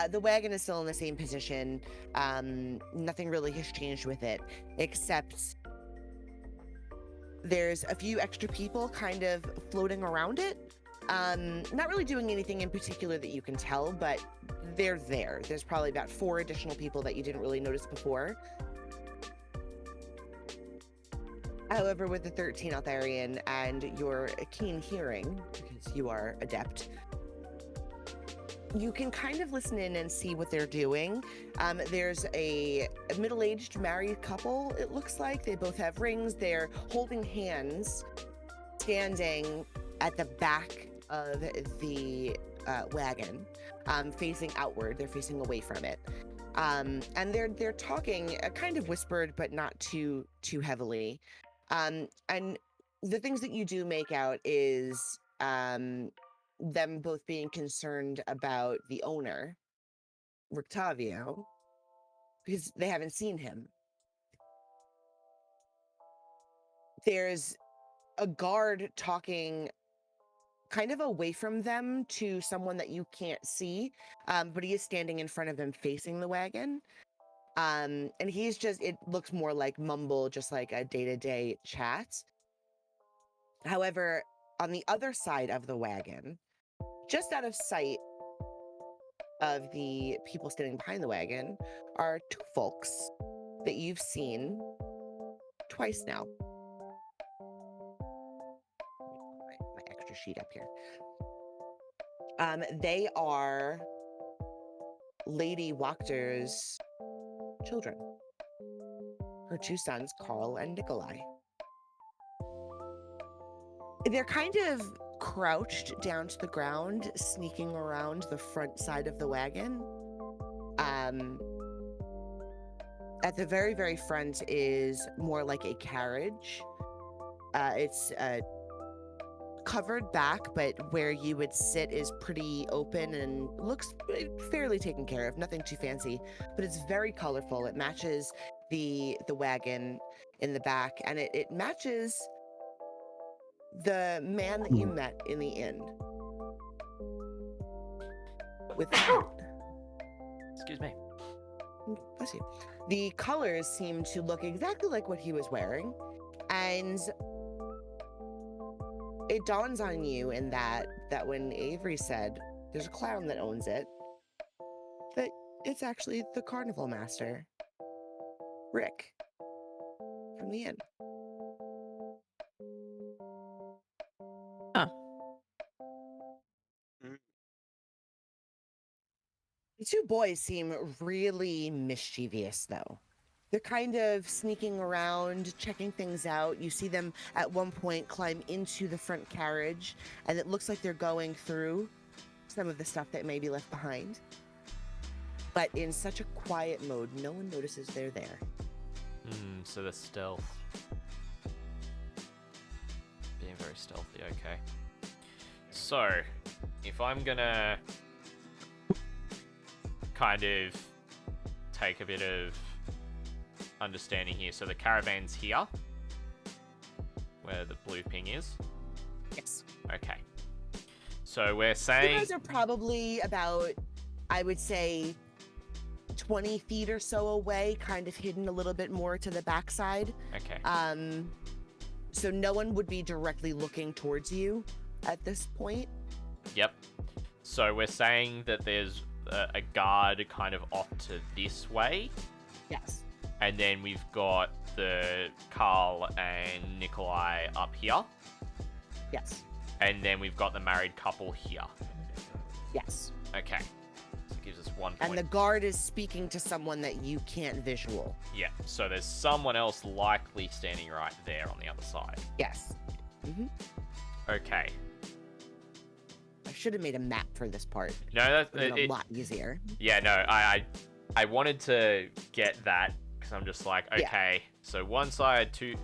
The wagon is still in the same position. Nothing really has changed with it, except there's a few extra people kind of floating around it. Not really doing anything in particular that you can tell, but they're there. There's probably about 4 additional people that you didn't really notice before. However, with the 13 Altharion and your keen hearing, because you are adept, you can kind of listen in and see what they're doing. There's a middle-aged married couple, it looks like. They both have rings. They're holding hands, standing at the back of the wagon, facing outward. They're facing away from it. And they're talking kind of whispered, but not too heavily. And the things that you do make out is them both being concerned about the owner, Rictavio, because they haven't seen him. There's a guard talking kind of away from them to someone that you can't see, but he is standing in front of them facing the wagon. And he's just, it looks more like mumble, just like a day-to-day chat. However, on the other side of the wagon, just out of sight of the people standing behind the wagon, are 2 folks that you've seen twice now. My extra sheet up here. They are Lady Wachter's children. Her 2 sons, Carl and Nikolai. They're kind of crouched down to the ground, sneaking around the front side of the wagon. At the very, very front is more like a carriage. It's covered back, but where you would sit is pretty open and looks fairly taken care of. Nothing too fancy, but it's very colorful. It matches the wagon in the back, and it matches the man that you met in the inn. With Excuse me. Bless you. The colors seem to look exactly like what he was wearing, and it dawns on you in that when Avery said there's a clown that owns it, that it's actually the carnival master, Rick, from the inn. Huh. The 2 boys seem really mischievous, though. They're kind of sneaking around, checking things out. You see them at one point climb into the front carriage, and it looks like they're going through some of the stuff that may be left behind. But in such a quiet mode, no one notices they're there. So the stealth. Being very stealthy, okay. So, if I'm gonna kind of take a bit of understanding here. So the caravan's here, where the blue ping is. Yes. Okay. So we're saying... You guys are probably about, I would say, 20 feet or so away, kind of hidden a little bit more to the backside. Okay. So no one would be directly looking towards you at this point. Yep. So we're saying that there's a guard kind of off to this way. Yes. And then we've got the Carl and Nikolai up here. Yes. And then we've got the married couple here. Yes. Okay. So it gives us 1 point. And the guard is speaking to someone that you can't visual. Yeah. So there's someone else likely standing right there on the other side. Yes. Mm-hmm. Okay. I should have made a map for this part. No, that's a lot easier. Yeah, no, I wanted to get that because I'm just like, okay, so 1 side, two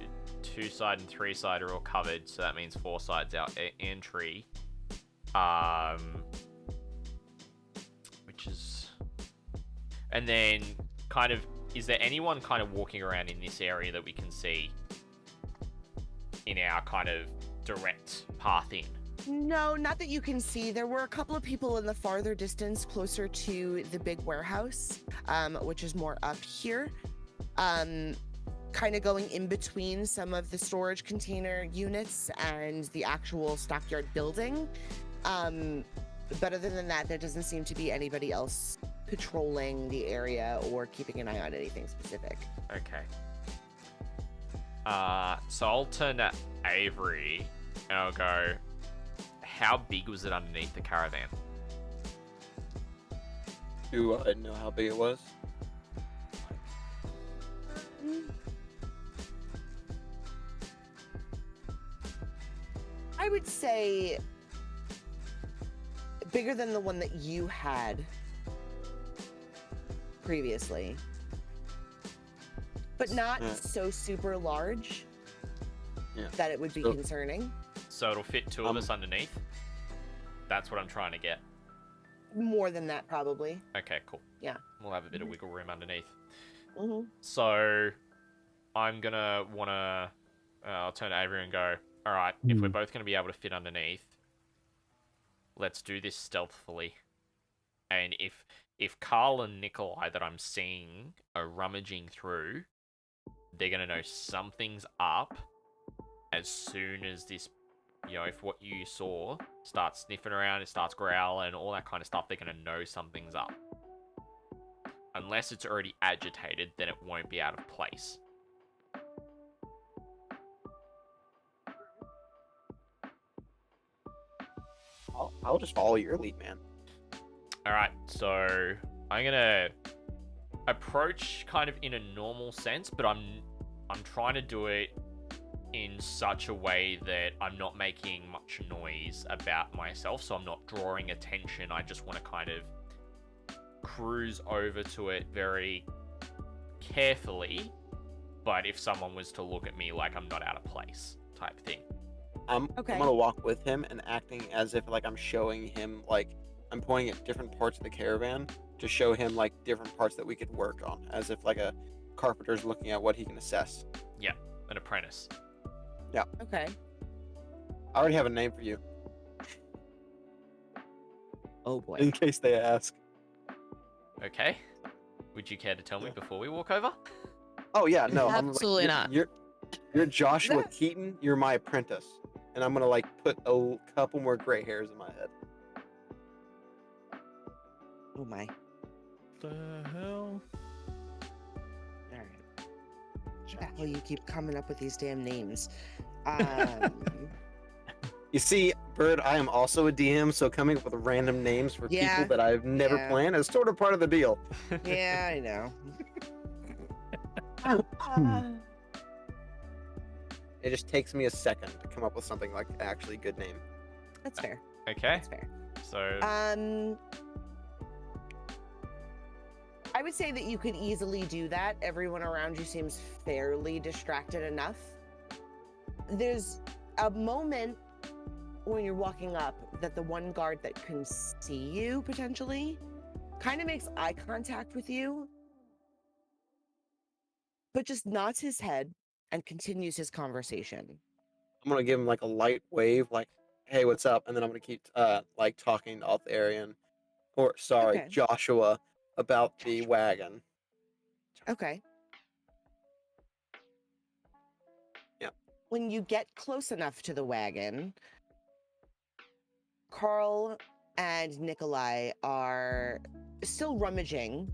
side, and 3 side are all covered, so that means 4 sides out entry. Which is, and then kind of, is there anyone kind of walking around in this area that we can see in our kind of direct path in? No, not that you can see. There were a couple of people in the farther distance closer to the big warehouse, which is more up here, kind of going in between some of the storage container units and the actual stockyard building. But other than that, there doesn't seem to be anybody else patrolling the area or keeping an eye on anything specific. Okay. So I'll turn to Avery and I'll go, how big was it underneath the caravan? Do I know how big it was? I would say bigger than the one that you had previously, but not so super large that it would be concerning. So it'll fit 2 of us underneath? That's what I'm trying to get. More than that, probably. Okay, cool. Yeah. We'll have a bit of wiggle room underneath. Mm-hmm. So I'm gonna wanna... I'll turn to Avery and go, alright, if we're both gonna be able to fit underneath, let's do this stealthily. And if Carl and Nikolai that I'm seeing are rummaging through, they're gonna know something's up as soon as this, you know, if what you saw starts sniffing around, it starts growling, all that kind of stuff, they're going to know something's up. Unless it's already agitated, then it won't be out of place. I'll just follow your lead, man. Alright, so I'm gonna approach kind of in a normal sense, but I'm trying to do it in such a way that I'm not making much noise about myself, so I'm not drawing attention. I just want to kind of cruise over to it very carefully, but if someone was to look at me like I'm not out of place type thing. I'm gonna walk with him and acting as if like I'm showing him, like I'm pointing at different parts of the caravan to show him like different parts that we could work on, as if like a carpenter's looking at what he can assess. Yeah, an apprentice. Yeah. Okay. I already have a name for you. Oh boy. In case they ask. Okay. Would you care to tell me before we walk over? Oh yeah, no. Absolutely I'm like, you're Joshua Keaton. You're my apprentice, and I'm gonna like put a couple more gray hairs in my head. Oh my. The hell? Alright. The hell you keep coming up with these damn names. You see, Bird, I am also a DM, so coming up with random names for people that I've never planned is sort of part of the deal. Yeah, I know. It just takes me a second to come up with something like actually good name. That's fair. Okay. That's fair. So I would say that you could easily do that. Everyone around you seems fairly distracted enough. There's a moment when you're walking up that the one guard that can see you potentially kind of makes eye contact with you, but just nods his head and continues his conversation. I'm gonna give him like a light wave, like, "Hey, what's up?" And then I'm gonna keep like talking to Altharion, or sorry, Joshua, about the wagon. Okay. Yeah. When you get close enough to the wagon, Carl and Nikolai are still rummaging.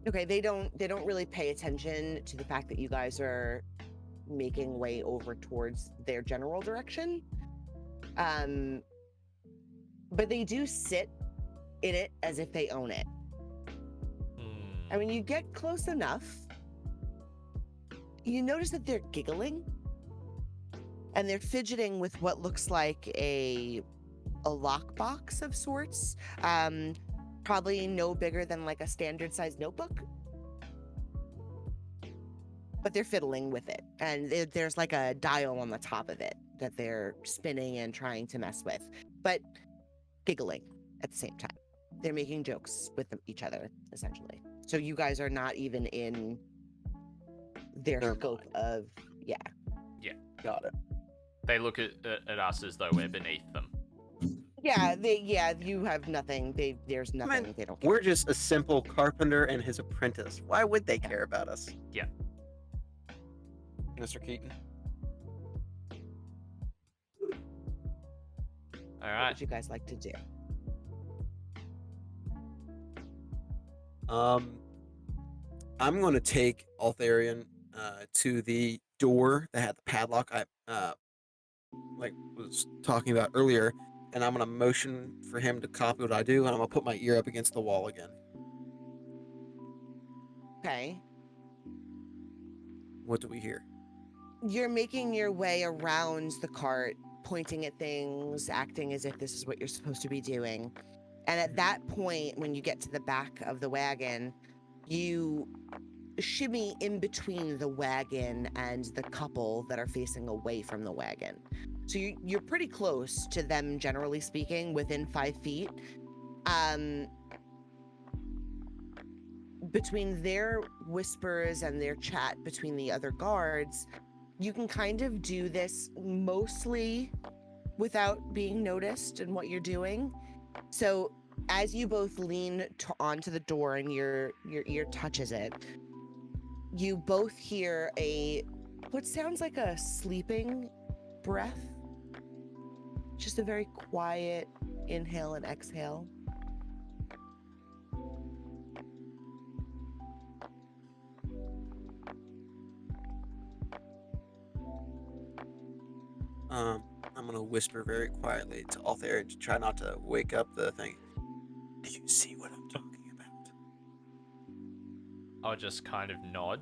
Okay, they don't really pay attention to the fact that you guys are making way over towards their general direction. But they do sit in it as if they own it. And when you get close enough, you notice that they're giggling and they're fidgeting with what looks like a lockbox of sorts. Probably no bigger than like a standard sized notebook. But they're fiddling with it. And there's like a dial on the top of it that they're spinning and trying to mess with, but giggling at the same time. They're making jokes with each other, essentially. So you guys are not even in their scope of, Yeah. Got it. They look at us as though we're beneath them. Yeah, you have nothing. There's nothing they don't care. We're just a simple carpenter and his apprentice. Why would they care about us? Yeah. Mr. Keaton. All right. What would you guys like to do? I'm going to take Altharion to the door that had the padlock I was talking about earlier, and I'm going to motion for him to copy what I do, and I'm going to put my ear up against the wall again. Okay. What do we hear? You're making your way around the cart, pointing at things, acting as if this is what you're supposed to be doing. And at that point, when you get to the back of the wagon, you shimmy in between the wagon and the couple that are facing away from the wagon. So you're pretty close to them, generally speaking, within 5 feet. Between their whispers and their chat between the other guards, you can kind of do this mostly without being noticed in what you're doing. So as you both lean onto the door and your ear touches it, you both hear what sounds like a sleeping breath. Just a very quiet inhale and exhale. I'm gonna whisper very quietly to Altharion to try not to wake up the thing. Do you see what I'm talking about? I'll just kind of nod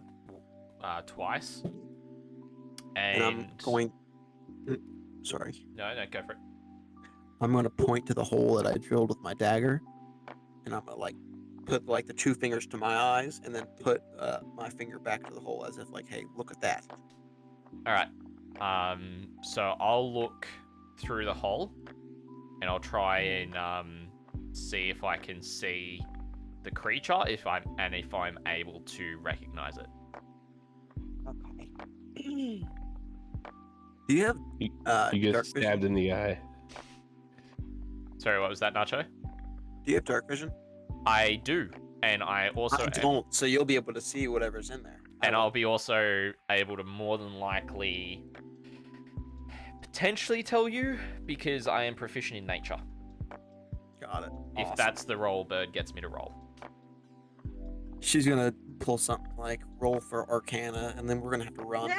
twice. And I'm going. Sorry. No, go for it. I'm gonna point to the hole that I drilled with my dagger, and I'm gonna like put like the 2 fingers to my eyes, and then put my finger back to the hole as if like, hey, look at that. All right. So I'll look through the hole, and I'll try and see if I can see the creature, if I'm able to recognize it. Okay. Do you have You get dark stabbed vision? in the eye. Sorry, what was that, Nacho? Do you have dark vision? I do, and I also I don't, so you'll be able to see whatever's in there. and I'll be also able to more than likely potentially tell you because I am proficient in nature. Got it. If Awesome. that's the roll Bird gets me to roll. She's gonna pull something like roll for Arcana, and then we're gonna have to run.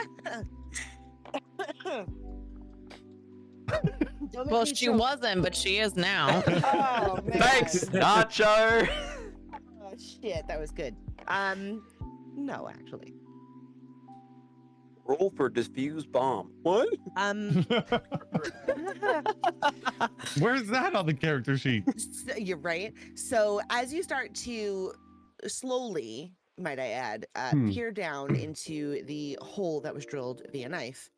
Well, she wasn't, but she is now. Oh man. Thanks, Nacho. Oh shit, that was good. No, actually. Roll for diffuse bomb. What? Where's that on the character sheet? You're right. So as you start to slowly, might I add, peer down into the hole that was drilled via knife,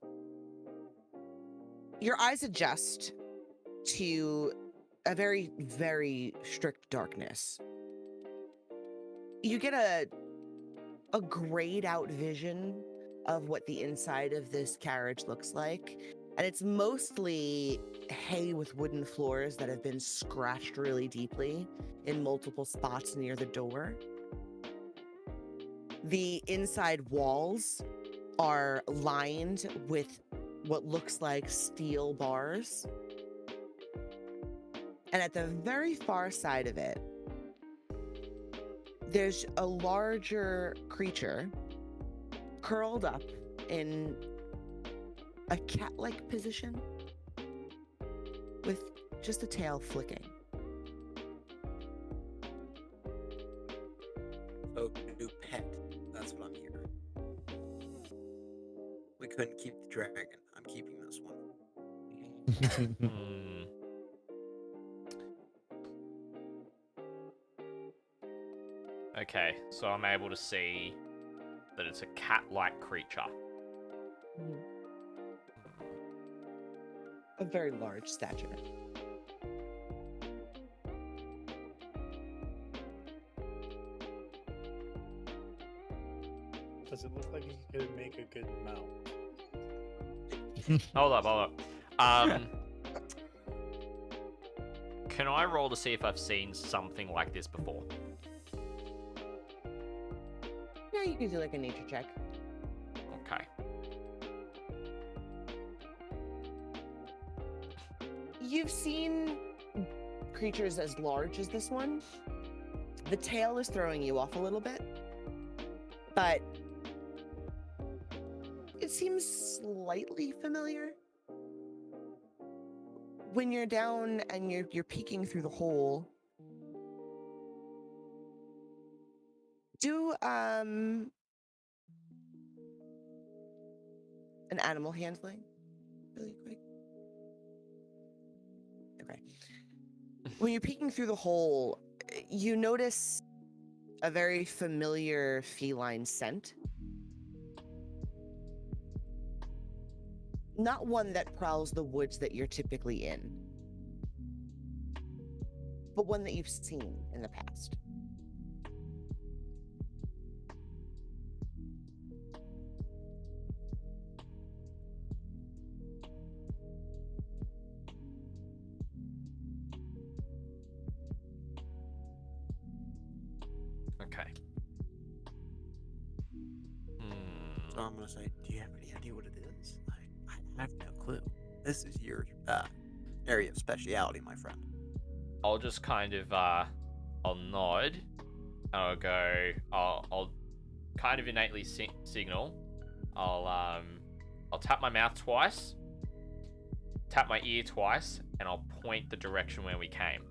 your eyes adjust to a very, very strict darkness. You get a grayed out vision of what the inside of this carriage looks like. And it's mostly hay with wooden floors that have been scratched really deeply in multiple spots near the door. The inside walls are lined with what looks like steel bars. And at the very far side of it, there's a larger creature curled up in a cat-like position with just a tail flicking. Oh, new pet. That's what I'm hearing. We couldn't keep the dragon. I'm keeping this one. Okay, so I'm able to see that it's a cat-like creature. A very large stature. Does it look like he could make a good mount? Hold up. Can I roll to see if I've seen something like this before? Yeah, you can do like a nature check. Okay. You've seen creatures as large as this one. The tail is throwing you off a little bit, but it seems slightly familiar. When you're down and you're peeking through the hole, do an animal handling really quick. Okay. When you're peeking through the hole, you notice a very familiar feline scent. Not one that prowls the woods that you're typically in, but one that you've seen in the past. Okay. So I'm gonna say, do you have any idea what it is? I have no clue. This is your area of speciality, my friend. I'll just kind of I'll nod and I'll go I'll kind of innately signal. I'll tap my mouth twice tap my ear twice, and I'll point the direction where we came.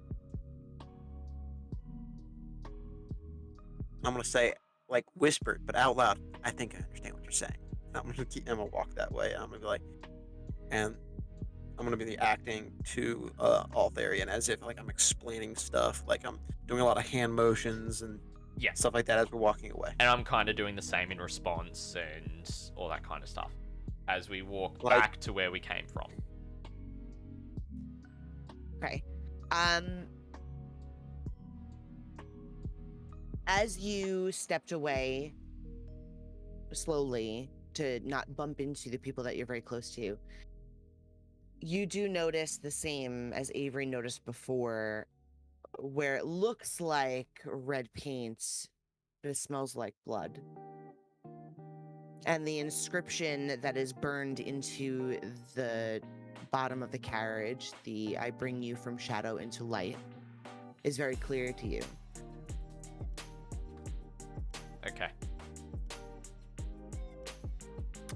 I'm gonna say, like, whispered, but out loud, I think I understand what you're saying. I'm gonna walk that way, and I'm gonna be like, and I'm gonna be acting to Altharion as if like I'm explaining stuff, like I'm doing a lot of hand motions and stuff like that as we're walking away. And I'm kind of doing the same in response and all that kind of stuff as we walk back to where we came from. Okay. As you stepped away slowly to not bump into the people that you're very close to, you do notice the same as Avery noticed before, where it looks like red paint, but it smells like blood. And the inscription that is burned into the bottom of the carriage, the "I bring you from shadow into light," is very clear to you. Okay.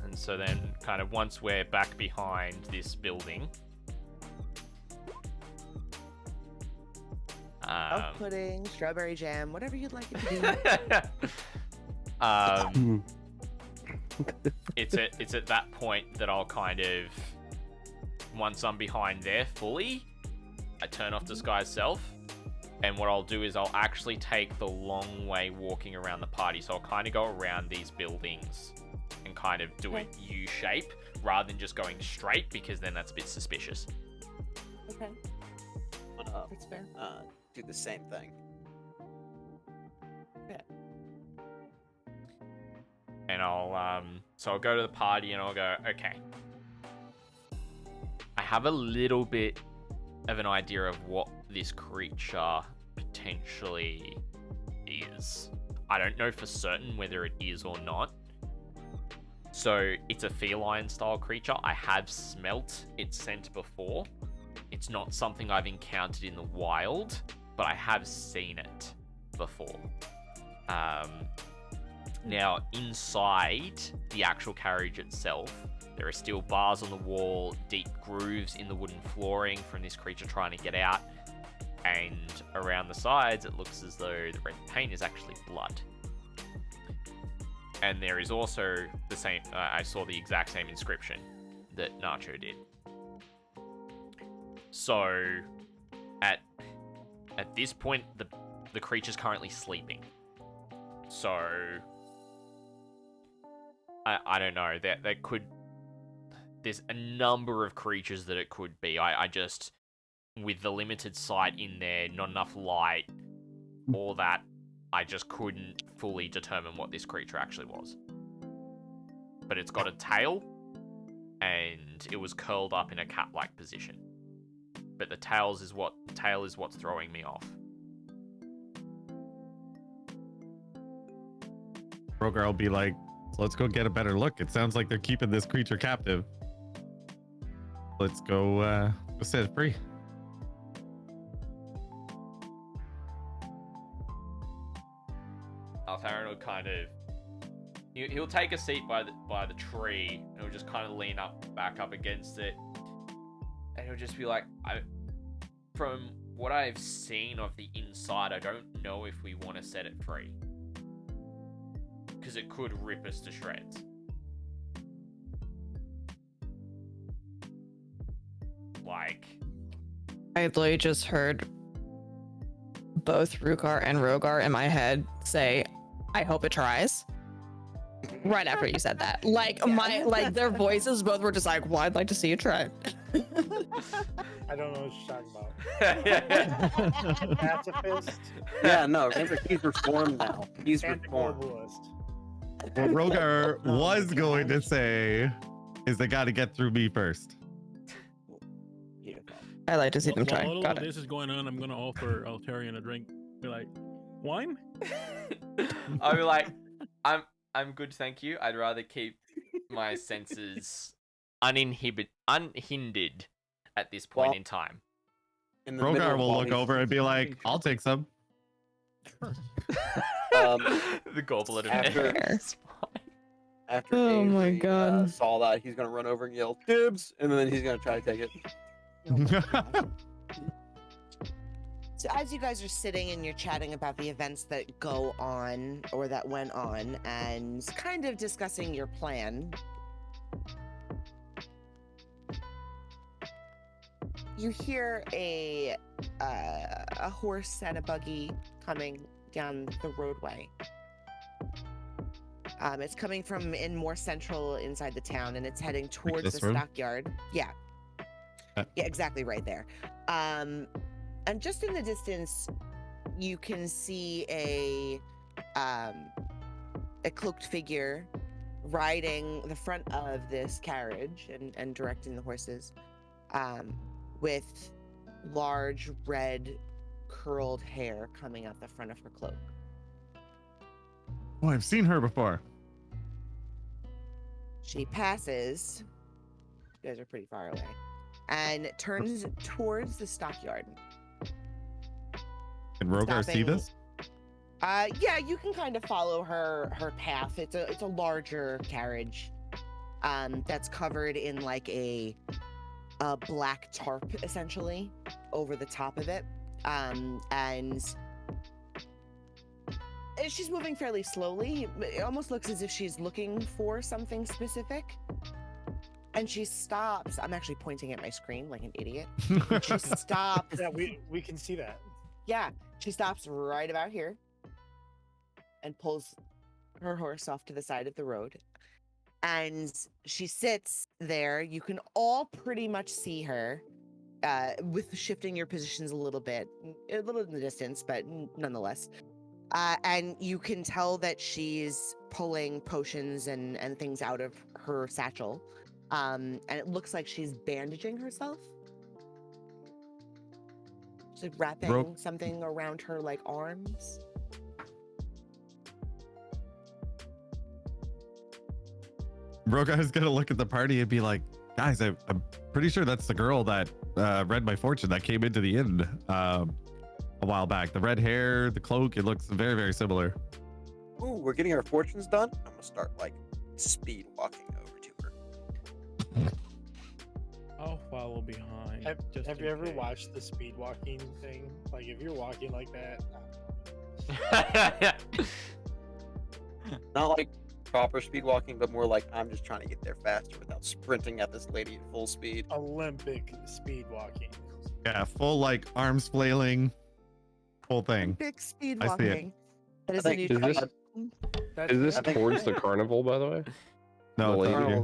And so then, kind of once we're back behind this building, Elf pudding, strawberry jam, whatever you'd like it to be. It's at that point that I'll kind of, once I'm behind there fully, I turn off disguise self, and what I'll do is I'll actually take the long way walking around the party. So I'll kind of go around these buildings and kind of do a U shape rather than just going straight, because then that's a bit suspicious. Okay. That's fair. Do the same thing. Yeah. And I'll go to the party and I'll go, okay, I have a little bit of an idea of what this creature potentially is. I don't know for certain whether it is or not. So it's a feline style creature. I have smelt its scent before. It's not something I've encountered in the wild, but I have seen it before. Now, inside the actual carriage itself, there are still bars on the wall, deep grooves in the wooden flooring from this creature trying to get out, and around the sides it looks as though the red paint is actually blood. And there is also the same, I saw the exact same inscription that Nacho did. So, at this point, the creature's currently sleeping. So, I don't know, that could, there's a number of creatures that it could be. I just, with the limited sight in there, not enough light, all that, I just couldn't fully determine what this creature actually was. But it's got a tail, and it was curled up in a cat-like position. But the tail is what's throwing me off. Rukhar will be like, let's go get a better look. It sounds like they're keeping this creature captive. Let's go set it free. Altharion will kind of, he'll take a seat by the tree, and he'll just kind of lean back up against it, and he'll just be like, from what I've seen of the inside, I don't know if we want to set it free, because it could rip us to shreds. Like, I literally just heard both Rukhar and Rogar in my head say, I hope it tries. Right after you said that. Like, their voices both were just like, well, I'd like to see it try. I don't know what you're talking about. Pacifist. Yeah, no, remember, he's reformed now. He's reformed. What Rogar was going to say is they got to get through me first. I like to see them try. While all Got of it. this is going on, I'm going to offer Altharion a drink. Be like, wine? I'll be like, I'm good, thank you. I'd rather keep my senses unhindered at this point in time. Rogar will look over and be like, I'll take some. The goblet of after, after Oh my Avery, God. saw that, he's gonna run over and yell dibs, and then he's gonna try to take it. So as you guys are sitting and you're chatting about the events that go on or that went on and kind of discussing your plan, you hear a horse and a buggy coming down the roadway. It's coming from in more central inside the town, and it's heading towards the stockyard. Yeah. Yeah, exactly right there. And just in the distance, you can see a cloaked figure riding the front of this carriage and directing the horses, with large red curled hair coming out the front of her cloak. Oh, I've seen her before. She passes. You guys are pretty far away, and turns towards the stockyard. Can Rukhar see this? Yeah, you can kind of follow her path. It's a larger carriage, that's covered in like a black tarp essentially over the top of it, and she's moving fairly slowly. It almost looks as if she's looking for something specific. And she stops. I'm actually pointing at my screen like an idiot. She stops. Yeah, we can see that. Yeah, she stops right about here and pulls her horse off to the side of the road. And she sits there. You can all pretty much see her, with shifting your positions a little in the distance, but nonetheless. And you can tell that she's pulling potions and things out of her satchel. And it looks like she's bandaging herself. She's like wrapping something around her like arms. Rukhar's gonna look at the party and be like, guys, I'm pretty sure that's the girl that read my fortune that came into the inn a while back. The red hair, the cloak, it looks very, very similar. Ooh, we're getting our fortunes done? I'm gonna start like speed walking over to her. I'll follow behind. Have you ever watched the speed walking thing? Like if you're walking like that, not like proper speed walking, but more like I'm just trying to get there faster without sprinting at this lady at full speed. Olympic speed walking. Yeah, full like arms flailing, whole thing. Big speed I see it. walking. That is a new Is this towards the carnival, by the way? No, The it's lady- over here.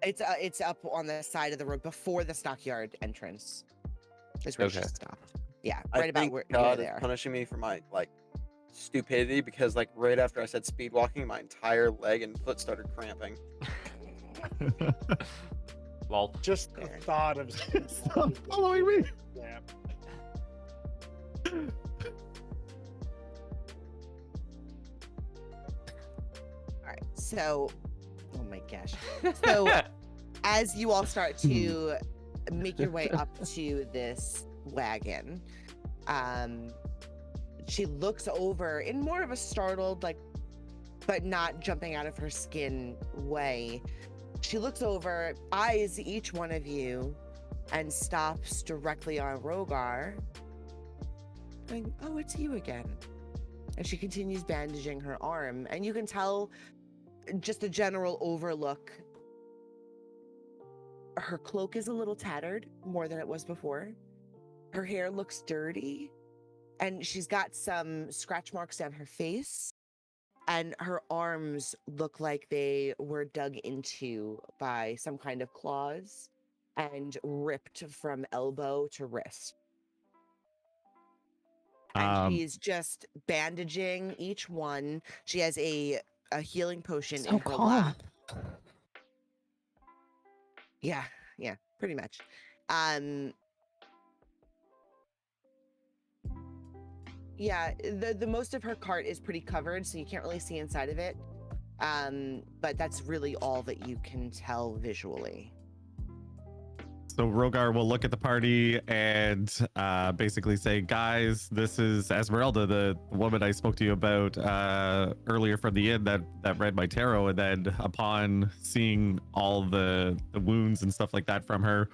It's up on the side of the road before the stockyard entrance. Is where she Okay. stopped. Yeah, I right about think where God they is are. punishing me for my like stupidity, because like right after I said speed walking, my entire leg and foot started cramping. Lol. Just the thought of Stop following me. Yeah. All right, so, oh my gosh. So, as you all start to make your way up to this wagon, she looks over in more of a startled, like, but not jumping out of her skin way. She looks over, eyes each one of you, and stops directly on Rukhar. Going, oh, it's you again. And she continues bandaging her arm, and you can tell just a general overlook. Her cloak is a little tattered, more than it was before. Her hair looks dirty, and she's got some scratch marks down her face, and her arms look like they were dug into by some kind of claws and ripped from elbow to wrist. And she's just bandaging each one. She has a healing potion in her lap. Yeah, pretty much. Yeah, the most of her cart is pretty covered, so you can't really see inside of it. But that's really all that you can tell visually. So Rogar will look at the party and basically say, guys, this is Esmeralda, the woman I spoke to you about earlier from the inn that read my tarot. And then upon seeing all the wounds and stuff like that from her,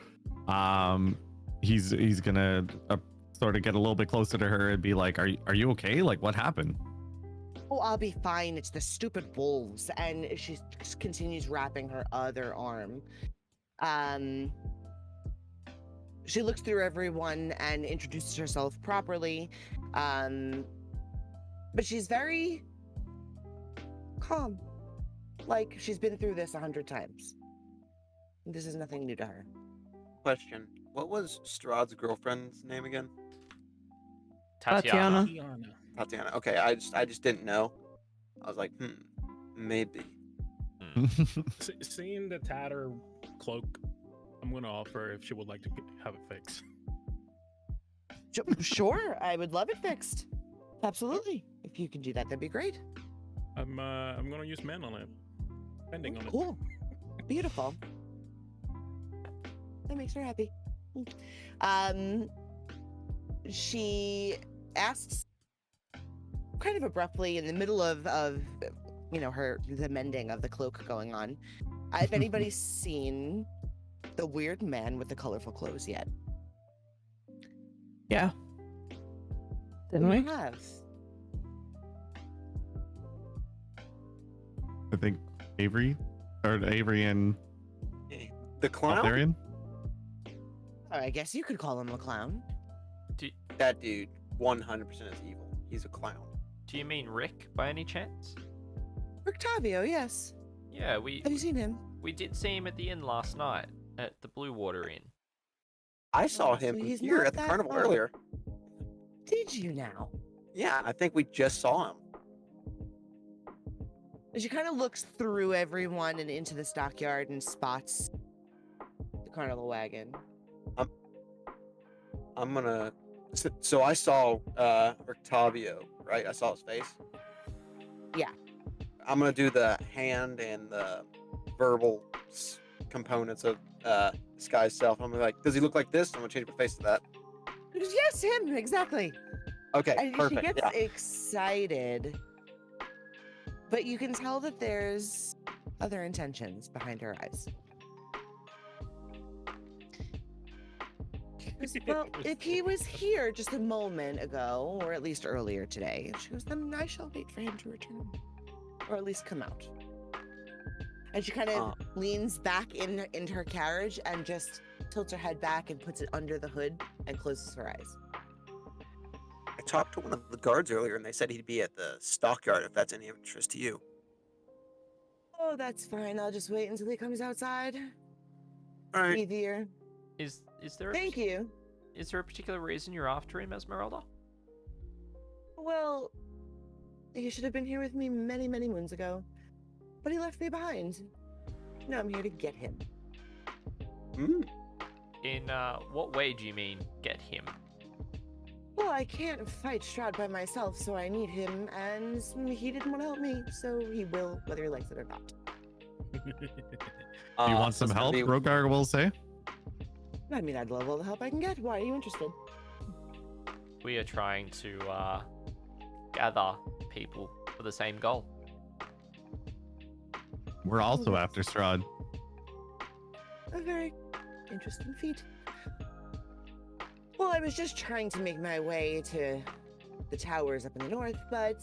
he's gonna sort of get a little bit closer to her and be like, are you okay? Like, what happened? Oh, I'll be fine. It's the stupid wolves. And she just continues wrapping her other arm. She looks through everyone and introduces herself properly. But she's very calm. Like she's been through this 100 times. This is nothing new to her. Question. What was Strahd's girlfriend's name again? Tatiana. Tatiana. Okay, I just didn't know. I was like, maybe. Seeing the tatter cloak, I'm gonna offer if she would like to have it fixed. Sure, I would love it fixed. Absolutely. If you can do that, that'd be great. I'm gonna use men on it. Spending on it. Cool. Beautiful. That makes her happy. She asks kind of abruptly in the middle of the mending of the cloak going on, if anybody's seen the weird man with the colorful clothes yet. Yeah. Didn't we? Have. I think Avery and The clown? Altharion? Oh, I guess you could call him a clown. That dude 100% is evil. He's a clown. Do you mean Rick by any chance? Octavio, yes. Yeah, Have you seen him? we did see him at the inn last night at the Blue Water Inn. I saw So him he's here not at the that carnival far. earlier. Did you now? Yeah, I think we just saw him. She kind of looks through everyone and into the stockyard and spots the carnival wagon. I'm gonna. So I saw Octavio, right? I saw his face. Yeah. I'm gonna do the hand and the verbal components of this guy's self. I'm gonna be like, does he look like this? I'm gonna change my face to that. Yes, him, exactly. Okay, And perfect. she gets Yeah. excited, but you can tell that there's other intentions behind her eyes. Well, if he was here just a moment ago, or at least earlier today, she goes, then I shall wait for him to return, or at least come out. And she kind of leans back into her carriage and just tilts her head back and puts it under the hood and closes her eyes. I talked to one of the guards earlier, and they said he'd be at the stockyard if that's any interest to you. Oh, that's fine. I'll just wait until he comes outside. All right. Easier. Is there? Thank you. Is there a particular reason you're after him, Esmeralda? Well, he should have been here with me many, many moons ago, but he left me behind. Now I'm here to get him. In what way do you mean get him? Well, I can't fight Strahd by myself, so I need him, and he didn't want to help me, so he will, whether he likes it or not. You want some help? Rogar will say. I mean, I'd love all the help I can get. Why are you interested? We are trying to gather people for the same goal. We're also after Strahd. A very interesting feat. Well, I was just trying to make my way to the towers up in the north, but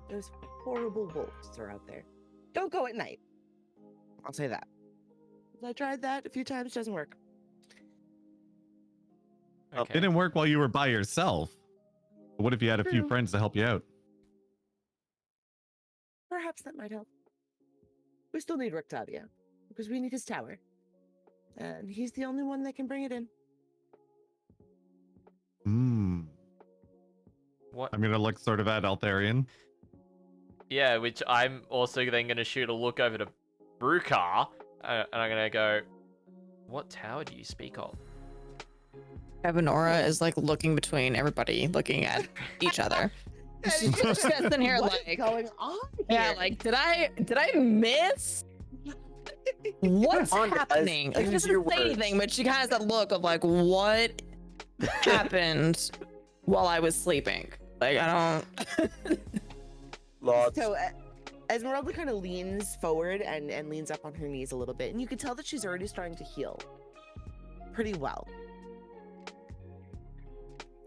those horrible wolves are out there. Don't go at night. I'll say that. I tried that a few times, doesn't work. Okay. Didn't work while you were by yourself. What if you had a few True. friends to help you out? Perhaps that might help. We still need Octavio, because we need his tower. And he's the only one that can bring it in. What? I'm gonna look sort of at Altharion. Yeah, which I'm also then going to shoot a look over to Rukhar, and I'm going to go, what tower do you speak of? Evanora is like looking between everybody, looking at each other. She's just sitting here What is like going on yeah, here? like did I miss? What's Come on, guys. happening? Like, she Use doesn't your say words. anything, but she kind of has that look of like, what happened while I was sleeping? Like, I don't. Lots. So Esmeralda kind of leans forward and leans up on her knees a little bit, and you can tell that she's already starting to heal pretty well.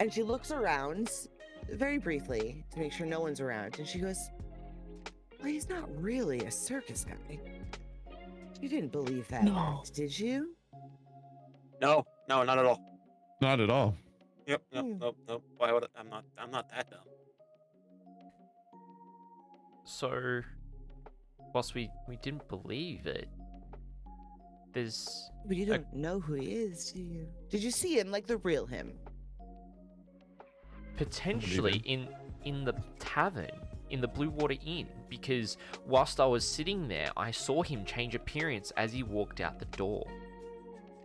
And she looks around very briefly to make sure no one's around, and she goes, well, he's not really a circus guy. You didn't believe that, did you? No, not at all. Not at all. Yep, nope. Why would I'm not that dumb. So, whilst we didn't believe it, there's... But you don't know who he is, do you? Did you see him, like the real him? Potentially in the tavern, in the Blue Water Inn, because whilst I was sitting there, I saw him change appearance as he walked out the door.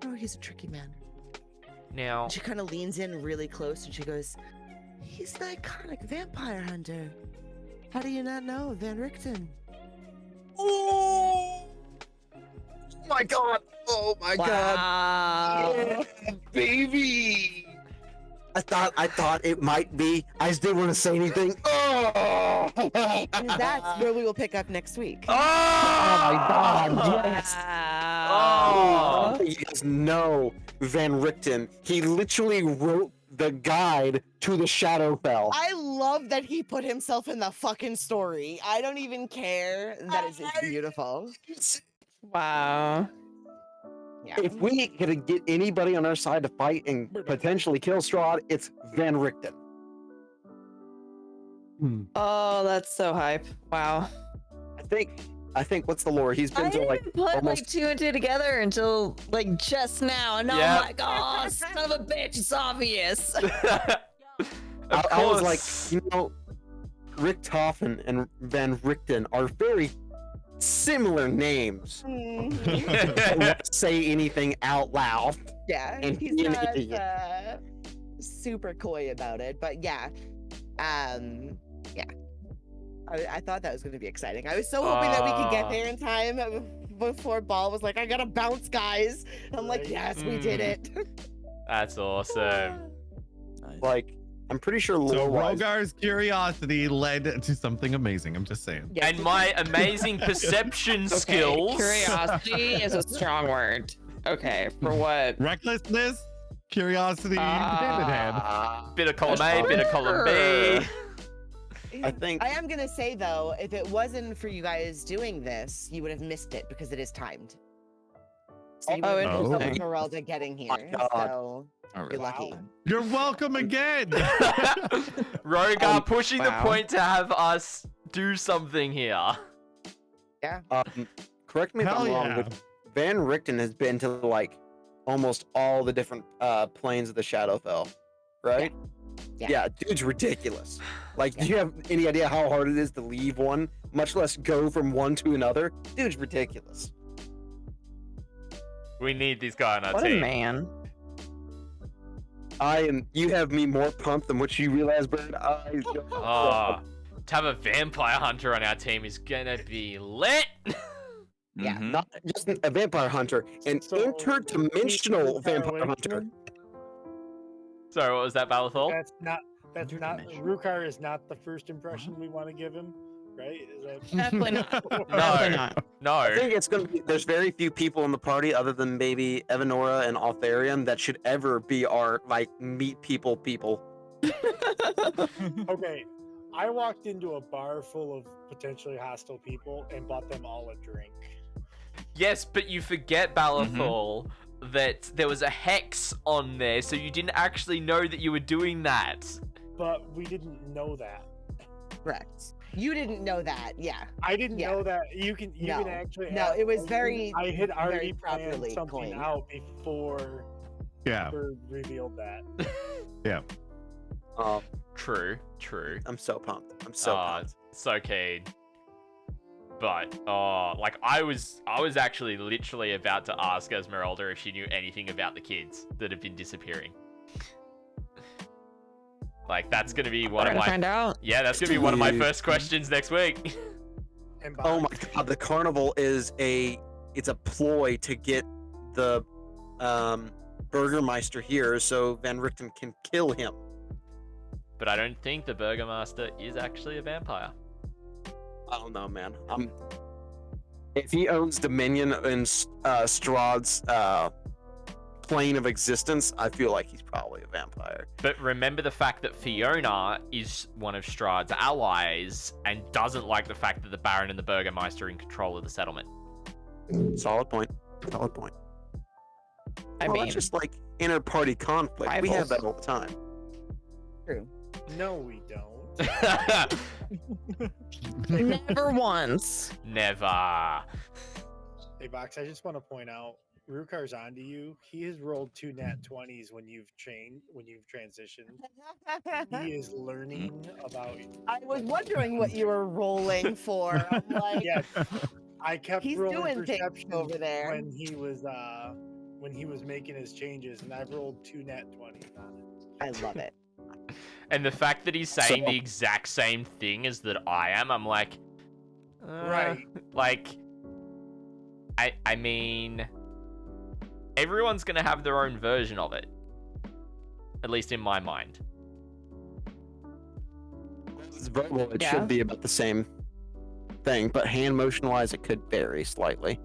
Oh, he's a tricky man. Now... She kind of leans in really close and she goes, he's the iconic vampire hunter. How do you not know Van Richten? Oh my god! Oh my god! Wow. Yeah, baby! I thought it might be. I just didn't want to say anything. Oh! And that's where we will pick up next week. Oh my god! Yes! Oh! You guys know Van Richten. He literally wrote the guide to the Shadowfell. I love that he put himself in the fucking story. I don't even care. That is beautiful. Wow. Yeah. If we could get anybody on our side to fight and potentially kill Strahd, it's Van Richten. Oh, that's so hype. Wow. I think what's the lore? He's been I to didn't like put almost like 2 and 2 together until like just now. And Yep. I'm like, oh, son of a bitch, it's obvious. I was like, you know, Rick Toffen and Van Richten are very similar names. I don't want to say anything out loud. Yeah, And he's he an not idiot. super coy about it, but yeah. I thought that was going to be exciting. I was so hoping that we could get there in time before Ball was like, I gotta bounce, guys. And I'm like, yes, we did it. That's awesome. Like, I'm pretty sure So lore-wise, Rogar's curiosity led to something amazing. I'm just saying. Yeah, And my amazing perception skills. Curiosity is a strong word. Okay, for what? Recklessness, curiosity, hand in hand. Bit of column A, bit of column B. I think I am gonna say though, if it wasn't for you guys doing this, you would have missed it because it is timed. So you would have Oh, missed okay. Esmeralda getting here. God. So Oh, you're really? lucky. You're welcome again. Rogar pushing the wow. point to have us do something here. correct me if Hell I'm wrong, yeah. but Van Richten has been to like almost all the different planes of the Shadowfell, right? Yeah. Dude's ridiculous. Like, do you have any idea how hard it is to leave one, much less go from one to another? Dude's ridiculous. We need this guy on our What a team. man. You have me more pumped than what you realize, Bird. Oh, to have a vampire hunter on our team is gonna be lit. Yeah. Mhm. Not just a vampire hunter, an So, interdimensional keep far vampire away from hunter. him. Sorry, what was that, Balithal? That's not Rukhar is not the first impression we want to give him, right? Is that Definitely not. No. Definitely not. I No. think it's gonna be. There's very few people in the party other than maybe Evanora and Altharion that should ever be our like meet people. Okay, I walked into a bar full of potentially hostile people and bought them all a drink. Yes, but you forget, Balithal, that there was a hex on there, so you didn't actually know that you were doing that. But we didn't know that. Correct. You didn't know that. Yeah. I didn't Yeah. know that you can No. actually. No, add- it was very, I had already very planned properly something coined. out before Yeah. Bird revealed that. True. I'm so pumped. I'm so pumped. So keen. But like I was actually literally about to ask Esmeralda if she knew anything about the kids that have been disappearing. Like that's gonna be one We're of gonna my find out. that's gonna be one of my Dude. first questions next week. And Oh my god, the carnival is a it's a ploy to get the Burgermeister here so Van Richten can kill him. But I don't think the Burgermaster is actually a vampire. I don't know, man. If he owns dominion in Strahd's plane of existence, I feel like he's probably a vampire. But remember the fact that Fiona is one of Strahd's allies and doesn't like the fact that the Baron and the Burgermeister are in control of the settlement. Solid point. I mean, that's just like inter-party conflict. Rivals. We have that all the time. True. No, we don't. never once. Never. Hey, Box, I just want to point out, Rukhar's onto you. He has rolled 2 nat 20s when you've transitioned. He is learning about you. I was wondering what you were rolling for. I'm like, Yeah, I kept he's rolling doing things perception over there. when he was making his changes, and I've rolled 2 nat 20s on it. I love it. And the fact that he's saying the exact same thing as that I am, I'm like, Right. Like, I mean, everyone's gonna have their own version of it, at least in my mind. It's verbal, it should be about the same thing, but hand motion wise, it could vary slightly.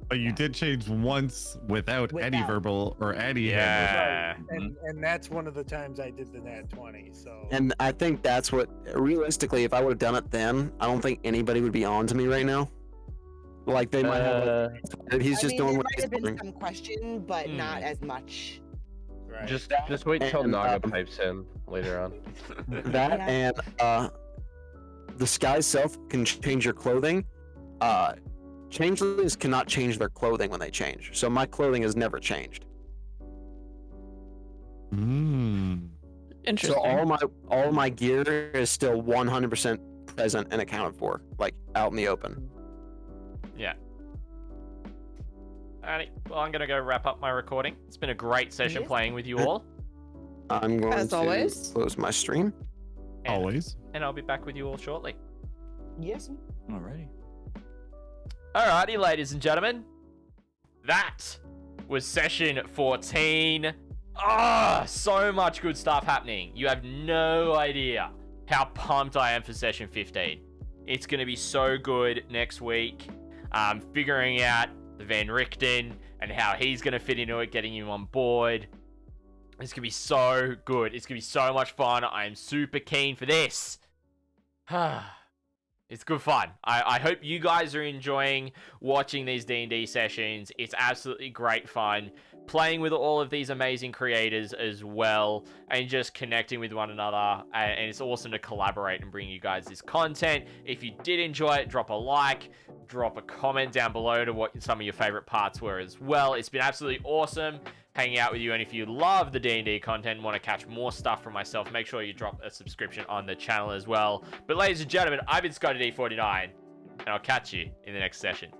But you did change once without any verbal or any hand Right. And that's one of the times I did the nat 20. So. And I think that's what, realistically, if I would have done it then, I don't think anybody would be on to me right now. Like, they might have. He's just doing there what might he's have been doing. some question, but not as much. Right. Just wait until And, Naga pipes in later on. That and the sky self can change your clothing. Changelings cannot change their clothing when they change, so my clothing has never changed. Interesting. So all my gear is still 100% present and accounted for, like out in the open. Yeah. Alrighty, well, I'm gonna go wrap up my recording. It's been a great session playing with you all. I'm going As to always. close my stream. Always. And I'll be back with you all shortly. Yes. Alrighty. Alrighty, ladies and gentlemen. That was session 14. So much good stuff happening. You have no idea how pumped I am for session 15. It's going to be so good next week. Figuring out the Van Richten and how he's going to fit into it, getting him on board. It's going to be so good. It's going to be so much fun. I am super keen for this. It's good fun. I hope you guys are enjoying watching these D&D sessions. It's absolutely great fun. Playing with all of these amazing creators as well. And just connecting with one another. And it's awesome to collaborate and bring you guys this content. If you did enjoy it, drop a like. Drop a comment down below to what some of your favorite parts were as well. It's been absolutely awesome hanging out with you. And if you love the D&D content and want to catch more stuff from myself, make sure you drop a subscription on the channel as well. But ladies and gentlemen, I've been Scotty D49, and I'll catch you in the next session.